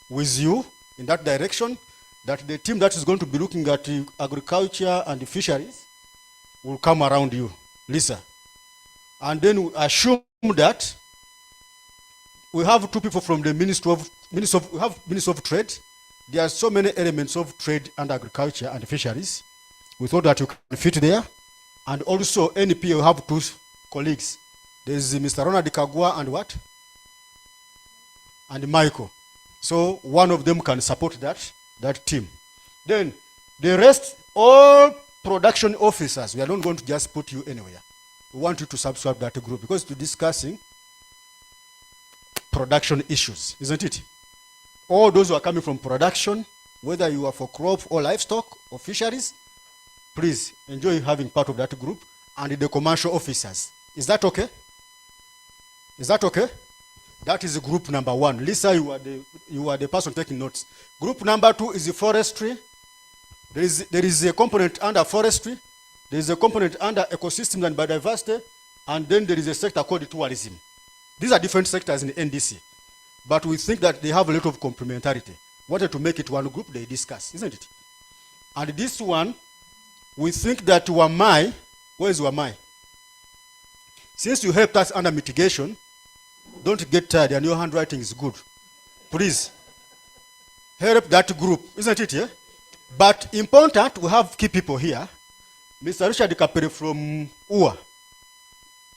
with you in that direction, that the team that is going to be looking at agriculture and fisheries will come around you, Lisa. And then we assume that we have 2 people from the Ministry of Trade. There are so many elements of trade and agriculture and fisheries. We thought that you can fit there. And also NP, you have 2 colleagues. There is Mr. Ronald Kagwa and what? And Michael. So one of them can support that team. Then the rest, all production officers, we are not going to just put you anywhere. We want you to subscribe to that group because we're discussing production issues, isn't it? All those who are coming from production, whether you are for crop or livestock or fisheries, please enjoy having part of that group. And the commercial officers. Is that okay? Is that okay? That is group number 1. Lisa, you are the person taking notes. Group number 2 is the forestry. There is a component under forestry. There is a component under ecosystem and biodiversity. And then there is a sector called tourism. These are different sectors in the NDC. But we think that they have a lot of complementarity. Wanted to make it one group, they discuss, isn't it? And this one, we think that Wamai, where is Wamai? Since you helped us under mitigation, don't get tired and your handwriting is good. Please, help that group, isn't it? Yeah? But important, we have key people here. Mr. Richard Kapere from UA.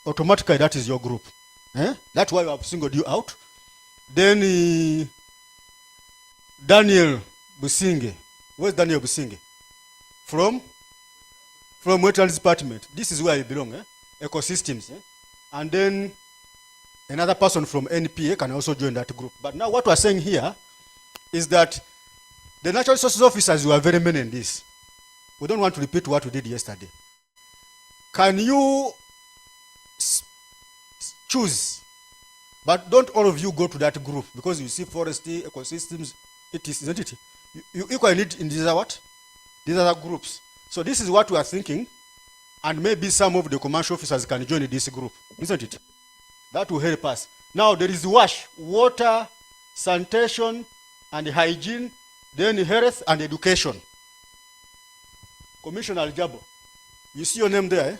Automatically, that is your group. That's why we have singled you out. Then Daniel Businge. Where's Daniel Businge? From Wetlands Department. This is where you belong, ecosystems. And then another person from NPA can also join that group. But now what we're saying here is that the natural resources officers were very many in this. We don't want to repeat what we did yesterday. Can you choose? But don't all of you go to that group, because you see forestry, ecosystems, isn't it? You equally need in these what? These other groups. So this is what we are thinking, and maybe some of the commercial officers can join this group, isn't it? That will help us. Now there is WASH, water, sanitation, and hygiene, then health and education. Commissioner Aljabo, you see your name there,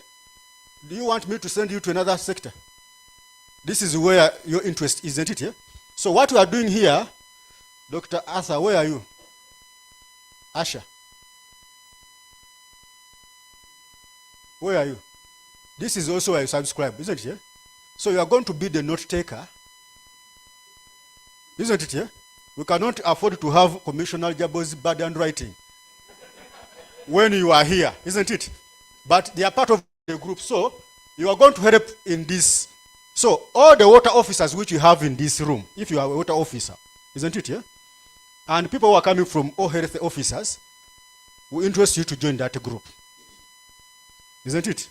Do you want me to send you to another sector? This is where your interest is, isn't it? Yeah? So what we are doing here, Dr. Arthur, where are you? Asha. Where are you? This is also where you subscribe, isn't it? Yeah? So you are going to be the note taker, isn't it? Yeah? We cannot afford to have Commissioner Jabo's bad handwriting when you are here, isn't it? But they are part of the group, so you are going to help in this. So all the water officers which you have in this room, if you are a water officer, isn't it? Yeah? And people who are coming from all health officers, we interest you to join that group, isn't it?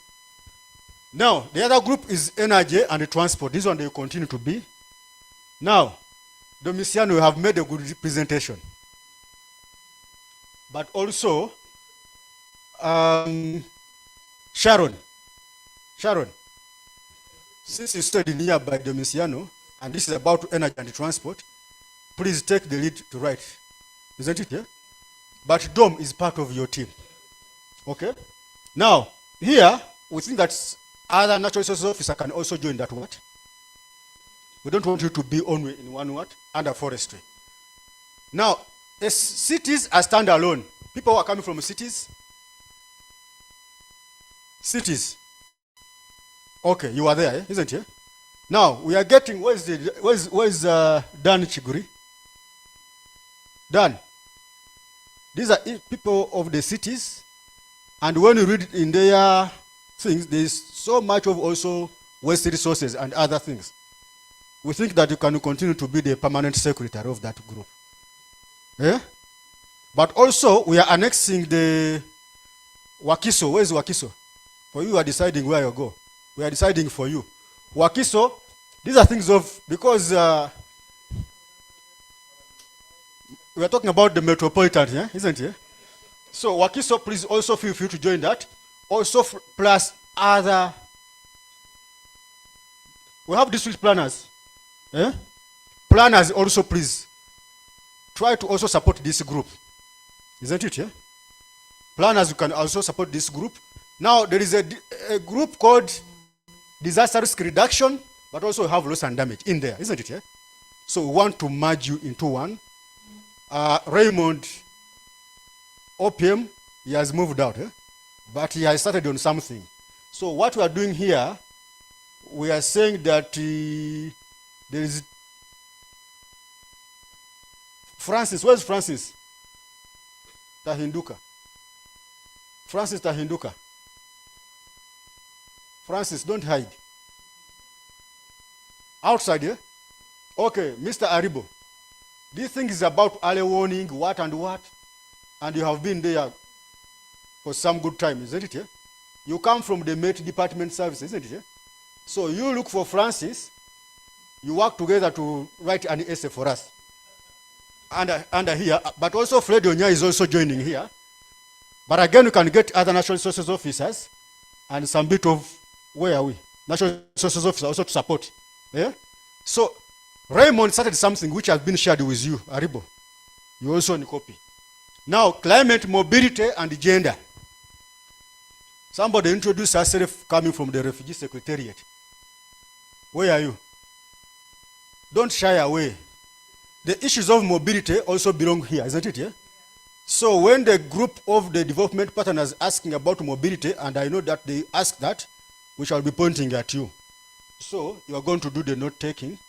Now, the other group is energy and transport. This one they will continue to be. Now, Domitiano, you have made a good presentation. But also, Sharon, since you study nearby Domiciano, and this is about energy and transport, please take the lead to write. Isn't it? Yeah? But Dom is part of your team. Okay? Now, here, we think that other natural resources officer can also join that what? We don't want you to be only in one what? Under forestry. Now, as cities are standalone. People who are coming from cities. Okay, you are there, isn't it? Now, we are getting, where's Dan Chiguri? Dan. These are people of the cities. And when you read in their things, there's so much of also waste resources and other things. We think that you can continue to be the permanent secretary of that group. Yeah? But also, we are annexing the Wakiso. Where is Wakiso? For you are deciding where you go. We are deciding for you. Wakiso, these are things of, because we are talking about the metropolitan here, isn't it? So Wakiso, please also feel free to join that. Also plus other, we have district planners. Planners also, please try to also support this group. Isn't it? Yeah? Planners, you can also support this group. Now, there is a group called Disaster Risk Reduction, but also have loss and damage in there, isn't it? Yeah? So we want to merge you into one. Raymond, OPM, he has moved out, but he has started on something. So what we are doing here, we are saying that there is Francis. Where's Francis? Tahinduka. Francis Tahinduka. Francis, don't hide. Outside here? Okay, Mr. Aribo. This thing is about early warning, what and what. And you have been there for some good time, isn't it? Yeah? You come from the Met Department Service, isn't it? Yeah? So you look for Francis, you work together to write an essay for us. Under here, but also Fred Onya is also joining here. But again, you can get other Natural Resources officers and some bit of, where are we? Natural Resources officers also to support. Yeah? So Raymond started something which has been shared with you, Aribo. You also need copy. Now, climate, mobility, and gender. Somebody introduced herself coming from the Refugee Secretariat. Where are you? Don't shy away. The issues of mobility also belong here, isn't it? Yeah? So when the group of the development partners asking about mobility, and I know that they ask that, we shall be pointing at you. So you are going to do the note-taking,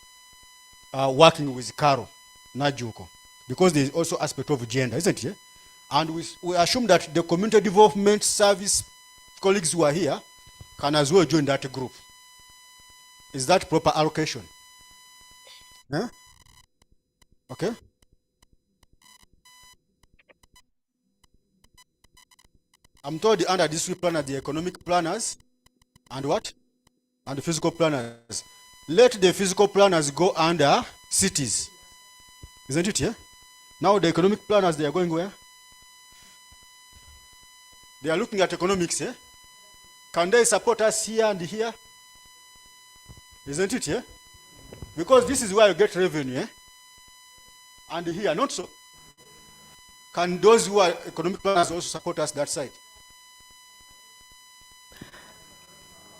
working with Karo, Najuko, because there is also aspect of gender, isn't it? And we assume that the community development service colleagues who are here can as well join that group. Is that proper allocation? Yeah? Okay. I'm told the under district planners, the economic planners, and what? And the physical planners. Let the physical planners go under cities. Isn't it? Yeah? Now the economic planners, they are going where? They are looking at economics. Yeah? Can they support us here and here? Isn't it? Yeah? Because this is where you get revenue. Yeah? And here, not so. Can those who are economic planners also support us that side?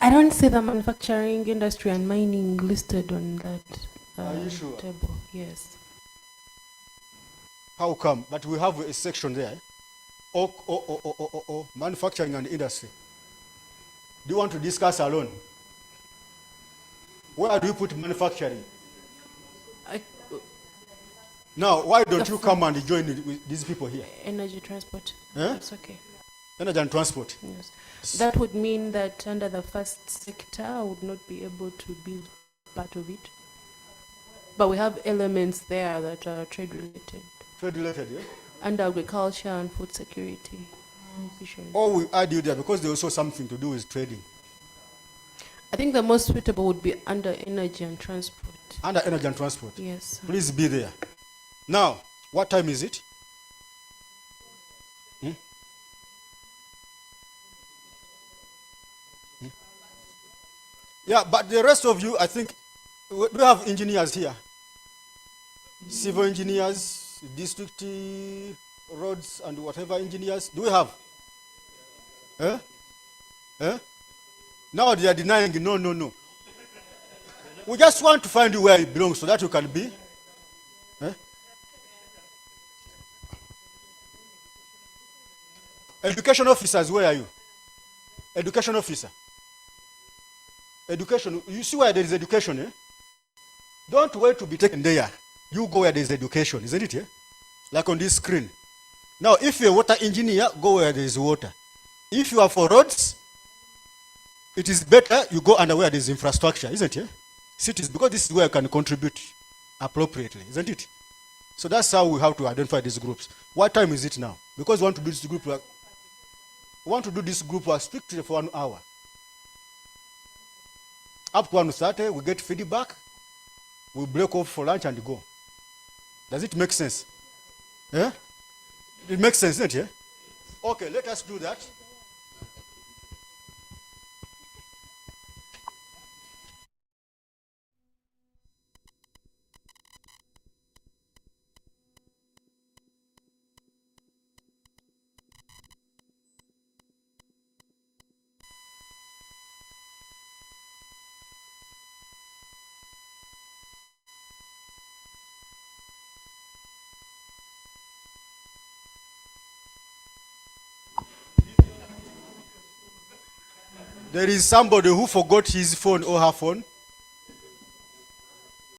I don't see the manufacturing industry and mining listed on that Are you sure? table. Yes. How come? But we have a section there. Manufacturing and industry. Do you want to discuss alone? Where do you put manufacturing? Now, why don't you come and join with these people here? Energy transport. Eh? That's okay. Energy and transport. Yes. That would mean that under the first sector, I would not be able to be part of it. But we have elements there that are trade related. Trade related, yeah? And agriculture and food security. Fisheries. Or we add you there because there's also something to do with trading. I think the most suitable would be under energy and transport. Under energy and transport? Yes. Please be there. Now, what time is it? Yeah, but the rest of you, I think, we have engineers here. Civil engineers, district roads and whatever engineers. Do we have? Eh? Eh? Now they are denying, no, no, no. We just want to find you where it belongs so that you can be. Eh? Education officers, where are you? Education officer. Education, you see where there is education, eh? Don't wait to be taken there. You go where there is education, isn't it? Eh? Like on this screen. Now, if you're a water engineer, go where there is water. If you are for roads, it is better you go under where there is infrastructure, isn't it? Cities, because this is where you can contribute appropriately, isn't it? So that's how we have to identify these groups. What time is it now? Because we want to do this group work. We want to do this group work strictly for 1 hour. Up to 1:30, we get feedback. We break off for lunch and go. Does it make sense? Yeah? It makes sense, doesn't it? Okay, let us do that. There is somebody who forgot his phone or her phone.